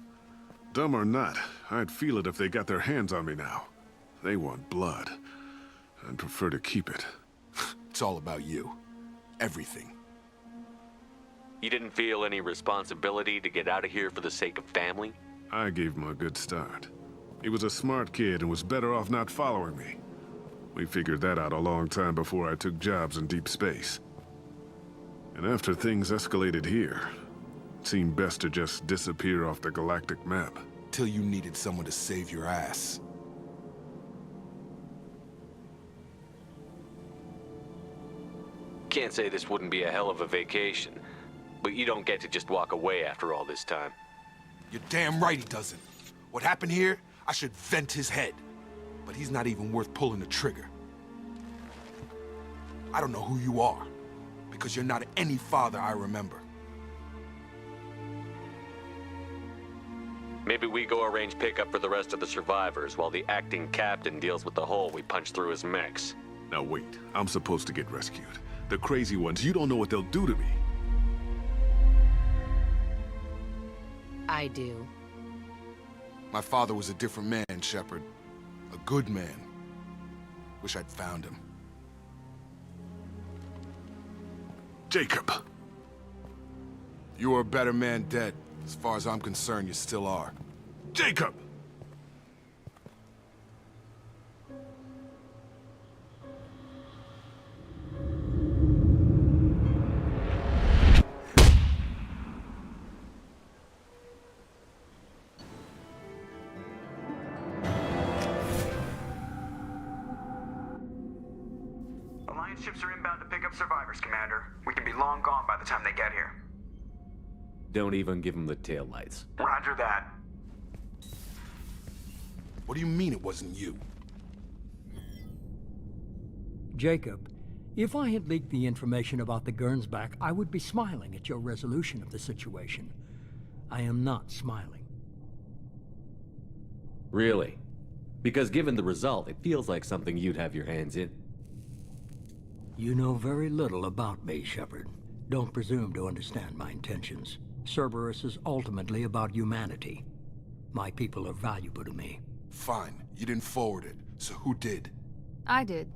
Dumb or not, I'd feel it if they got their hands on me now. They want blood. I'd prefer to keep it. It's all about you. Everything. You didn't feel any responsibility to get out of here for the sake of family? I gave him a good start. He was a smart kid and was better off not following me. We figured that out a long time before I took jobs in deep space. And after things escalated here, it seemed best to just disappear off the galactic map. Till you needed someone to save your ass. Can't say this wouldn't be a hell of a vacation, but you don't get to just walk away after all this time. You're damn right he doesn't. What happened here, I should vent his head. But he's not even worth pulling the trigger. I don't know who you are, because you're not any father I remember. Maybe we go arrange pickup for the rest of the survivors while the acting captain deals with the hole we punched through his mechs. Now wait, I'm supposed to get rescued. The crazy ones, you don't know what they'll do to me. I do. My father was a different man, Shepard. A good man. Wish I'd found him. Jacob! You were a better man dead. As far as I'm concerned, you still are. Jacob! Alliance ships are inbound to pick up survivors, Commander. We can be long gone by the time they get here. Don't even give him the taillights. Roger that. What do you mean it wasn't you? Jacob, if I had leaked the information about the Gernsback, I would be smiling at your resolution of the situation. I am not smiling. Really? Because given the result, it feels like something you'd have your hands in. You know very little about me, Shepard. Don't presume to understand my intentions. Cerberus is ultimately about humanity. My people are valuable to me. Fine. You didn't forward it. So who did? I did.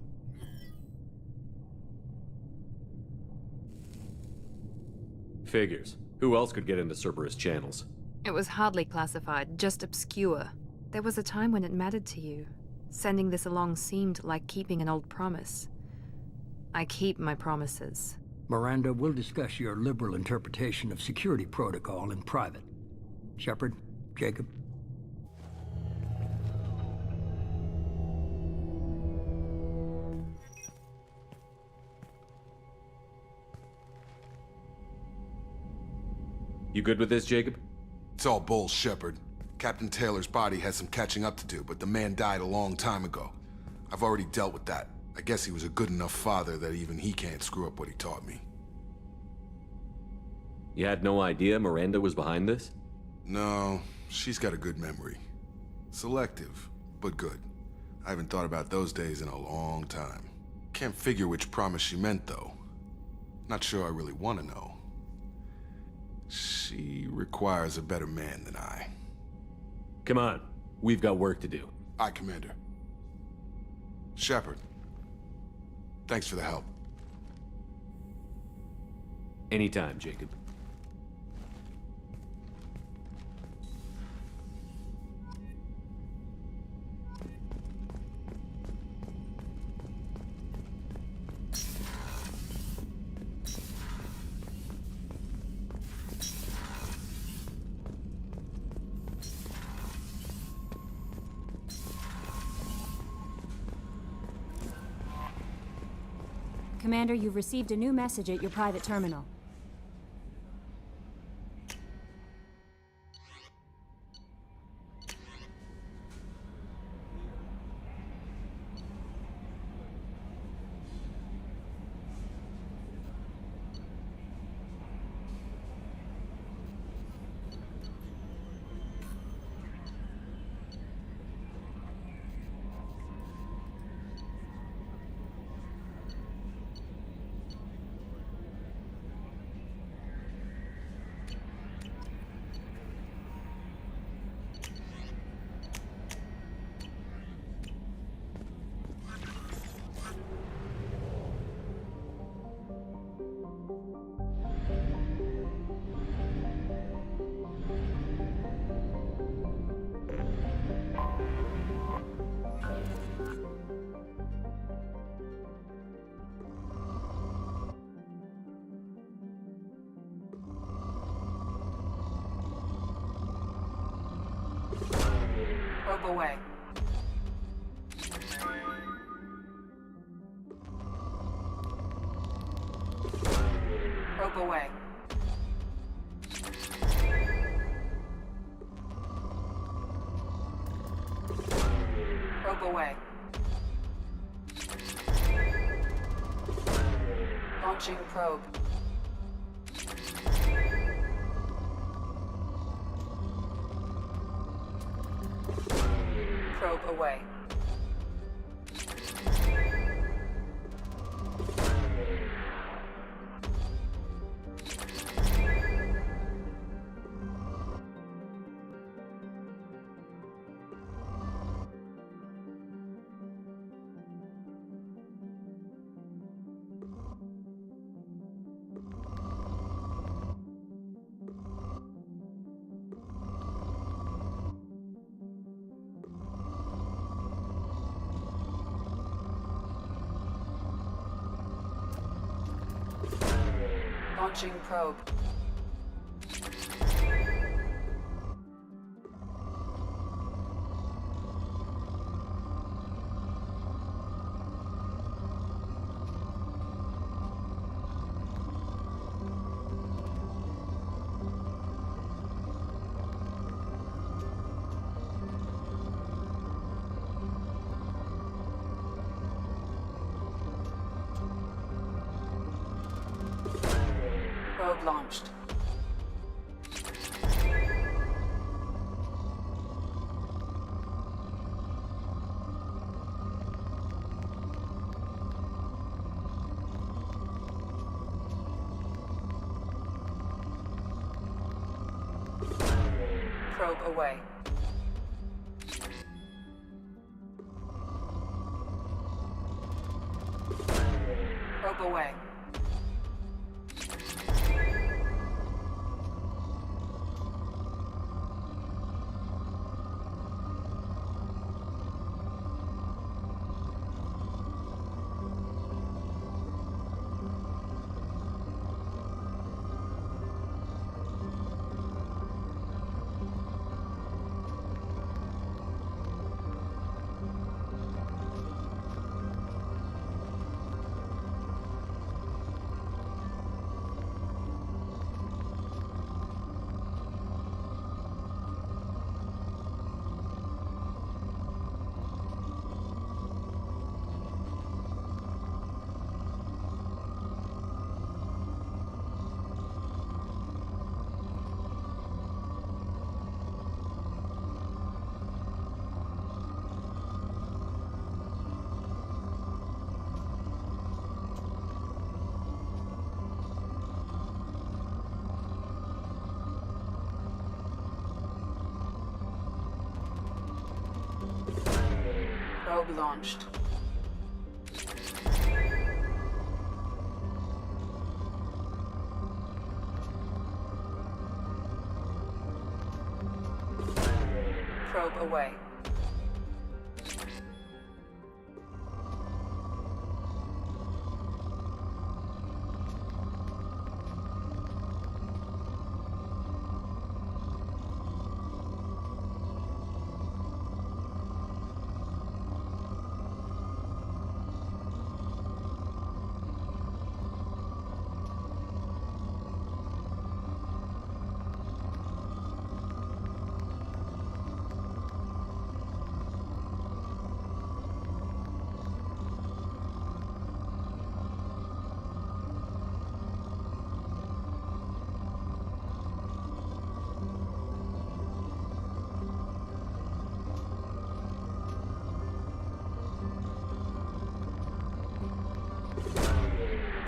Figures. Who else could get into Cerberus channels? It was hardly classified, just obscure. There was a time when it mattered to you. Sending this along seemed like keeping an old promise. I keep my promises. Miranda, we'll discuss your liberal interpretation of security protocol in private. Shepard, Jacob. You good with this, Jacob? It's all bull, Shepard. Captain Taylor's body has some catching up to do, but the man died a long time ago. I've already dealt with that. I guess he was a good enough father that even he can't screw up what he taught me. You had no idea Miranda was behind this? No, she's got a good memory. Selective, but good. I haven't thought about those days in a long time. Can't figure which promise she meant, though. Not sure I really want to know. She requires a better man than I. Come on, we've got work to do. Aye, Commander. Shepard, thanks for the help. Anytime, Jacob. Commander, you've received a new message at your private terminal. Probe away. Probe away. Probe away. Launching probe. Probe away. Launching probe. Probe launched. Probe away. Probe away. Probe launched. Probe away.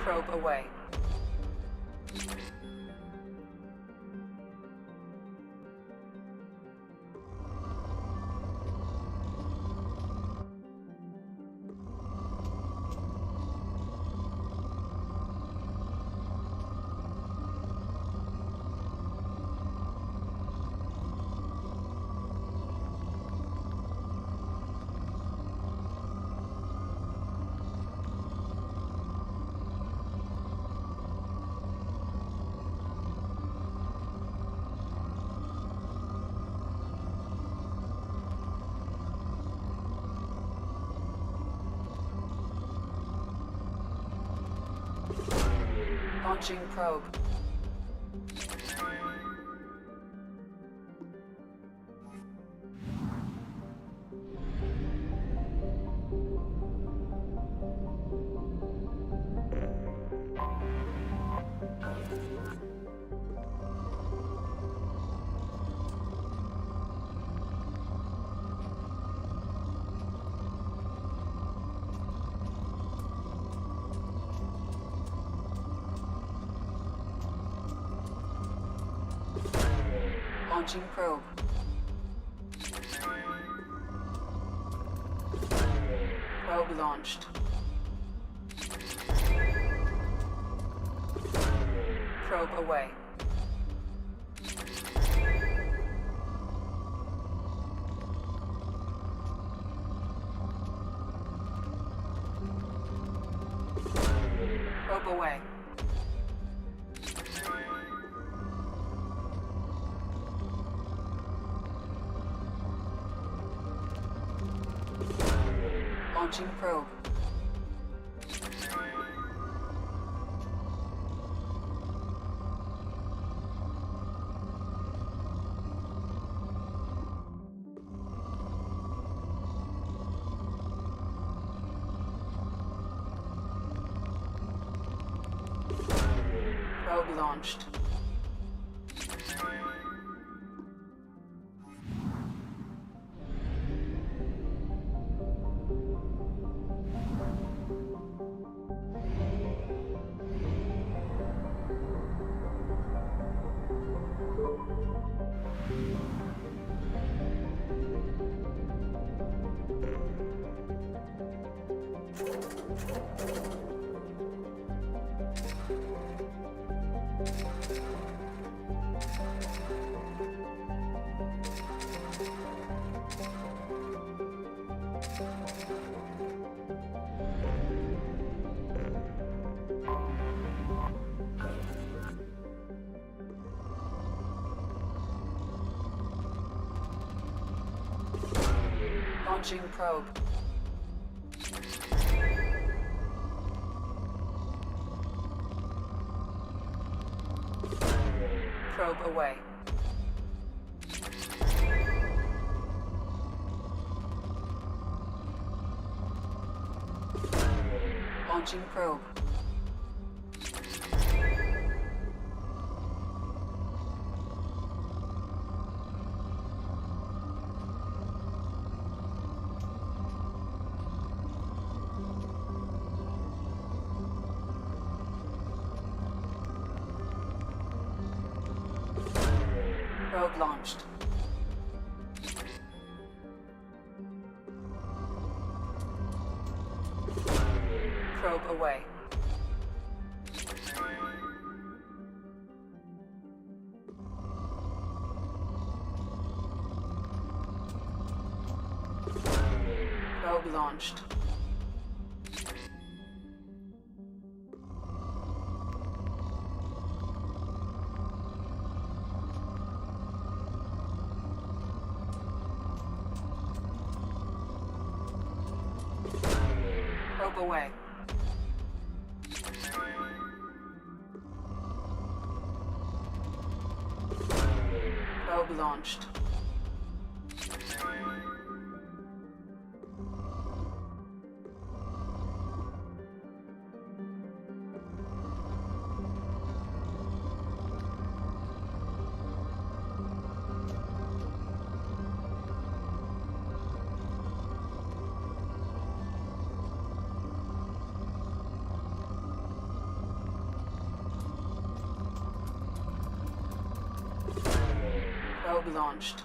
Probe away. Launching probe. Launching probe. Probe launched. Probe away. Probe away. Launching probe. Probe launched. Launching probe. Probe away. Launching probe. Probe launched. Probe away. Probe launched. Probe away. Probe launched. Launched.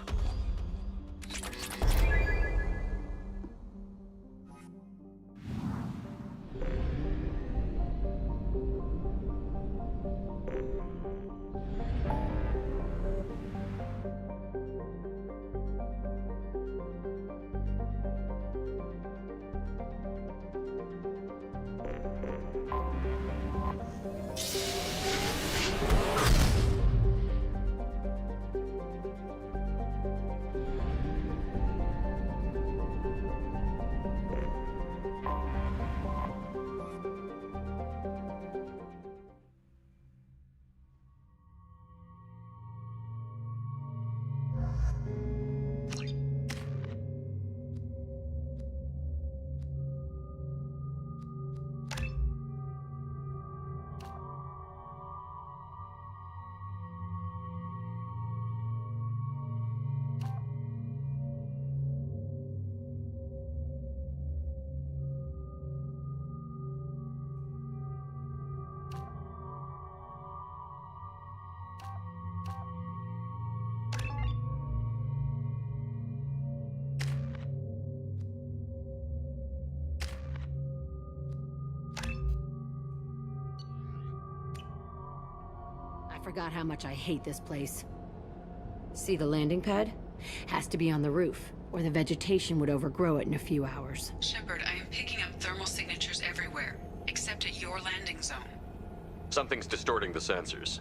I forgot how much I hate this place. See the landing pad? Has to be on the roof, or the vegetation would overgrow it in a few hours. Shepard, I am picking up thermal signatures everywhere, except at your landing zone. Something's distorting the sensors.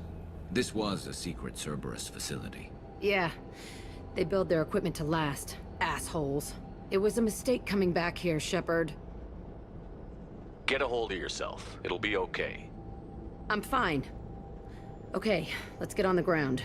This was a secret Cerberus facility. Yeah, they build their equipment to last. Assholes. It was a mistake coming back here, Shepard. Get a hold of yourself. It'll be okay. I'm fine. Okay, let's get on the ground.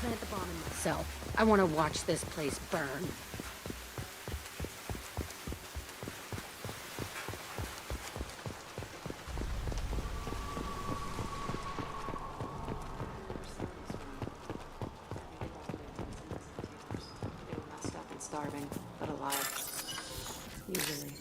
Plant the bomb in myself. I want to watch this place burn. starving, but alive. Usually.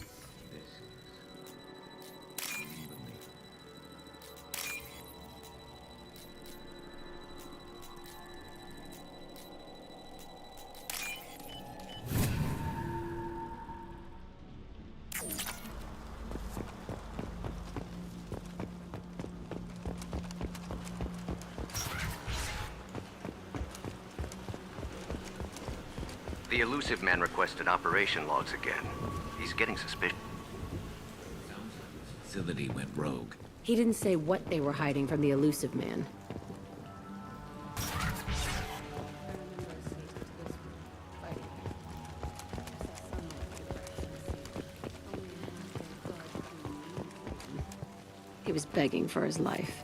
The elusive man requested operation logs again. He's getting suspicious. Facility went rogue. He didn't say what they were hiding from the elusive man. He was begging for his life.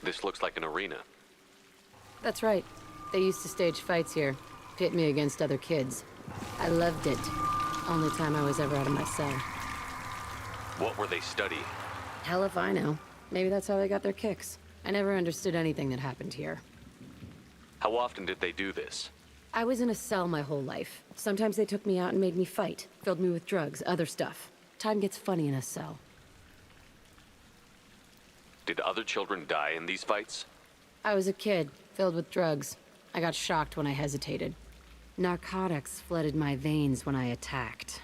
This looks like an arena. That's right. They used to stage fights here, pit me against other kids. I loved it. Only time I was ever out of my cell. What were they studying? Hell if I know. Maybe that's how they got their kicks. I never understood anything that happened here. How often did they do this? I was in a cell my whole life. Sometimes they took me out and made me fight. Filled me with drugs, other stuff. Time gets funny in a cell. Did other children die in these fights? I was a kid, filled with drugs. I got shocked when I hesitated. Narcotics flooded my veins when I attacked.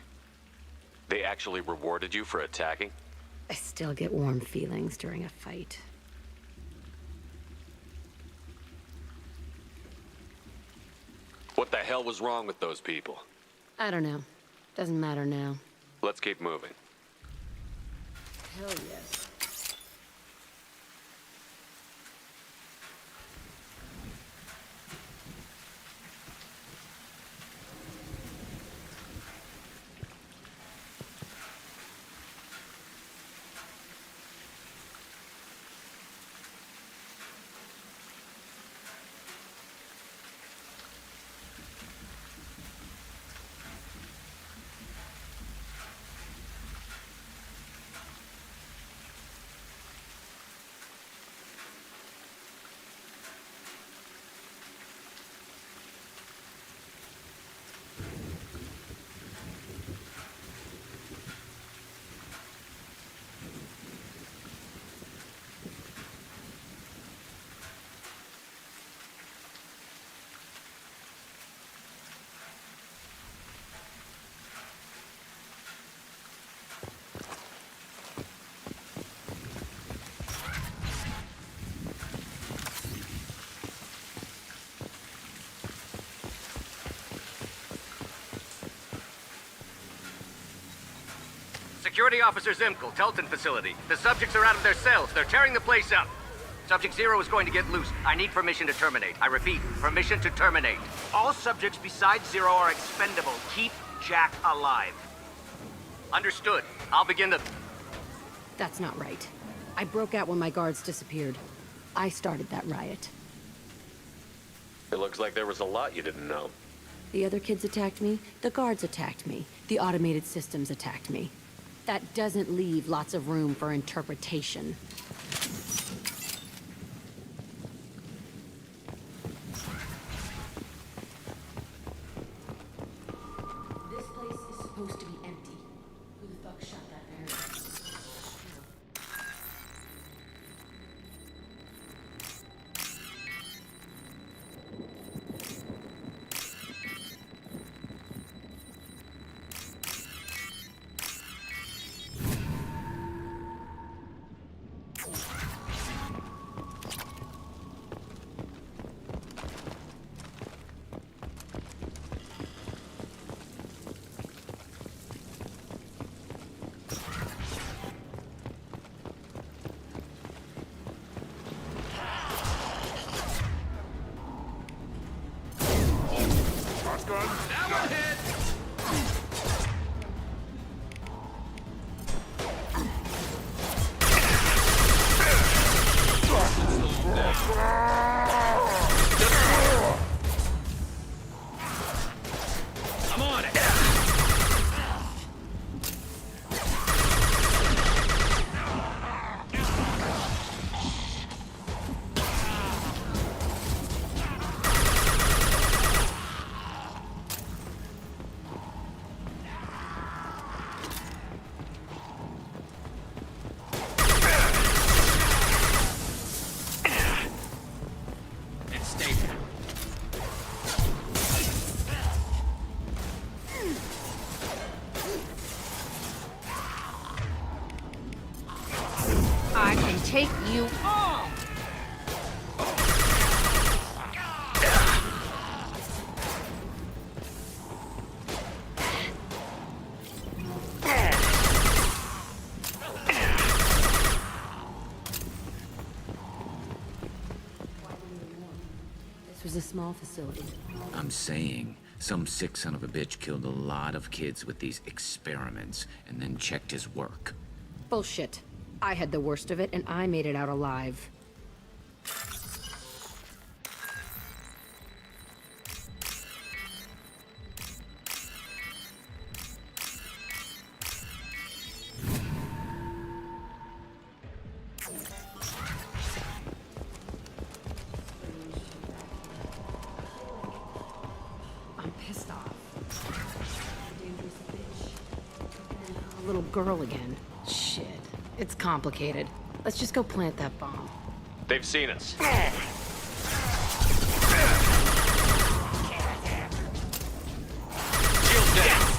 They actually rewarded you for attacking? I still get warm feelings during a fight. What the hell was wrong with those people? I don't know. Doesn't matter now. Let's keep moving. Hell yes. Security Officer Zimkel, Telton facility. The subjects are out of their cells. They're tearing the place up. Subject Zero is going to get loose. I need permission to terminate. I repeat, permission to terminate. All subjects besides Zero are expendable. Keep Jack alive. Understood. I'll begin the... That's not right. I broke out when my guards disappeared. I started that riot. It looks like there was a lot you didn't know. The other kids attacked me, the guards attacked me, the automated systems attacked me. That doesn't leave lots of room for interpretation. This place is supposed to be empty. Who the fuck shot that barrel? gun. That one hit! I'm on it! And stay there. I can take you on! This was a small facility. I'm saying, some sick son of a bitch killed a lot of kids with these experiments and then checked his work. Bullshit. I had the worst of it, and I made it out alive. I'm pissed off. Dangerous bitch. A little girl again. Shit. It's complicated. Let's just go plant that bomb. They've seen us. Shields down.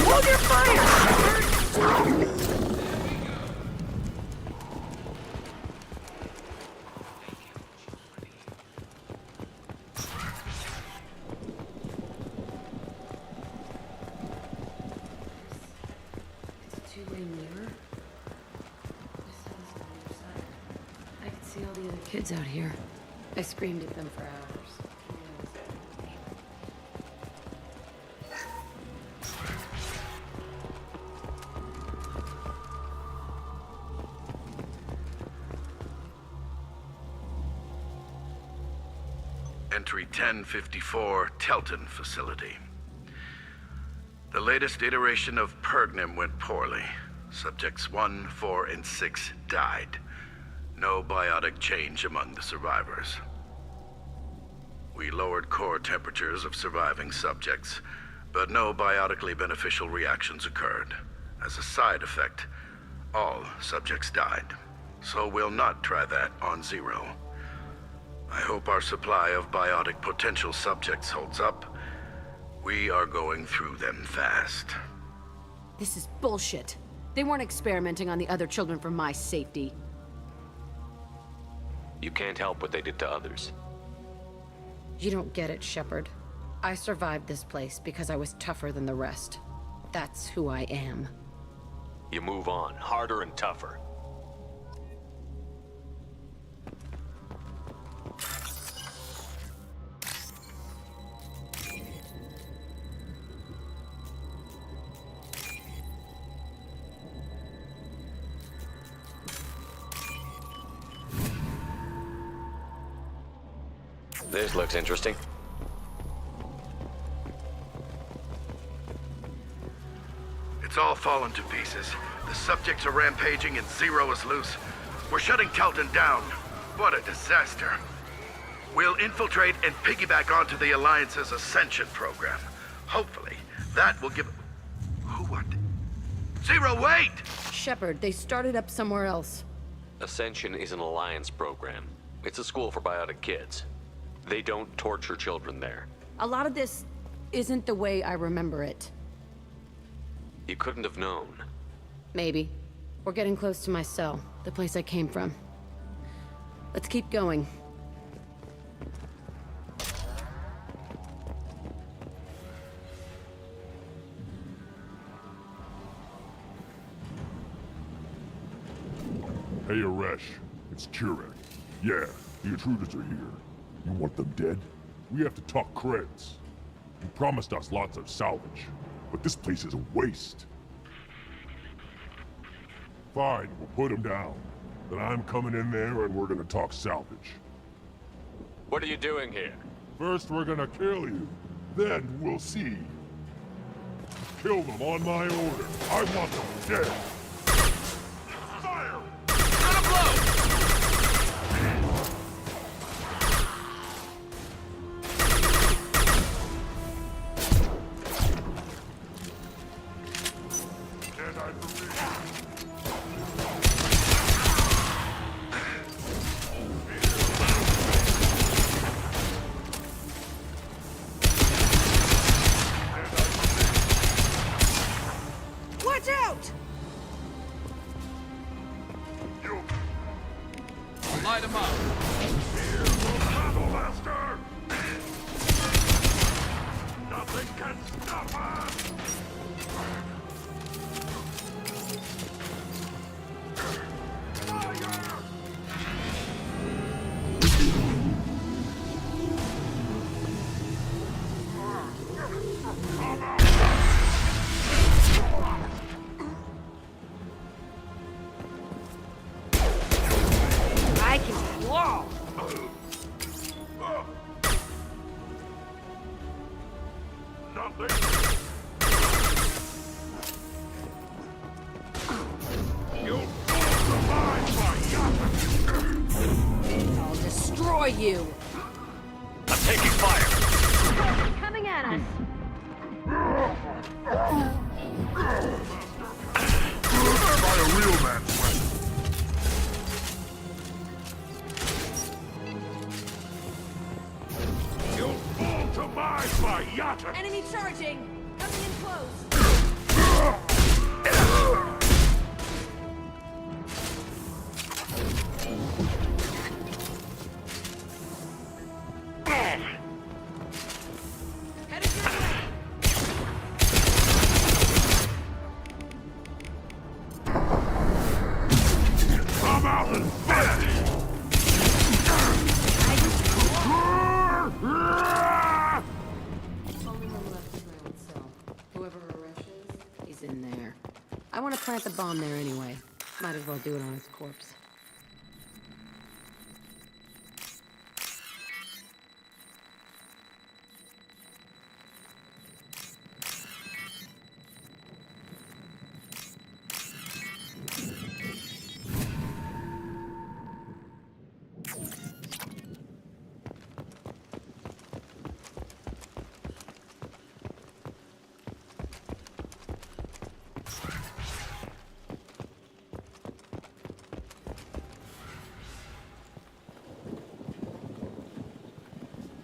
Hold your fire! It's a two-way mirror. This house on the other side. I could see all the other kids out here. I screamed at them for hours. Entry 1054, Telton facility. The latest iteration of Pergnim went poorly. Subjects 1, 4, and 6 died. No biotic change among the survivors. We lowered core temperatures of surviving subjects, but no biotically beneficial reactions occurred. As a side effect, all subjects died. So we'll not try that on Zero. I hope our supply of biotic potential subjects holds up. We are going through them fast. This is bullshit. They weren't experimenting on the other children for my safety. You can't help what they did to others. You don't get it, Shepard. I survived this place because I was tougher than the rest. That's who I am. You move on, harder and tougher. This looks interesting. It's all fallen to pieces. The subjects are rampaging and Zero is loose. We're shutting Telton down. What a disaster. We'll infiltrate and piggyback onto the Alliance's Ascension program. Hopefully, that will give... Who what? Zero, wait! Shepard, they started up somewhere else. Ascension is an Alliance program. It's a school for biotic kids. They don't torture children there. A lot of this isn't the way I remember it. You couldn't have known. Maybe. We're getting close to my cell, the place I came from. Let's keep going. Hey, Aresh. It's Kurek. Yeah, the intruders are here. You want them dead? We have to talk creds. You promised us lots of salvage, but this place is a waste. Fine, we'll put them down. Then I'm coming in there and we're gonna talk salvage. What are you doing here? First we're gonna kill you, then we'll see. Kill them on my order. I want them dead. Fire! Gonna blow! Watch out! Light him up. Master! Nothing can stop us! I can claw. I'll destroy you! I'm taking fire. Coming at us. By a real man's weapon. You'll fall to my Bayata! Enemy charging! Coming in close! Headed your way. Come out and fight! Only one left in my old cell. Whoever Aresh is, he's in there. I want to plant the bomb there anyway. Might as well do it on his corpse.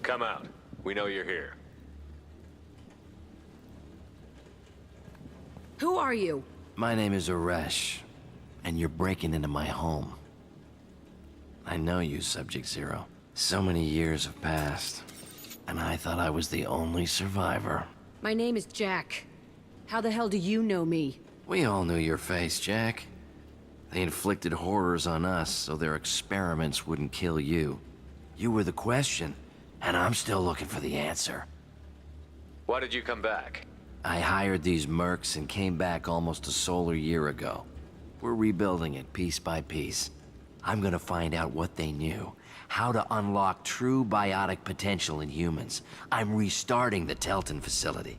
Come out. We know you're here. Who are you? My name is Aresh, and you're breaking into my home. I know you, Subject Zero. So many years have passed, and I thought I was the only survivor. My name is Jack. How the hell do you know me? We all knew your face, Jack. They inflicted horrors on us so their experiments wouldn't kill you. You were the question, and I'm still looking for the answer. Why did you come back? I hired these mercs and came back almost a solar year ago. We're rebuilding it piece by piece. I'm gonna find out what they knew, how to unlock true biotic potential in humans. I'm restarting the Telton facility.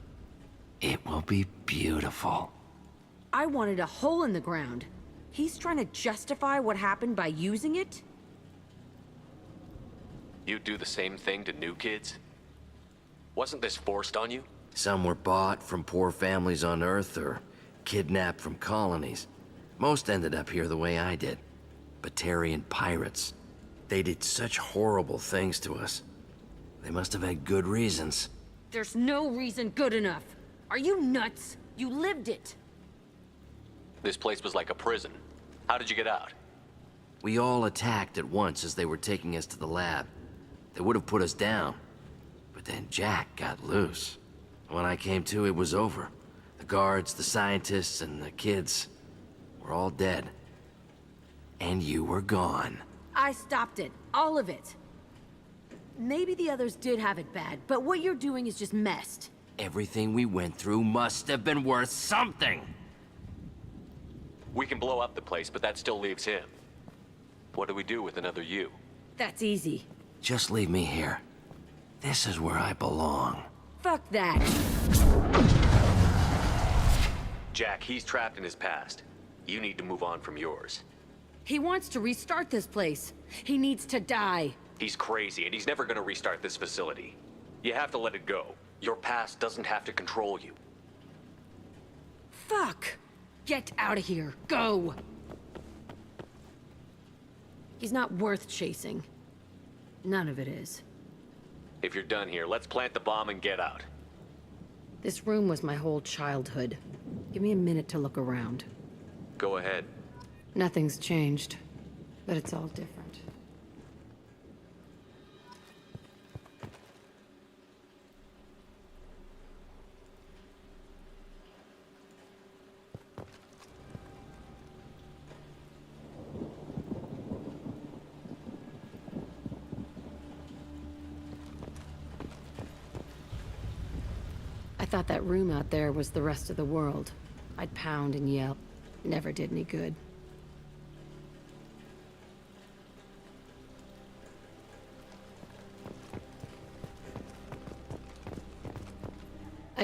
It will be beautiful. I wanted a hole in the ground. He's trying to justify what happened by using it? You do the same thing to new kids? Wasn't this forced on you? Some were bought from poor families on Earth or kidnapped from colonies. Most ended up here the way I did. Batarian pirates. They did such horrible things to us. They must have had good reasons. There's no reason good enough. Are you nuts? You lived it. This place was like a prison. How did you get out? We all attacked at once as they were taking us to the lab. They would have put us down. But then Jack got loose. When I came to, it was over. The guards, the scientists, and the kids were all dead. and you were gone. I stopped it. All of it. Maybe the others did have it bad, but what you're doing is just messed. Everything we went through must have been worth something. We can blow up the place, but that still leaves him. What do we do with another you? That's easy. Just leave me here. This is where I belong. Fuck that. Jack, he's trapped in his past. You need to move on from yours. He wants to restart this place. He needs to die. He's crazy, and he's never gonna restart this facility. You have to let it go. Your past doesn't have to control you. Fuck! Get out of here. Go! He's not worth chasing. None of it is. If you're done here, let's plant the bomb and get out. This room was my whole childhood. Give me a minute to look around. Go ahead. Nothing's changed, but it's all different. I thought that room out there was the rest of the world. I'd pound and yell. Never did any good.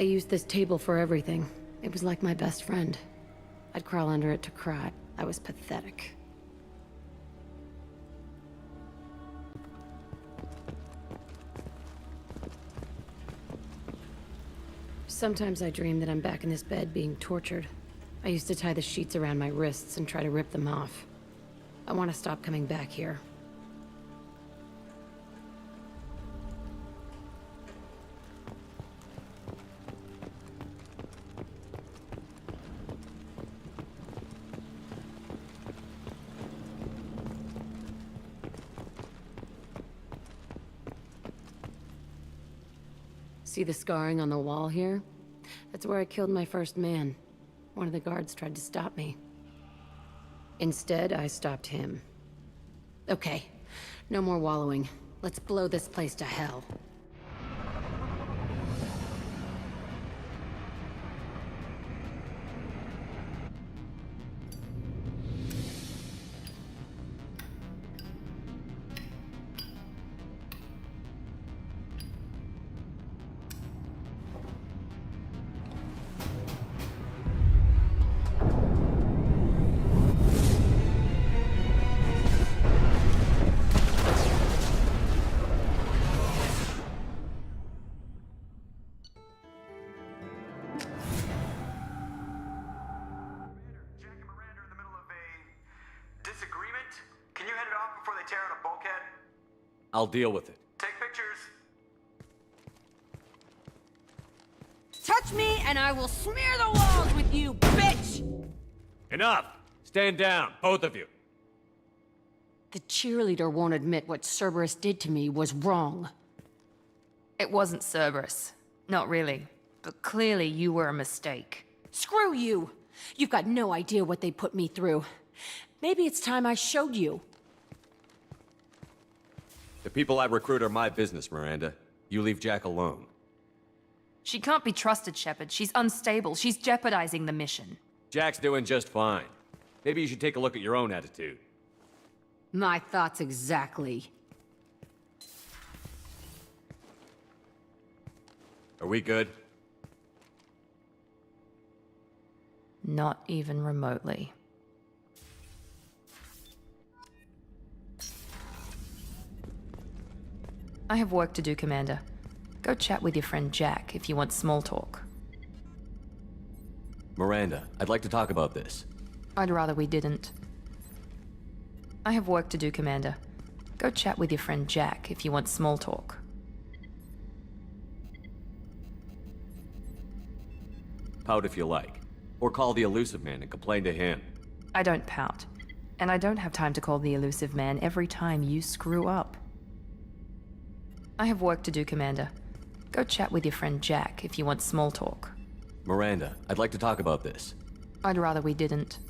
I used this table for everything. It was like my best friend. I'd crawl under it to cry. I was pathetic. Sometimes I dream that I'm back in this bed being tortured. I used to tie the sheets around my wrists and try to rip them off. I want to stop coming back here. See the scarring on the wall here? That's where I killed my first man. One of the guards tried to stop me. Instead, I stopped him. Okay, no more wallowing. Let's blow this place to hell. I'll deal with it. Take pictures. Touch me and I will smear the walls with you, bitch! Enough! Stand down, both of you. The cheerleader won't admit what Cerberus did to me was wrong. It wasn't Cerberus. Not really. But clearly you were a mistake. Screw you! You've got no idea what they put me through. Maybe it's time I showed you. The people I recruit are my business, Miranda. You leave Jack alone. She can't be trusted, Shepard. She's unstable. She's jeopardizing the mission. Jack's doing just fine. Maybe you should take a look at your own attitude. My thoughts exactly. Are we good? Not even remotely. I have work to do, Commander. Go chat with your friend Jack if you want small talk. Miranda, I'd like to talk about this. I'd rather we didn't. I have work to do, Commander. Go chat with your friend Jack if you want small talk. Pout if you like. Or call the Elusive Man and complain to him. I don't pout. And I don't have time to call the Elusive Man every time you screw up. I have work to do, Commander. Go chat with your friend Jack if you want small talk. Miranda, I'd like to talk about this. I'd rather we didn't.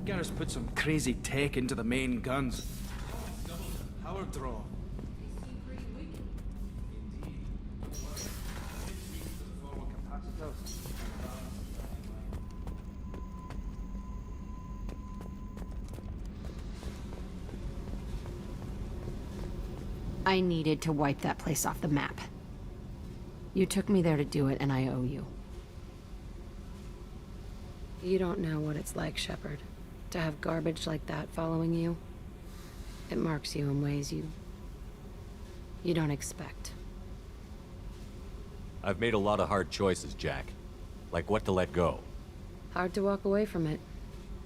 Garrus put some crazy tech into the main guns. Power draw. I needed to wipe that place off the map. You took me there to do it, and I owe you. You don't know what it's like, Shepard, to have garbage like that following you. It marks you in ways you don't expect. I've made a lot of hard choices, Jack. Like what to let go. Hard to walk away from it.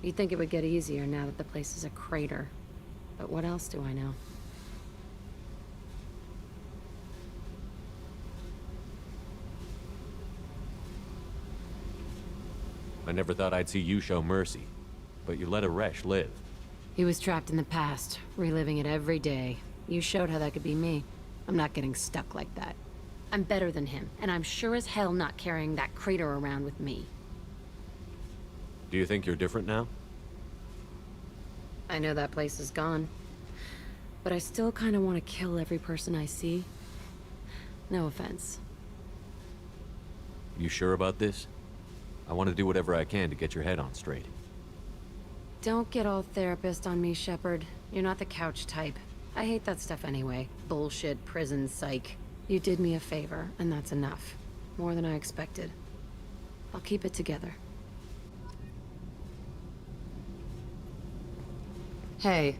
You'd think it would get easier now that the place is a crater. But what else do I know? I never thought I'd see you show mercy. But you let Aresh live. He was trapped in the past, reliving it every day. You showed how that could be me. I'm not getting stuck like that. I'm better than him, and I'm sure as hell not carrying that crater around with me. Do you think you're different now? I know that place is gone. But I still kind of want to kill every person I see. No offense. You sure about this? I want to do whatever I can to get your head on straight. Don't get all therapist on me, Shepard. You're not the couch type. I hate that stuff anyway. Bullshit, prison, psych. You did me a favor, and that's enough. More than I expected. I'll keep it together. Hey.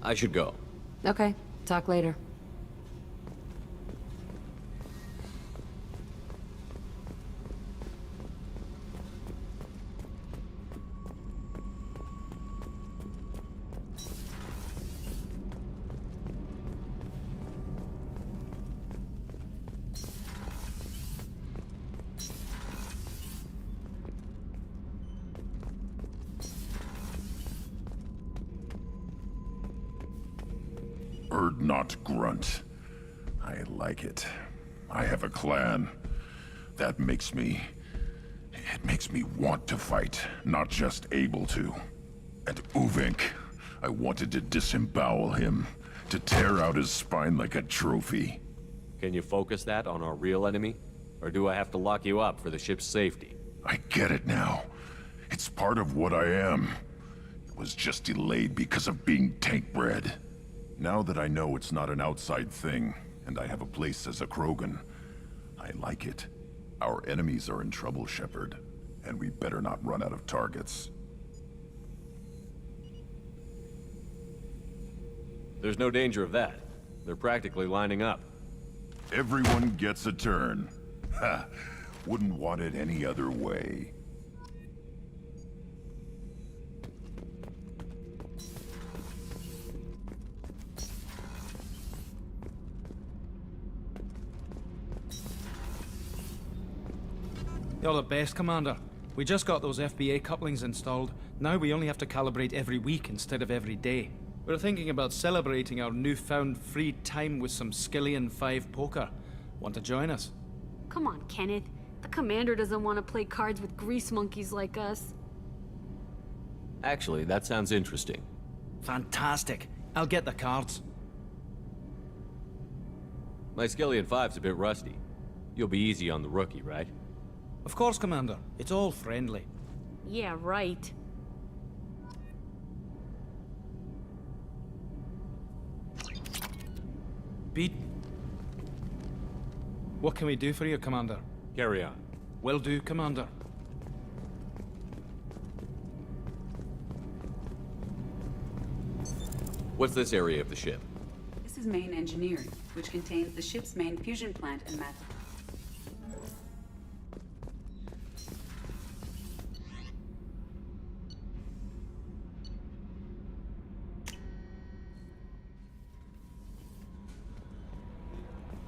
I should go. Okay, talk later. Erd not grunt. I like it. I have a clan. That makes me... It makes me want to fight, not just able to. And Uvink, I wanted to disembowel him, to tear out his spine like a trophy. Can you focus that on our real enemy? Or do I have to lock you up for the ship's safety? I get it now. It's part of what I am. It was just delayed because of being tank-bred. Now that I know it's not an outside thing, and I have a place as a Krogan, I like it. Our enemies are in trouble, Shepard, and we better not run out of targets. There's no danger of that. They're practically lining up. Everyone gets a turn. Ha! Wouldn't want it any other way. You're the best, Commander. We just got those FBA couplings installed. Now we only have to calibrate every week instead of every day. We're thinking about celebrating our newfound free time with some Skillian 5 poker. Want to join us? Come on, Kenneth. The commander doesn't want to play cards with grease monkeys like us. Actually, that sounds interesting. Fantastic. I'll get the cards. My Skillian 5's a bit rusty. You'll be easy on the rookie, right? Of course, Commander. It's all friendly. Yeah, right. Beat. What can we do for you, Commander? Carry on. Will do, Commander. What's this area of the ship? This is main engineering, which contains the ship's main fusion plant and method.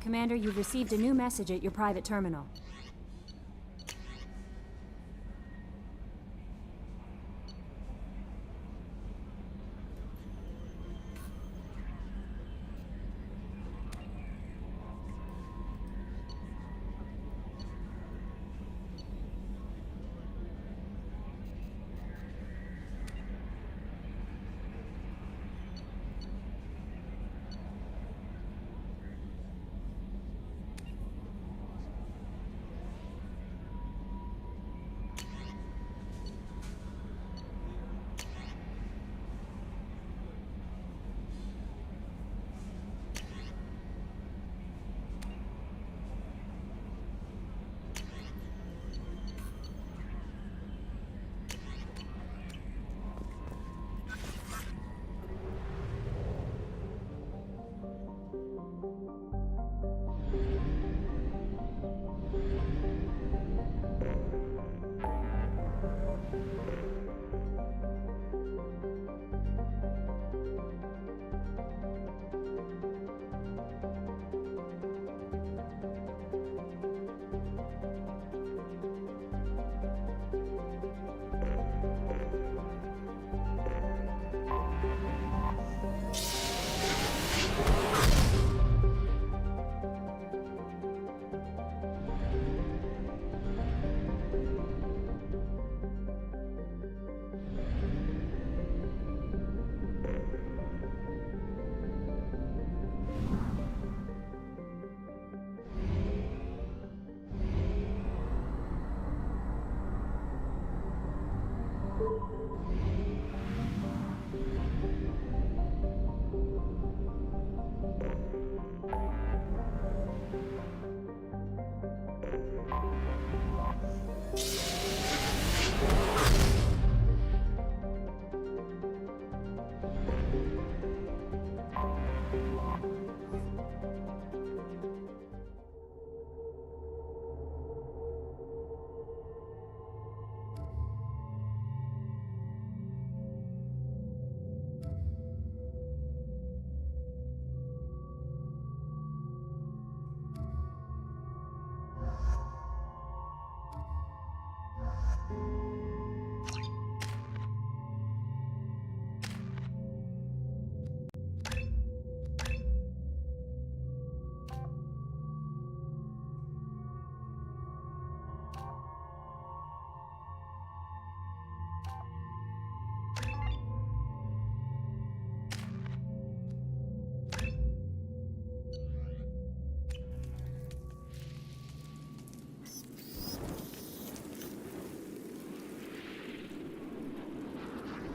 Commander, you've received a new message at your private terminal.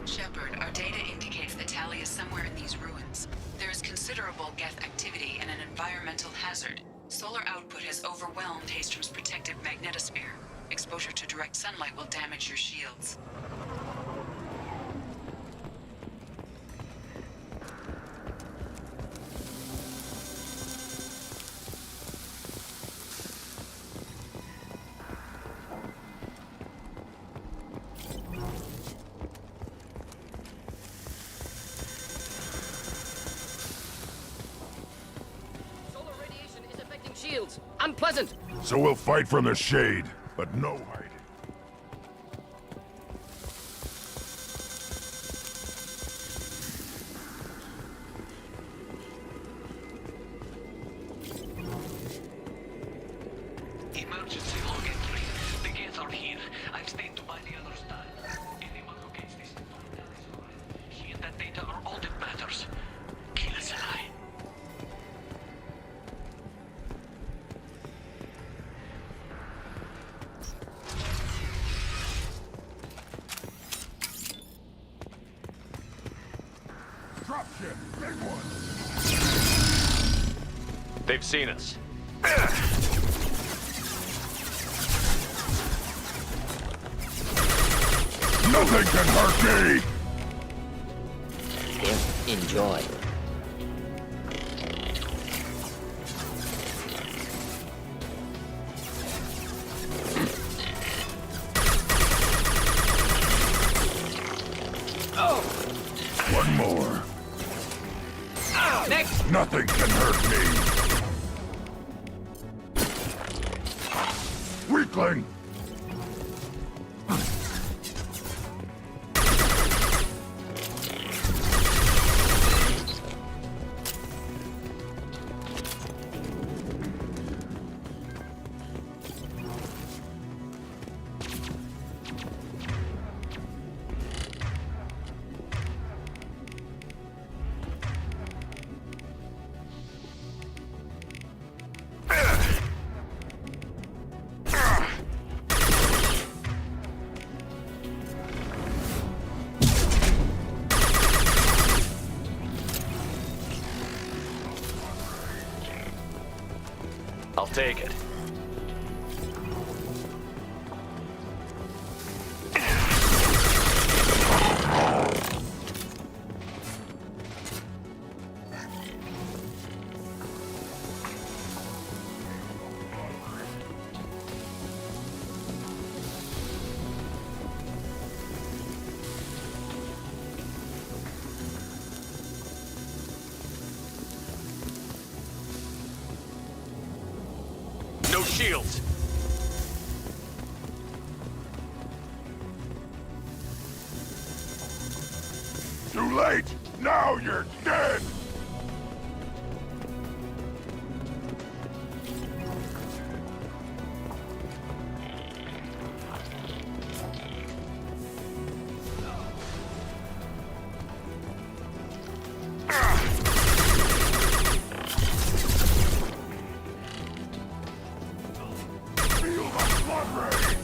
Shepard, our data indicates that Tali is somewhere in these ruins. There is considerable Geth activity and an environmental hazard. Solar output has overwhelmed Hastrom's protective magnetosphere. Exposure to direct sunlight will damage your shields. Shields. Unpleasant. So we'll fight from the shade, but no hiding. Emergency log entry. The gates are here. I've stayed to buy the other style. Anyone who gets this information is alright. He and that data are all that matters. Kill us alive. Dropship, big one. They've seen us. Nothing can hurt me! Enjoy. One more. Next! Nothing can hurt me! Weakling! I'll take it. No shields. Too late! Now you're dead! Feel the blood rage!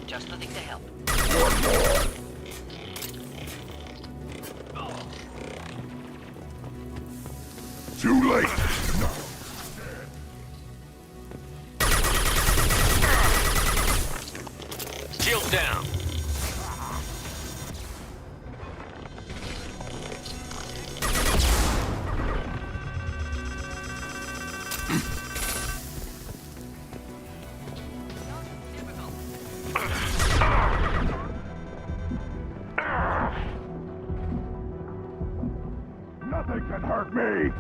Just the thing to help. One more! Too late! No. Shield down. Nothing can hurt me!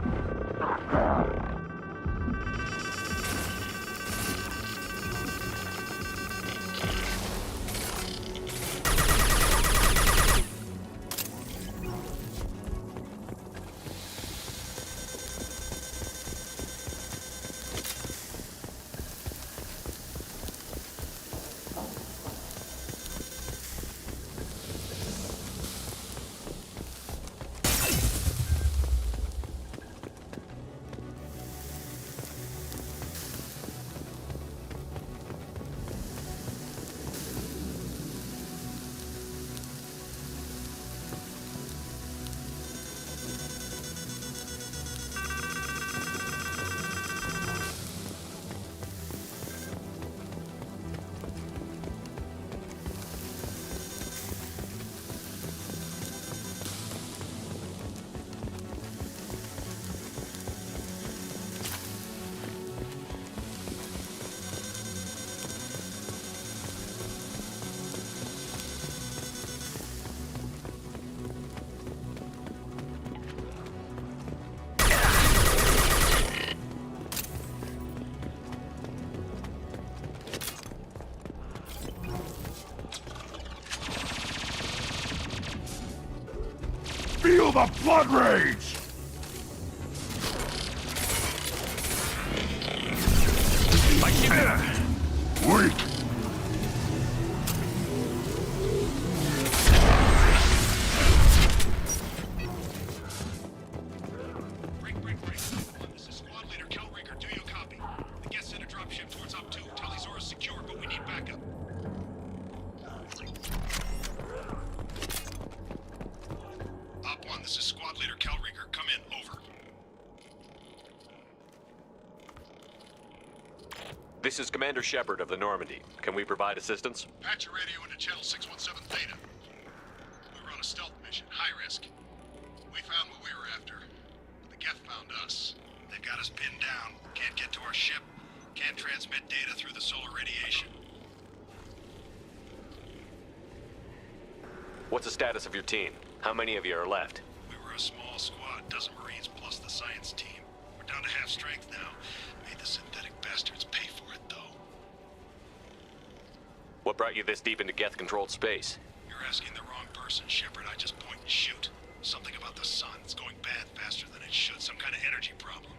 Feel the blood rage! Weak! This is Squad Leader Kelriker. Do you copy? The guest sent a dropship towards Up 2. Tali'Zorah is secure, but we need backup. Op 1, this is Squad Leader Kelriker. Come in. Over. This is Commander Shepard of the Normandy. Can we provide assistance? Patch your radio into channel 617 Theta. We were on a stealth mission, high risk. We found what we were after. The Geth found us. They've got us pinned down. Can't get to our ship. Can't transmit data through the solar radiation. What's the status of your team? How many of you are left? We were a small squad, dozen Marines plus the science team. We're down to half strength now. Made the synthetic bastards pay for it, though. What brought you this deep into Geth-controlled space? You're asking the wrong person, Shepard. I just point and shoot. Something about the sun. It's going bad faster than it should. Some kind of energy problem.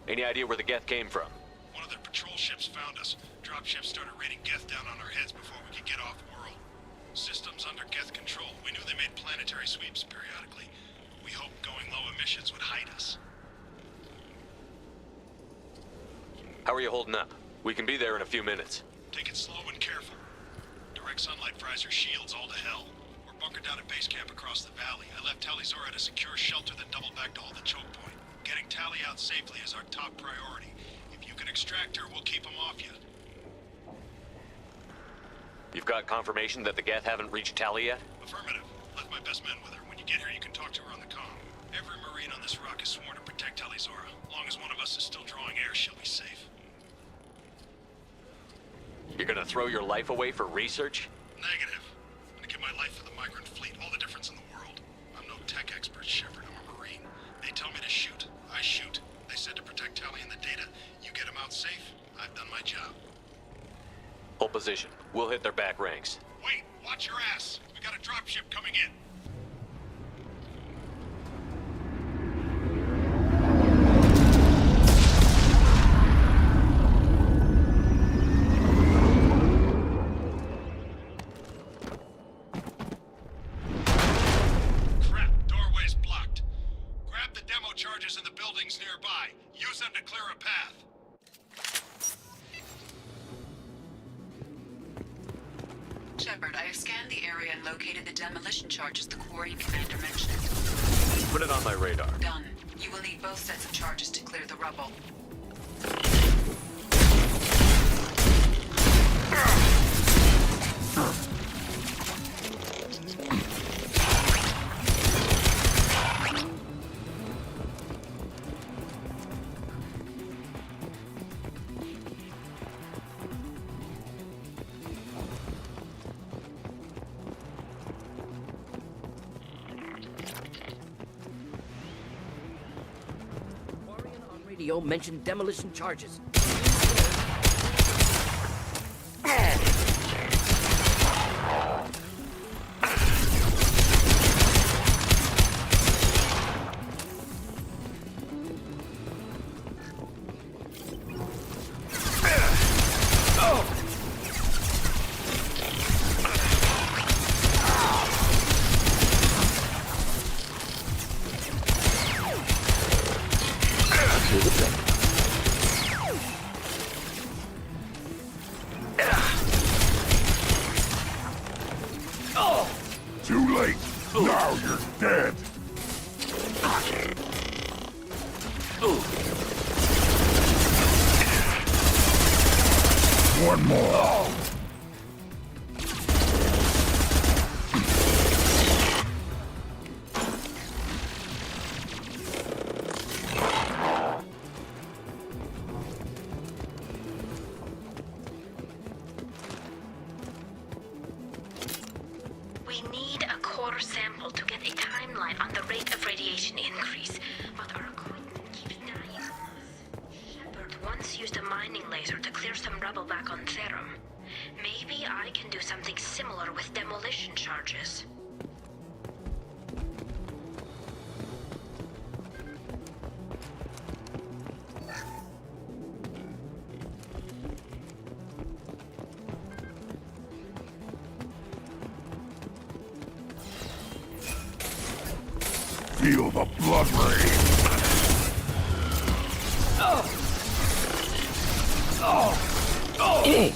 Any idea where the Geth came from? One of their patrol ships found us. Dropships started raining Geth down on our heads before we could get off-world. Systems under Geth control. We knew they made planetary sweeps periodically. We hoped going low emissions would hide us. How are you holding up? We can be there in a few minutes. Take it slow and careful. Direct sunlight fries your shields all to hell. We're bunkered down at base camp across the valley. I left Tali'Zorah at a secure shelter that doubled back to hold the choke point. Getting Tali out safely is our top priority. If you can extract her, we'll keep them off you. You've got confirmation that the Geth haven't reached Tali yet? Affirmative. Left my best men with her. When you get here, you can talk to her on the comm. Every Marine on this rock is sworn to protect Tali'Zorah. Long as one of us is still drawing air, she'll be safe. You're gonna throw your life away for research? Negative. I'm gonna give my life for the migrant fleet. All the difference in the world. I'm no tech expert, Shepard. I'm a Marine. They tell me to shoot. I shoot. They said to protect Tali and the data. You get them out safe. I've done my job. Hold position. We'll hit their back ranks. Wait, watch your ass. We got a dropship coming in. Crap, doorway's blocked. Grab the demo charges in the buildings nearby. Use them to clear a path. Shepard, I have scanned the area and located the demolition charges the quarry commander mentioned. Put it on my radar. Done. You will need both sets of charges to clear the rubble. Radio mentioned demolition charges. Too late. Now you're dead. One more. We need a core sample to get a timeline on the rate of radiation increase, but our equipment keeps dying on us. Shepard once used a mining laser to clear some rubble back on Therum. Maybe I can do something similar with demolition charges. Feel the blood rain. Hey.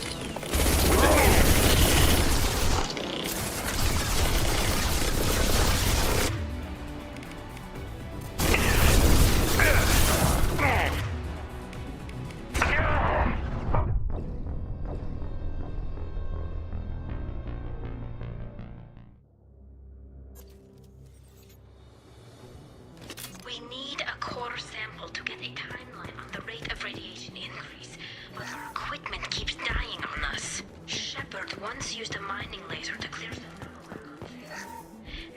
We need a core sample to get a timeline on the rate of radiation increase, but our equipment keeps dying on us. Shepard once used a mining laser to clear some.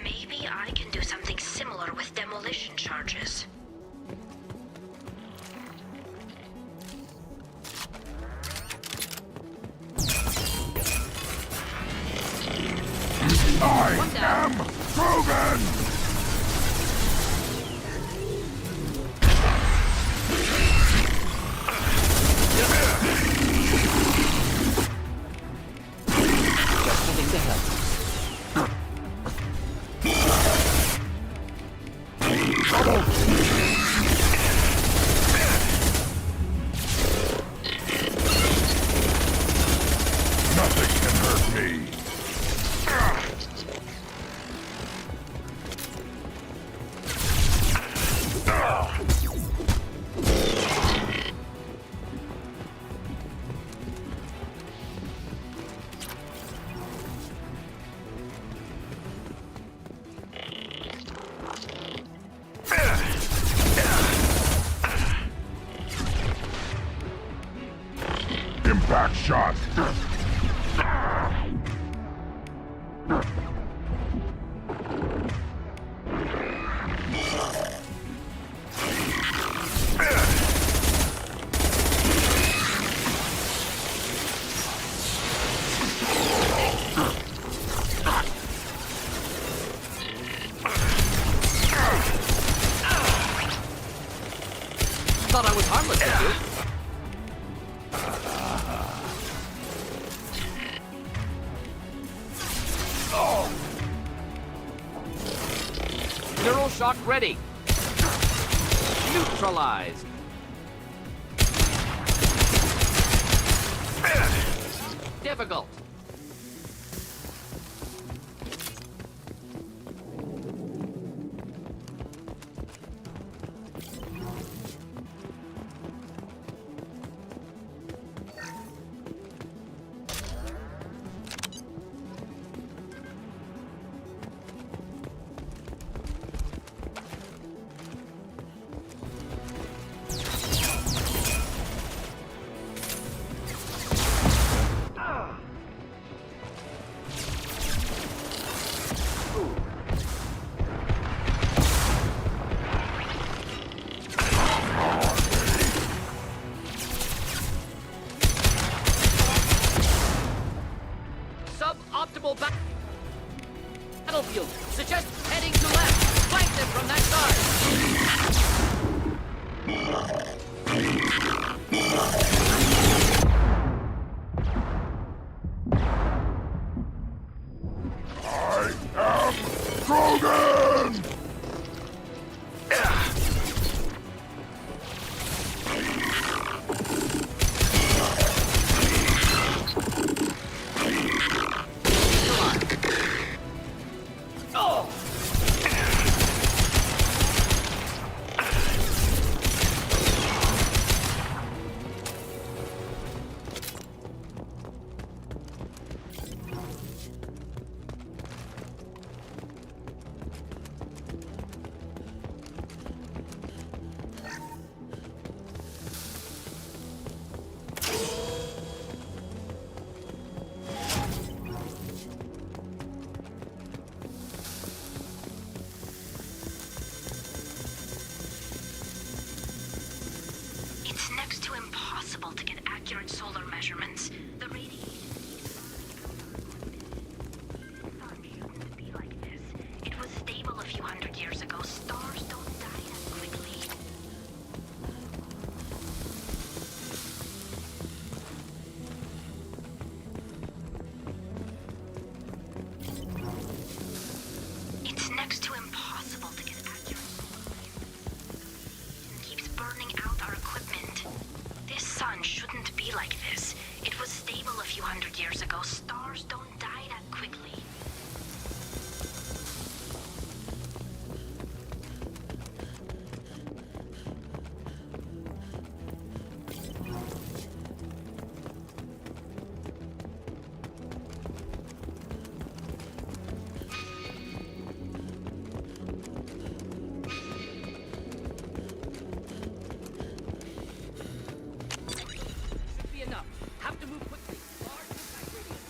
Maybe I can do something similar with demolition charges. I am Krogan! Just moving to help. Nothing can hurt me. Impact shot. Thought I was harmless, did you? Neural shock ready. Neutralized. Difficult. Suboptimal battlefield. Suggest heading to left. Flank them from that I am Krogan! years ago, stars don't die that quickly. Should be enough. Have to move quickly. Large impact radius.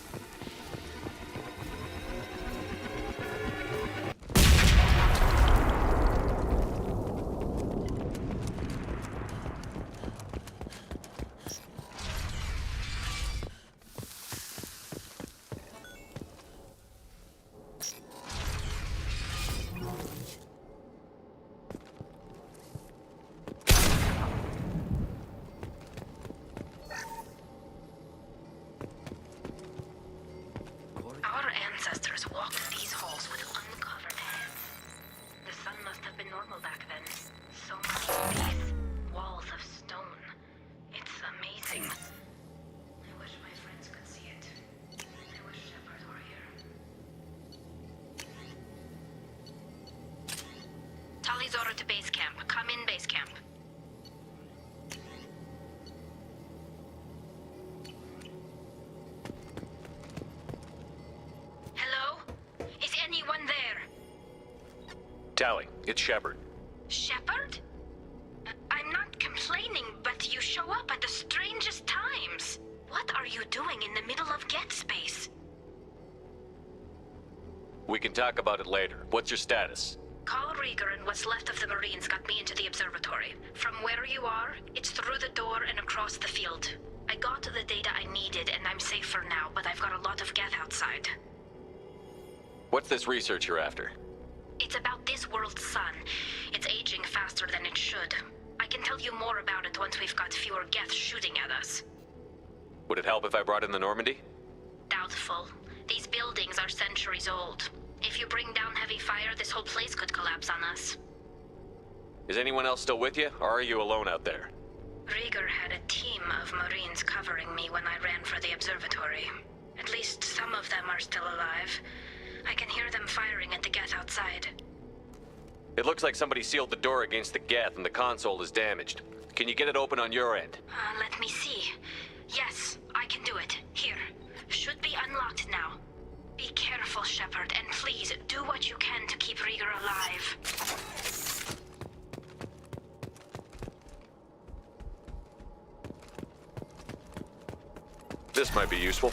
Our ancestors walked these halls with uncovered heads. The sun must have been normal back then. So much space, walls of stone. It's amazing. I wish my friends could see it. I wish Shepard were here. Tali's order to base camp. Come in, base camp. Hello? Is anyone there? Tally, it's Shepard. Shepard? I'm not complaining, but you show up at the strangest times. What are you doing in the middle of Get Space? We can talk about it later. What's your status? Carl Rieger and what's left of the Marines got me into the observatory. From where you are, it's through the door and across the field. I got the data I needed and I'm safe for now, but I've got a lot of Geth outside. What's this research you're after? It's about this world's sun. It's aging faster than it should. I can tell you more about it once we've got fewer Geth shooting at us. Would it help if I brought in the Normandy? Doubtful. These buildings are centuries old. If you bring down heavy fire, this whole place could collapse on us. Is anyone else still with you, or are you alone out there? Rieger had a team of Marines covering me when I ran for the observatory. At least some of them are still alive. I can hear them firing at the Geth outside. It looks like somebody sealed the door against the Geth and the console is damaged. Can you get it open on your end? Let me see. Yes, I can do it. Here. Should be unlocked now. Be careful, Shepard, and please do what you can to keep Rieger alive. This might be useful.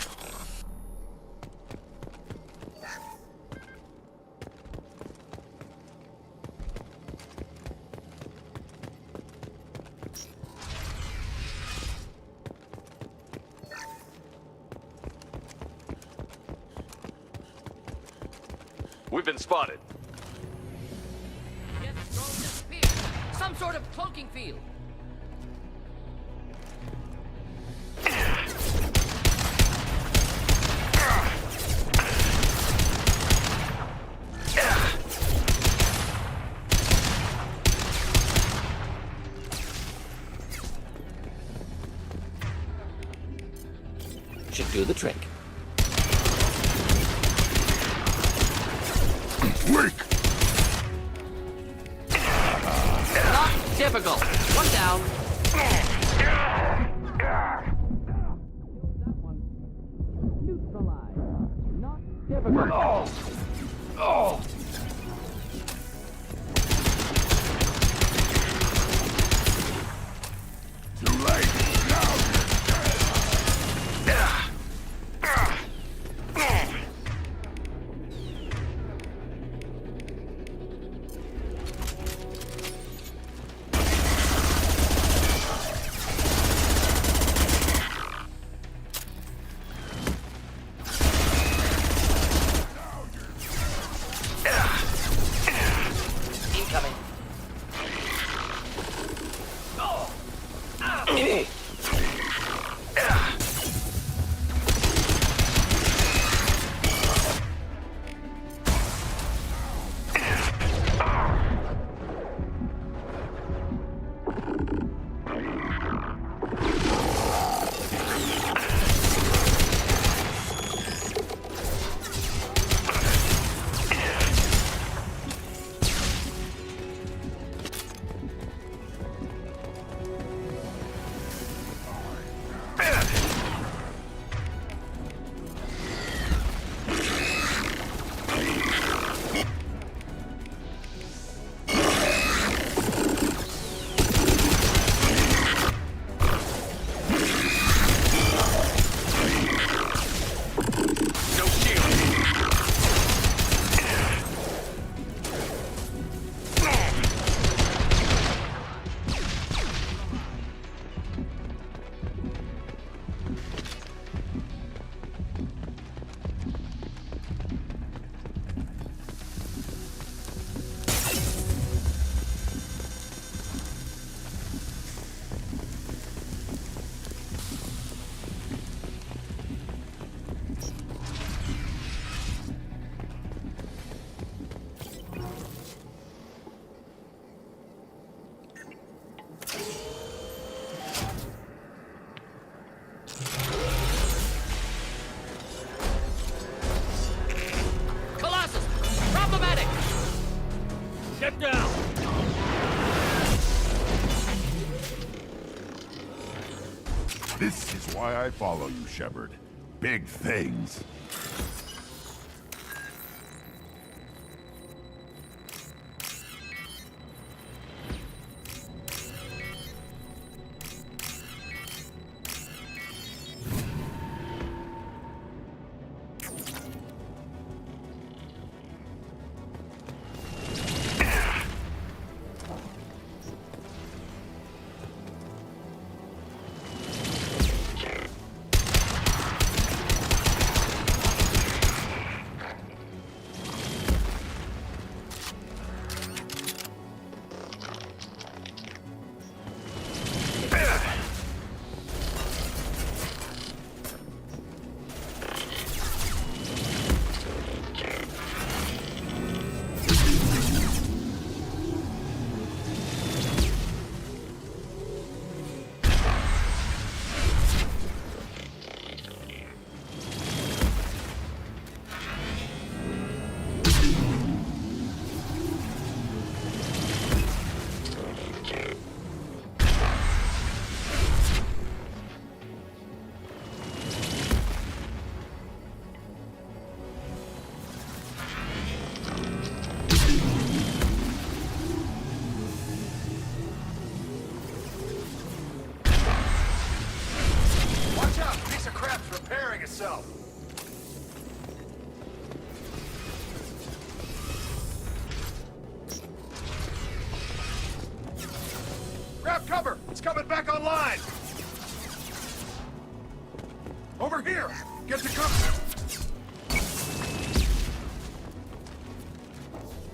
We've been spotted. Geth drone disappeared. Some sort of cloaking field. Should do the trick. Not difficult. One down. Neutralized. Not difficult. Oh! Too late. why I follow you, Shepard. Big things. Itself. Grab cover! It's coming back online! Over here! Get to cover!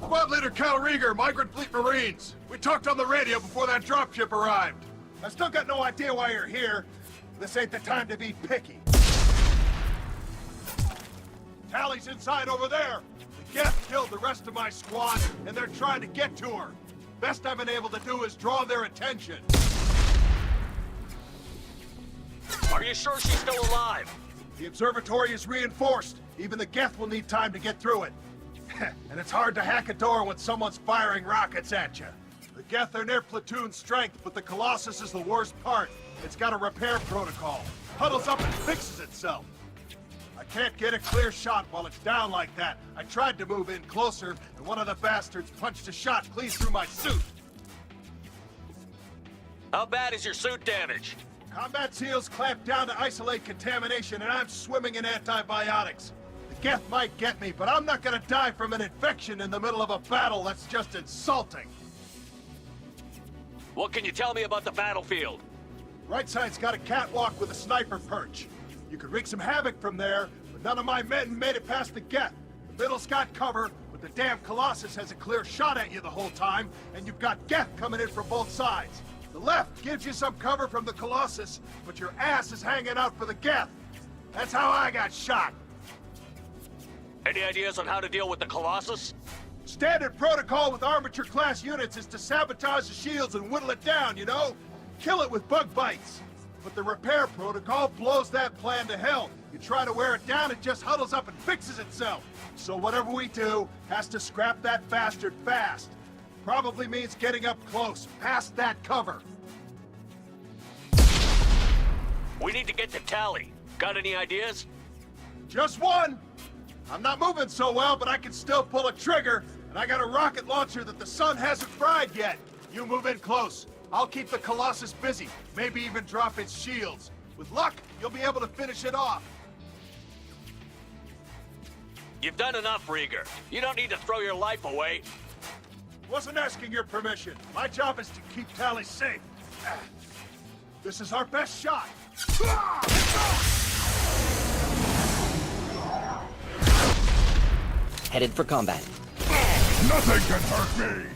Squad Leader Cal Rieger, Migrant Fleet Marines. We talked on the radio before that dropship arrived. I still got no idea why you're here. This ain't the time to be picky. Tally's inside over there. The Geth killed the rest of my squad, and they're trying to get to her. Best I've been able to do is draw their attention. Are you sure she's still alive? The observatory is reinforced. Even the Geth will need time to get through it. And it's hard to hack a door when someone's firing rockets at you. The Geth are near platoon strength, but the Colossus is the worst part. It's got a repair protocol. Huddles up and fixes itself. I can't get a clear shot while it's down like that. I tried to move in closer, and one of the bastards punched a shot clean through my suit. How bad is your suit damaged? Combat SEALs clamped down to isolate contamination, and I'm swimming in antibiotics. The Geth might get me, but I'm not gonna die from an infection in the middle of a battle. That's just insulting. What can you tell me about the battlefield? Right side's got a catwalk with a sniper perch. You could wreak some havoc from there, but none of my men made it past the Geth. The middle's got cover, but the damn Colossus has a clear shot at you the whole time, and you've got Geth coming in from both sides. The left gives you some cover from the Colossus, but your ass is hanging out for the Geth. That's how I got shot. Any ideas on how to deal with the Colossus? Standard protocol with armature-class units is to sabotage the shields and whittle it down, you know? Kill it with bug bites. But the repair protocol blows that plan to hell. You try to wear it down, it just huddles up and fixes itself. So whatever we do has to scrap that bastard fast. Probably means getting up close, past that cover. We need to get to Tally. Got any ideas? Just one. I'm not moving so well, but I can still pull a trigger, and I got a rocket launcher that the sun hasn't fried yet. You move in close. I'll keep the Colossus busy, maybe even drop its shields. With luck, you'll be able to finish it off. You've done enough, Rieger. You don't need to throw your life away. Wasn't asking your permission. My job is to keep Tally safe. This is our best shot. Headed for combat. Nothing can hurt me!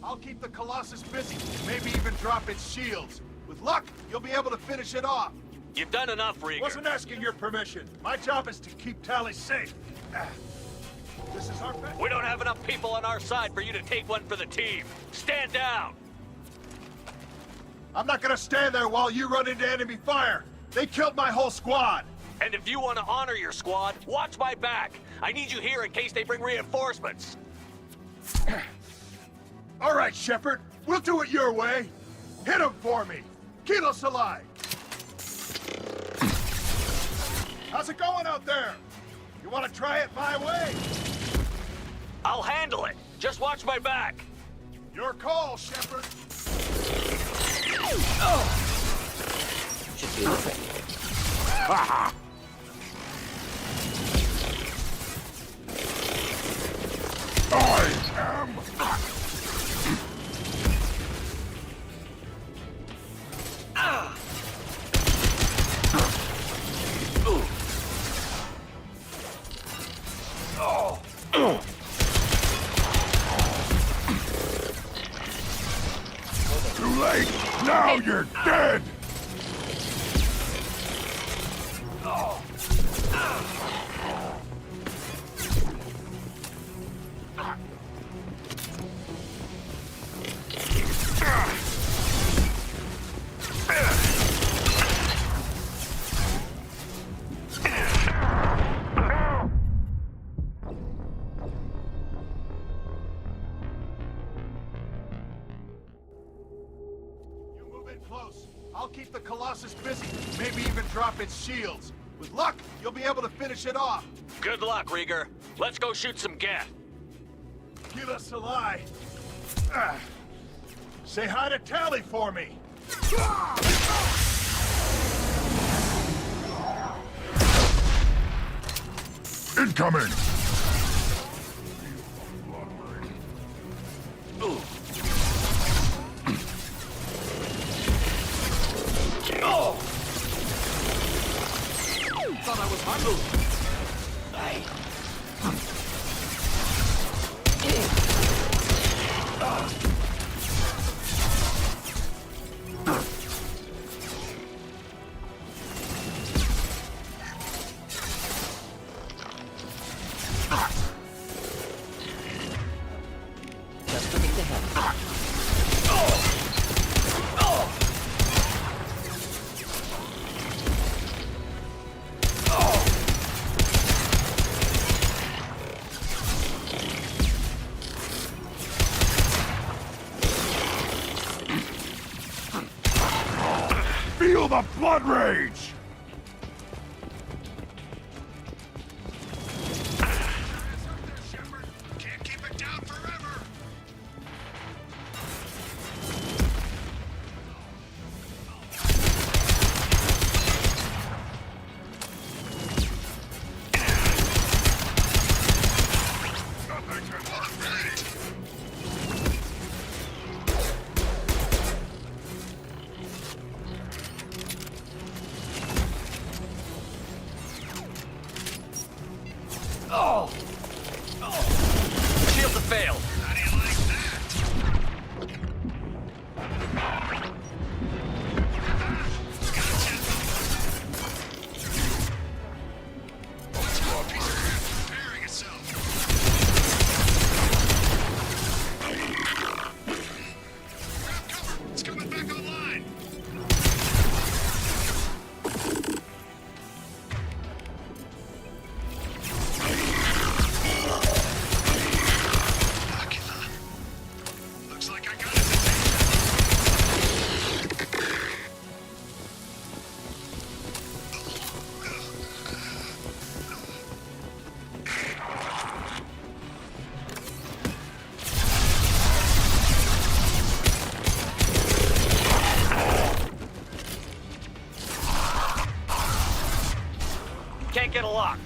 I'll keep the Colossus busy, maybe even drop its shields. With luck, you'll be able to finish it off. You've done enough, Rieger. Wasn't asking your permission. My job is to keep Tally safe. This is our best. We don't have enough people on our side for you to take one for the team. Stand down! I'm not gonna stand there while you run into enemy fire. They killed my whole squad. And if you want to honor your squad, watch my back. I need you here in case they bring reinforcements. All right, Shepard. We'll do it your way. Hit him for me. Kilo Salai. How's it going out there? You want to try it my way? I'll handle it. Just watch my back. Your call, Shepard. Should do the trick. I am... Too late! Now you're dead! You move in close. I'll keep the Colossus busy, maybe even drop its shields. With luck, you'll be able to finish it off. Good luck, Rieger. Let's go shoot some Geth. Kilo Salai. Say hi to Tally for me. Incoming! Thought I was hungry. Just looking to help. Feel the blood rage! Can't keep it down forever. Shields have failed. How do you like that? Let's go, a piece of crap preparing itself. Grab cover. It's coming back online. Looks like I got it. Can't get a lock.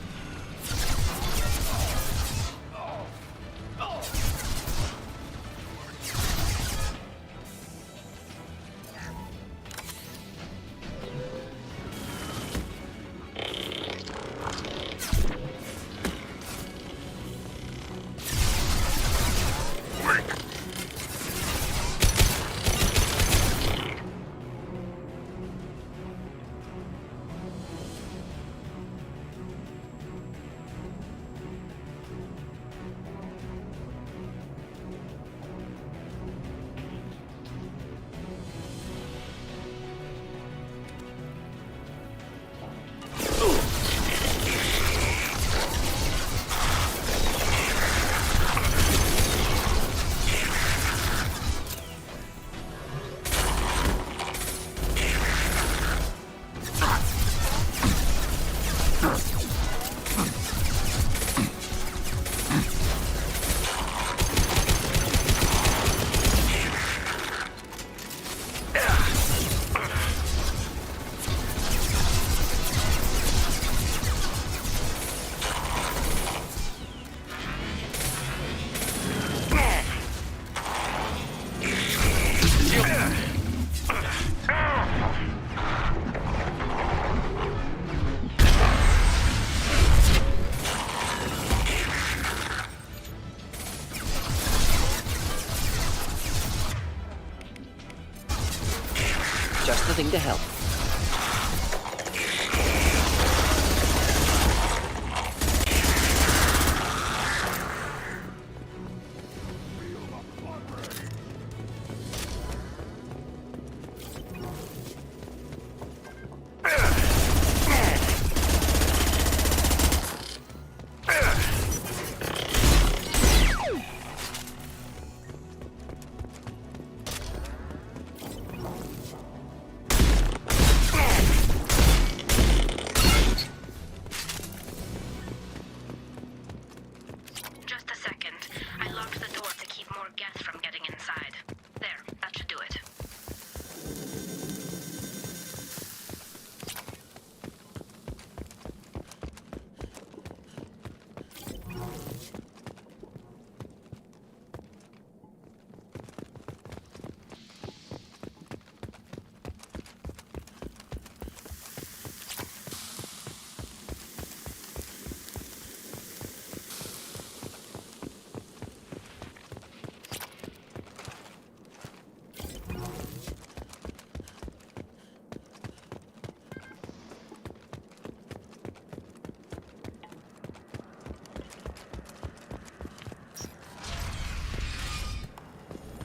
anything to help. Just a second. I locked the door to keep more Geth from getting inside. There, that should do it.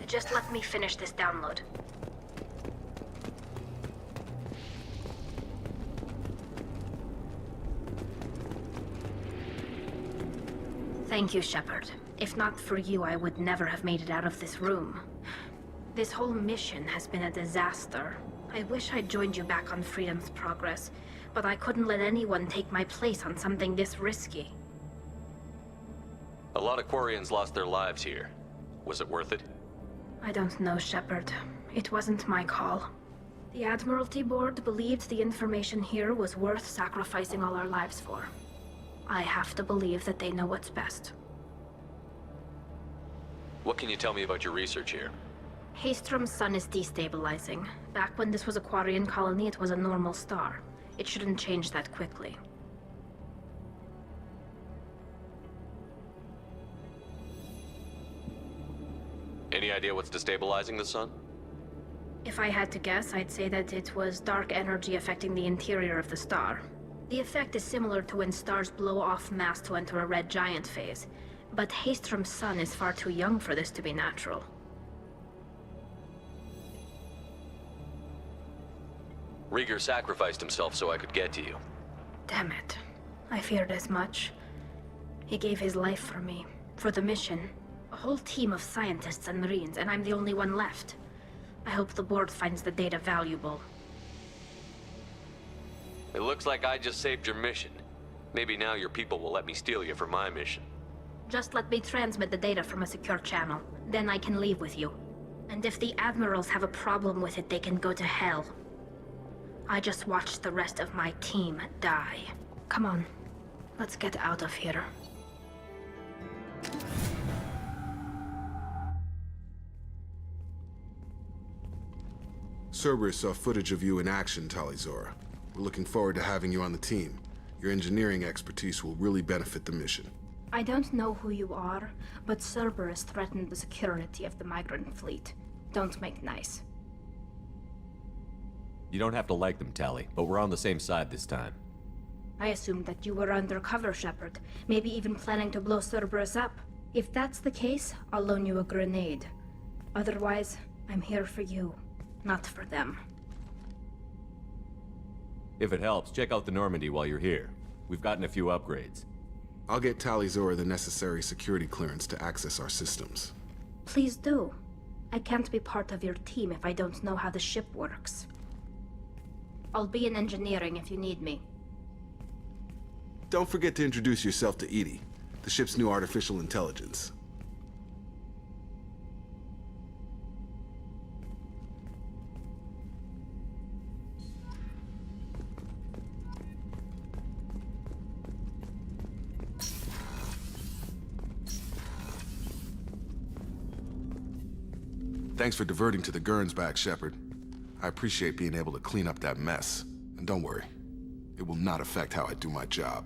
Just let me finish this download. Thank you, Shepard. If not for you, I would never have made it out of this room. This whole mission has been a disaster. I wish I'd joined you back on Freedom's Progress, but I couldn't let anyone take my place on something this risky. A lot of Quarians lost their lives here. Was it worth it? I don't know, Shepard. It wasn't my call. The Admiralty Board believed the information here was worth sacrificing all our lives for. I have to believe that they know what's best. What can you tell me about your research here? Haestrom's sun is destabilizing. Back when this was a Quarian colony, it was a normal star. It shouldn't change that quickly. Any idea what's destabilizing the sun? If I had to guess, I'd say that it was dark energy affecting the interior of the star. The effect is similar to when stars blow off mass to enter a red giant phase, but Haestrom's sun is far too young for this to be natural. Rieger sacrificed himself so I could get to you. Damn it. I feared as much. He gave his life for me, for the mission. A whole team of scientists and Marines, and I'm the only one left. I hope the board finds the data valuable. It looks like I just saved your mission. Maybe now your people will let me steal you for my mission. Just let me transmit the data from a secure channel. Then I can leave with you. And if the Admirals have a problem with it, they can go to hell. I just watched the rest of my team die. Come on, let's get out of here. Cerberus saw footage of you in action, Tali'Zorah. We're looking forward to having you on the team. Your engineering expertise will really benefit the mission. I don't know who you are, but Cerberus threatened the security of the migrant fleet. Don't make nice. You don't have to like them, Tali, but we're on the same side this time. I assumed that you were undercover, Shepard. Maybe even planning to blow Cerberus up. If that's the case, I'll loan you a grenade. Otherwise, I'm here for you, not for them. If it helps, check out the Normandy while you're here. We've gotten a few upgrades. I'll get Tali'Zorah the necessary security clearance to access our systems. Please do. I can't be part of your team if I don't know how the ship works. I'll be in engineering if you need me. Don't forget to introduce yourself to EDI, the ship's new artificial intelligence. Thanks for diverting to the Gernsback, Shepard. I appreciate being able to clean up that mess. And don't worry, it will not affect how I do my job.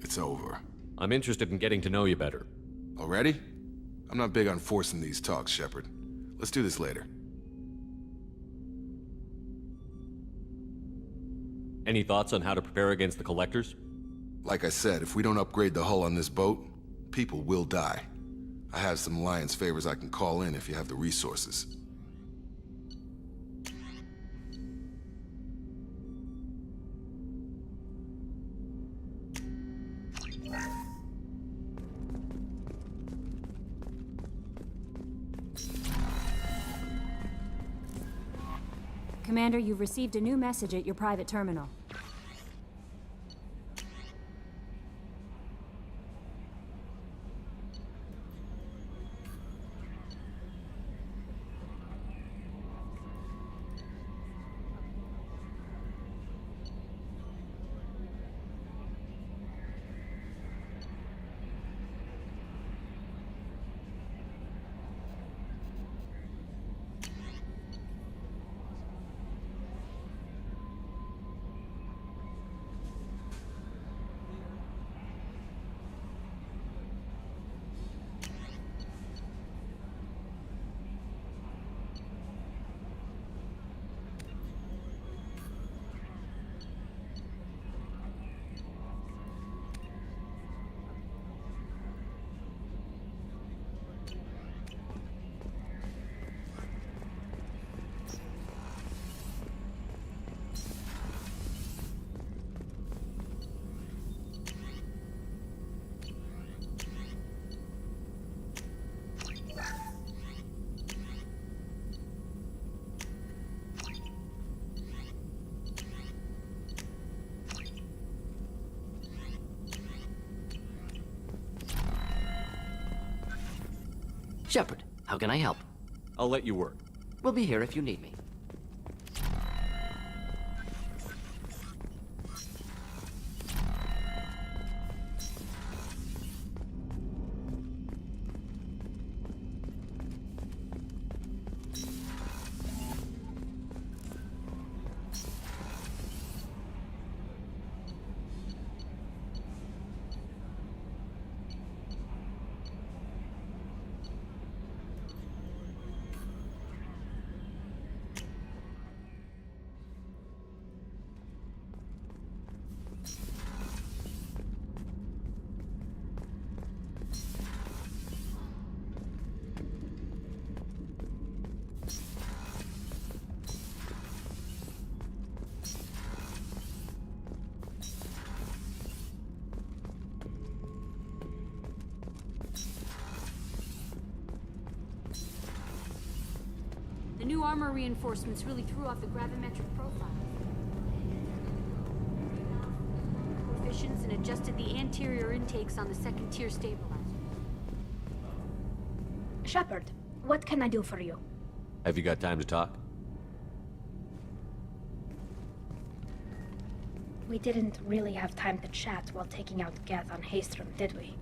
It's over. I'm interested in getting to know you better. Already? I'm not big on forcing these talks, Shepard. Let's do this later. Any thoughts on how to prepare against the Collectors? Like I said, if we don't upgrade the hull on this boat, people will die. I have some Alliance favors I can call in if you have the resources. Commander, you've received a new message at your private terminal. Shepard, how can I help? I'll let you work. We'll be here if you need me. The new armor reinforcements really threw off the gravimetric profile. Coefficients and adjusted the anterior intakes on the second tier stabilizer. Shepard, what can I do for you? Have you got time to talk? We didn't really have time to chat while taking out Geth on Haestrom, did we?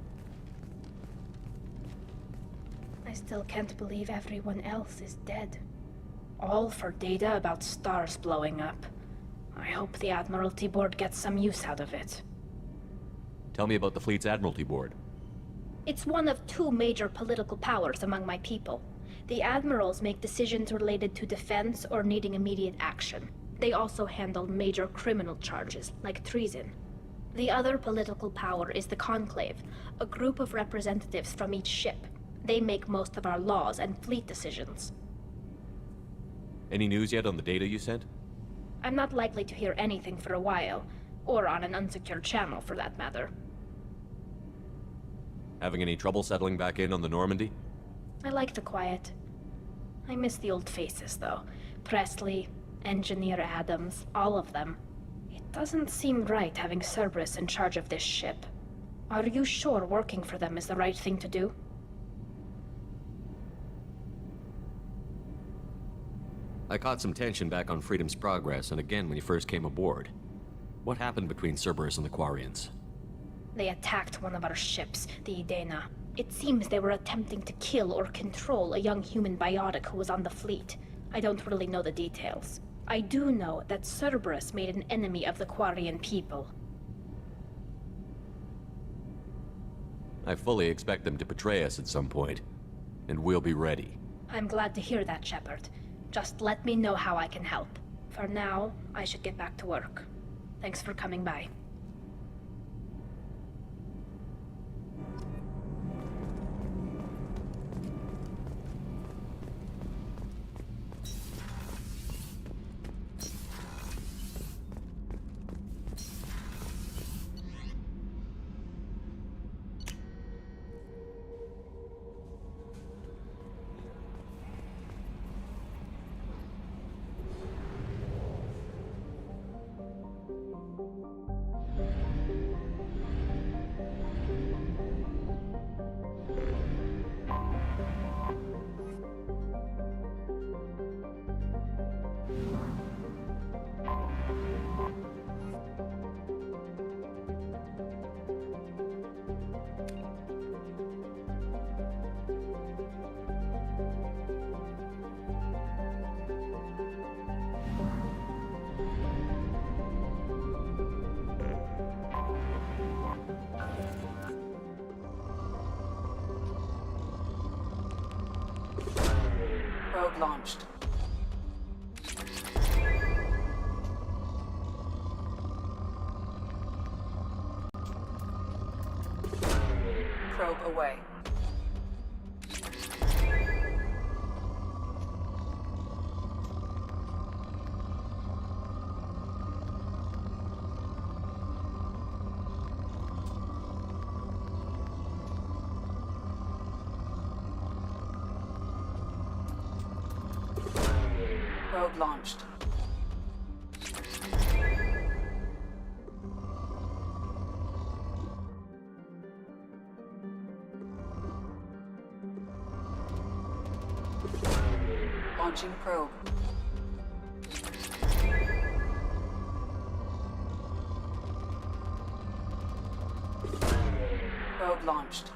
I still can't believe everyone else is dead. All for data about stars blowing up. I hope the Admiralty Board gets some use out of it. Tell me about the fleet's Admiralty Board. It's one of two major political powers among my people. The admirals make decisions related to defense or needing immediate action. They also handle major criminal charges, like treason. The other political power is the Conclave, a group of representatives from each ship. They make most of our laws and fleet decisions. Any news yet on the data you sent? I'm not likely to hear anything for a while, or on an unsecured channel for that matter. Having any trouble settling back in on the Normandy? I like the quiet. I miss the old faces, though. Presley, Engineer Adams, all of them. It doesn't seem right having Cerberus in charge of this ship. Are you sure working for them is the right thing to do? I caught some tension back on Freedom's Progress, and again when you first came aboard. What happened between Cerberus and the Quarians? They attacked one of our ships, the Edena. It seems they were attempting to kill or control a young human biotic who was on the fleet. I don't really know the details. I do know that Cerberus made an enemy of the Quarian people. I fully expect them to betray us at some point, and we'll be ready. I'm glad to hear that, Shepard. Just let me know how I can help. For now, I should get back to work. Thanks for coming by. Probe launched. Probe away. Probe launched. Launching probe. Probe launched.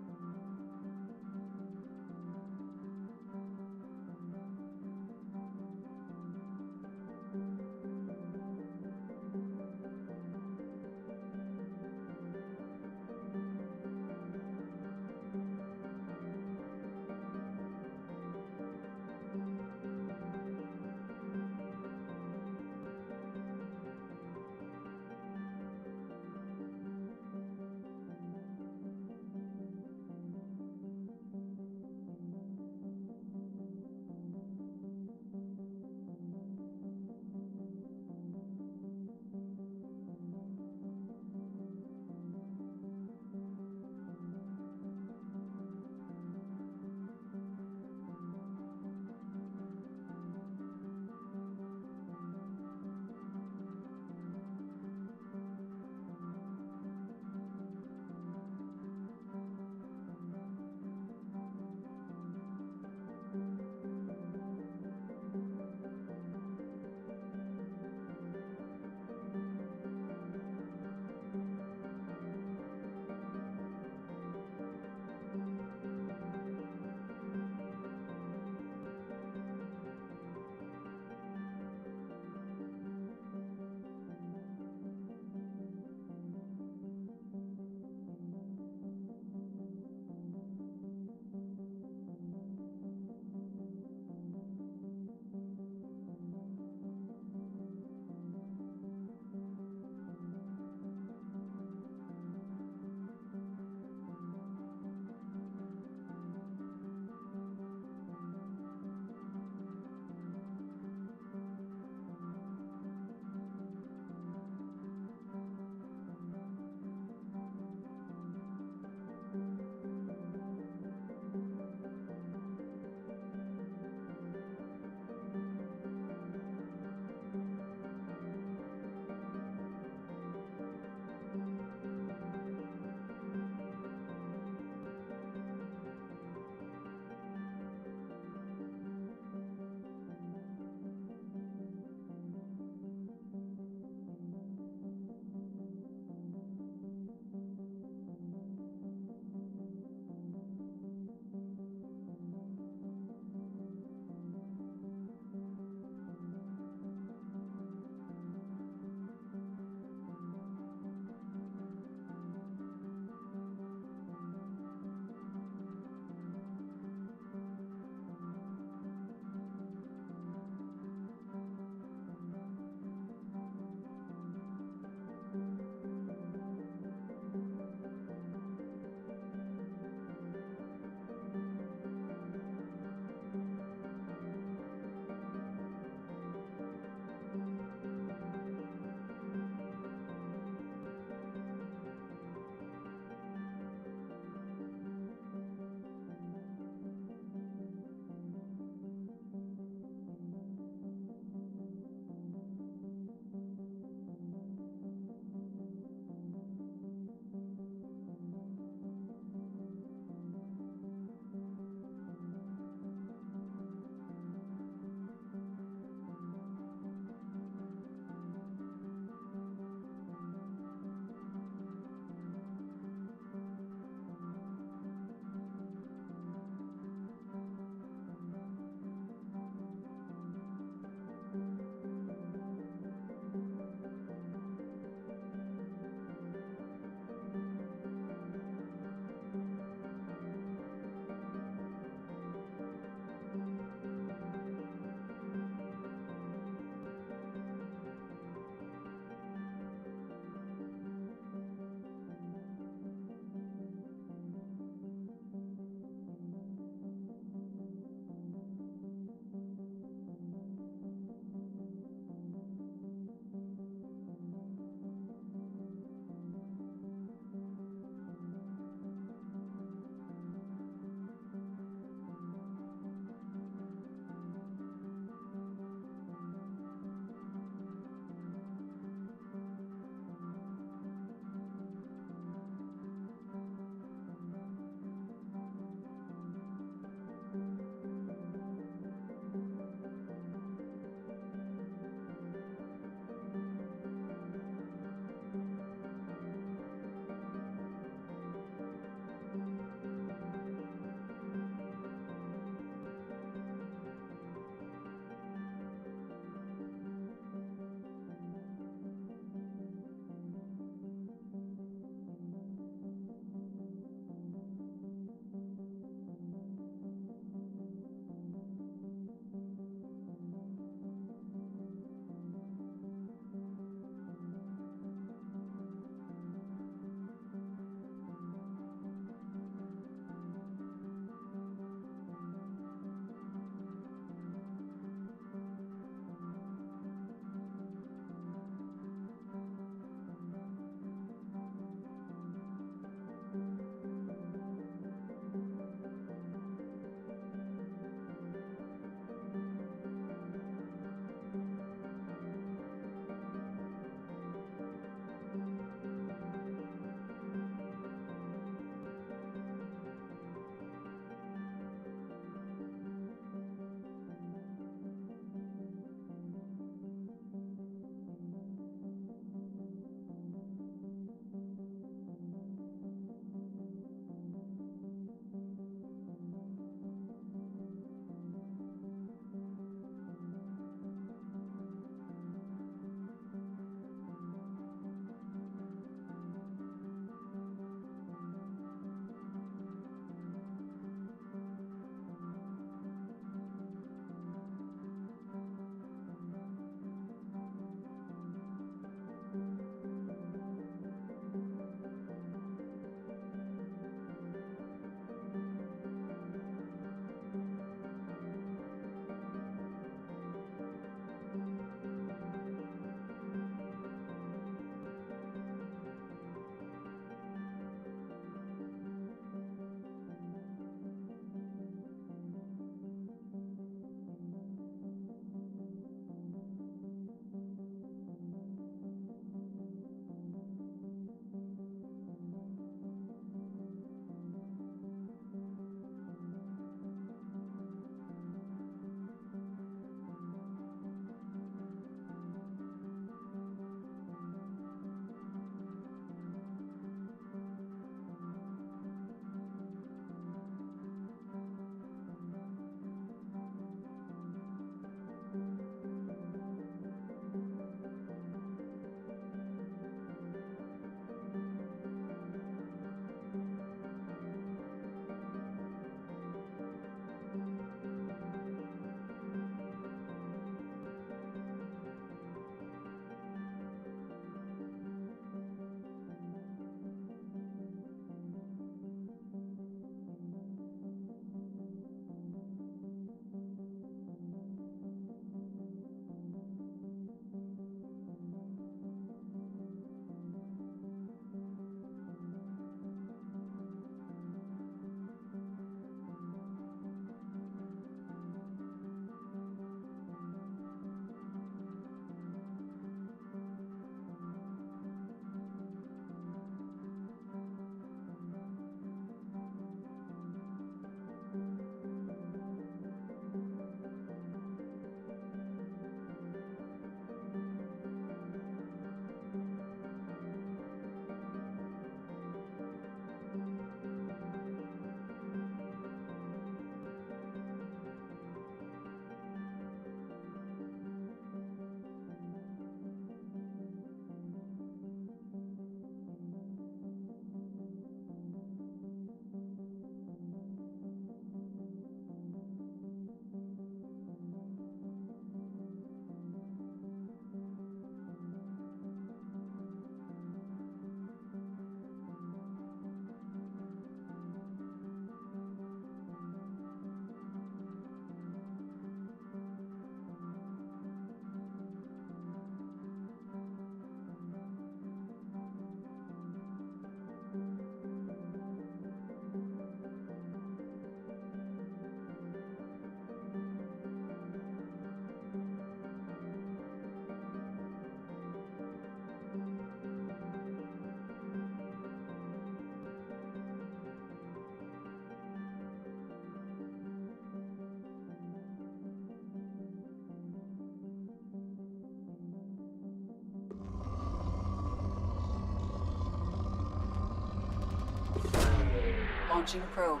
Launching probe.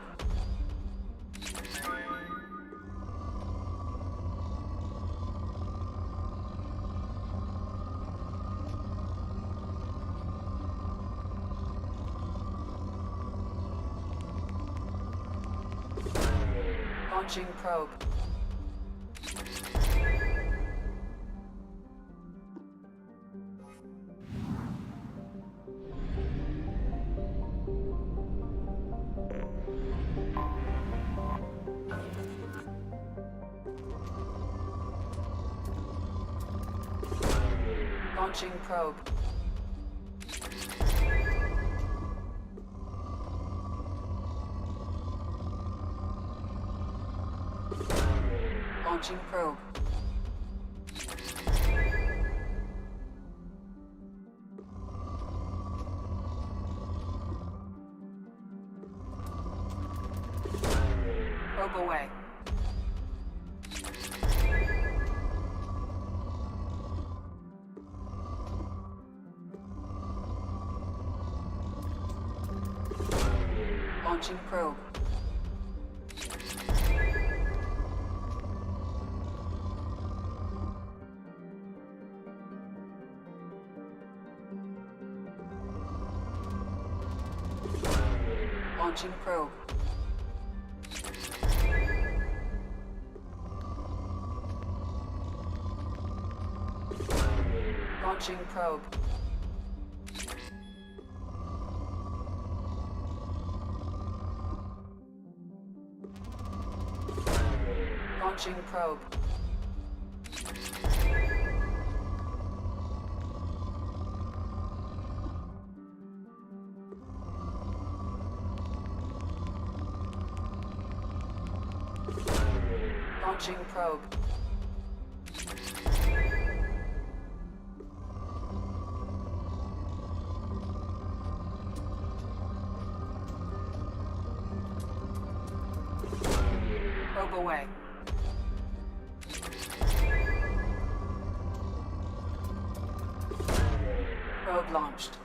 Launching probe. Launching probe. Launching probe. Probe away. Launching probe. Launching probe. Launching probe. Launching probe. Launching probe. Probe away. Probe launched.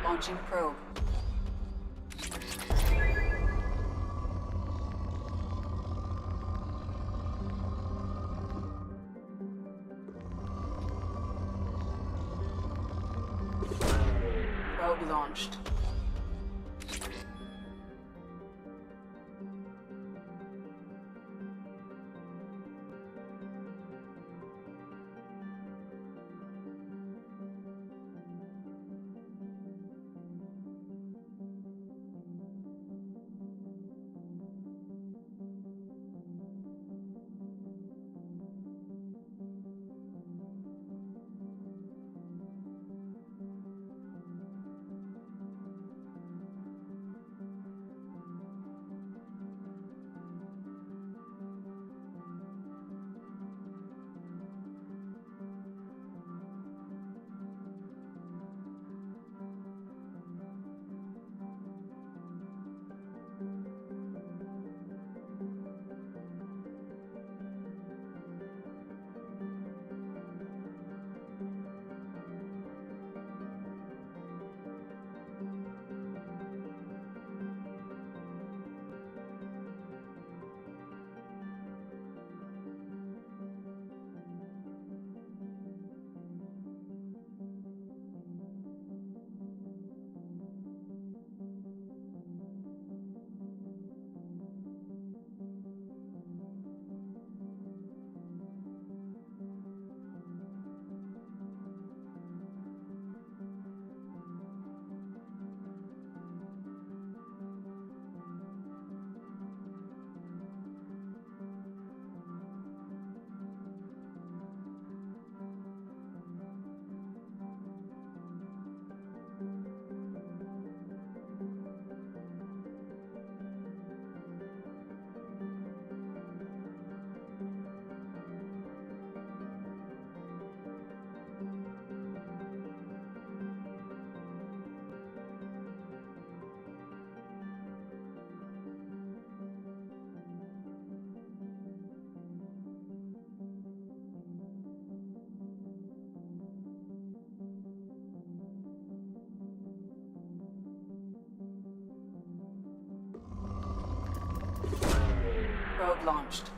Launching probe. Probe launched. Probe launched.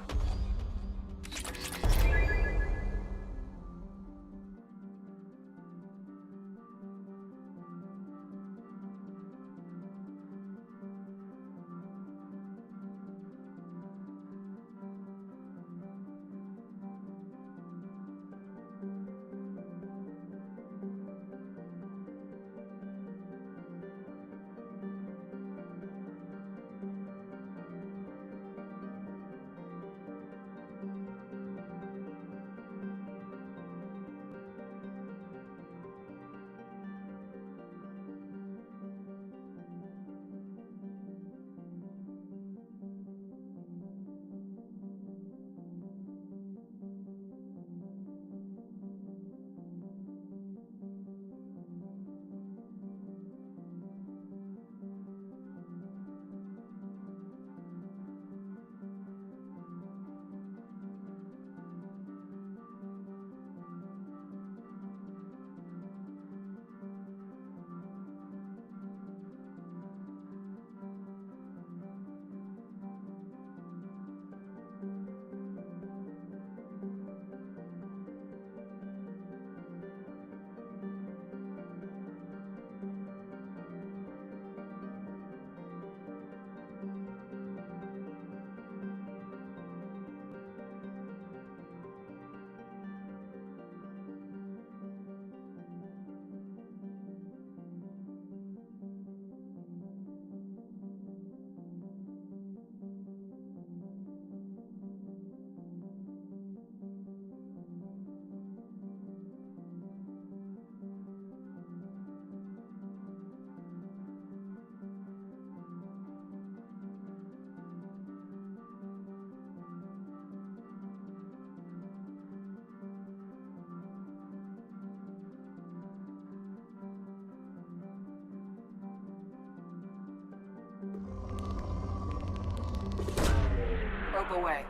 Probe away.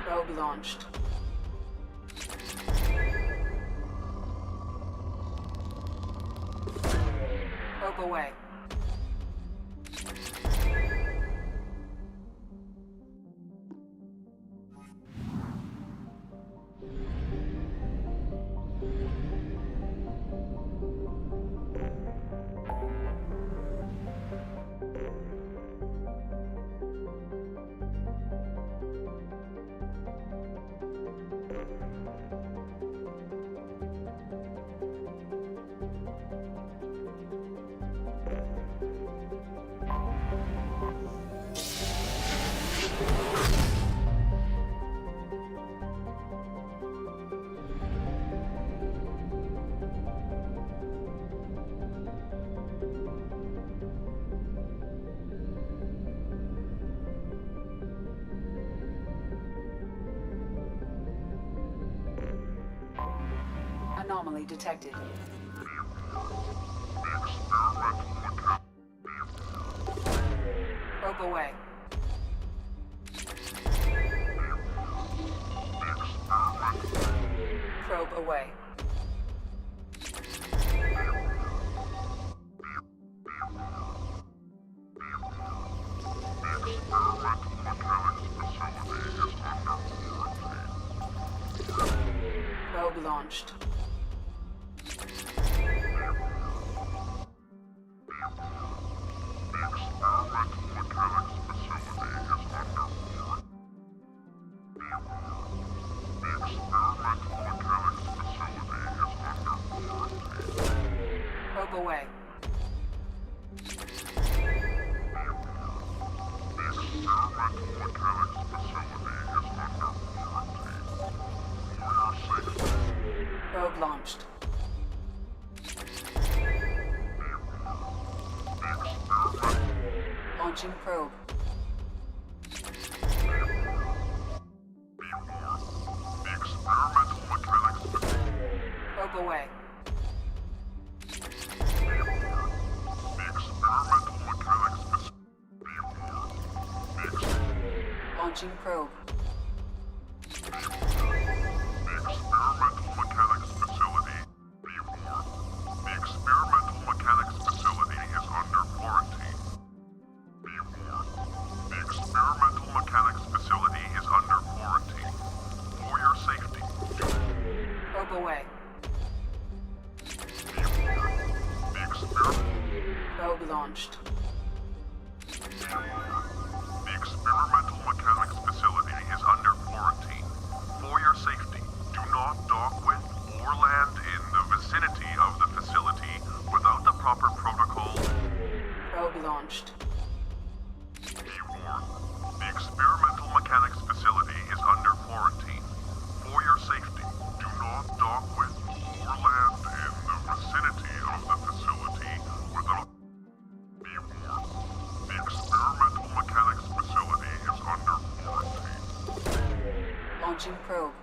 Probe launched. Probe away. Anomaly detected. Probe away. Probe away. Probe launched. Probe away. Probe launched. Launching probe. Probe away. Launching probe. Probe away. Probe launched. The experimental mechanics facility is under quarantine. For your safety, do not dock with or land in the vicinity of the facility without the proper protocol. Probe launched. Be warned. The experimental mechanics facility is under quarantine. For your safety, do not dock with or land in the vicinity of the facility without... Be warned. The experimental mechanics facility is under quarantine. Launching probe.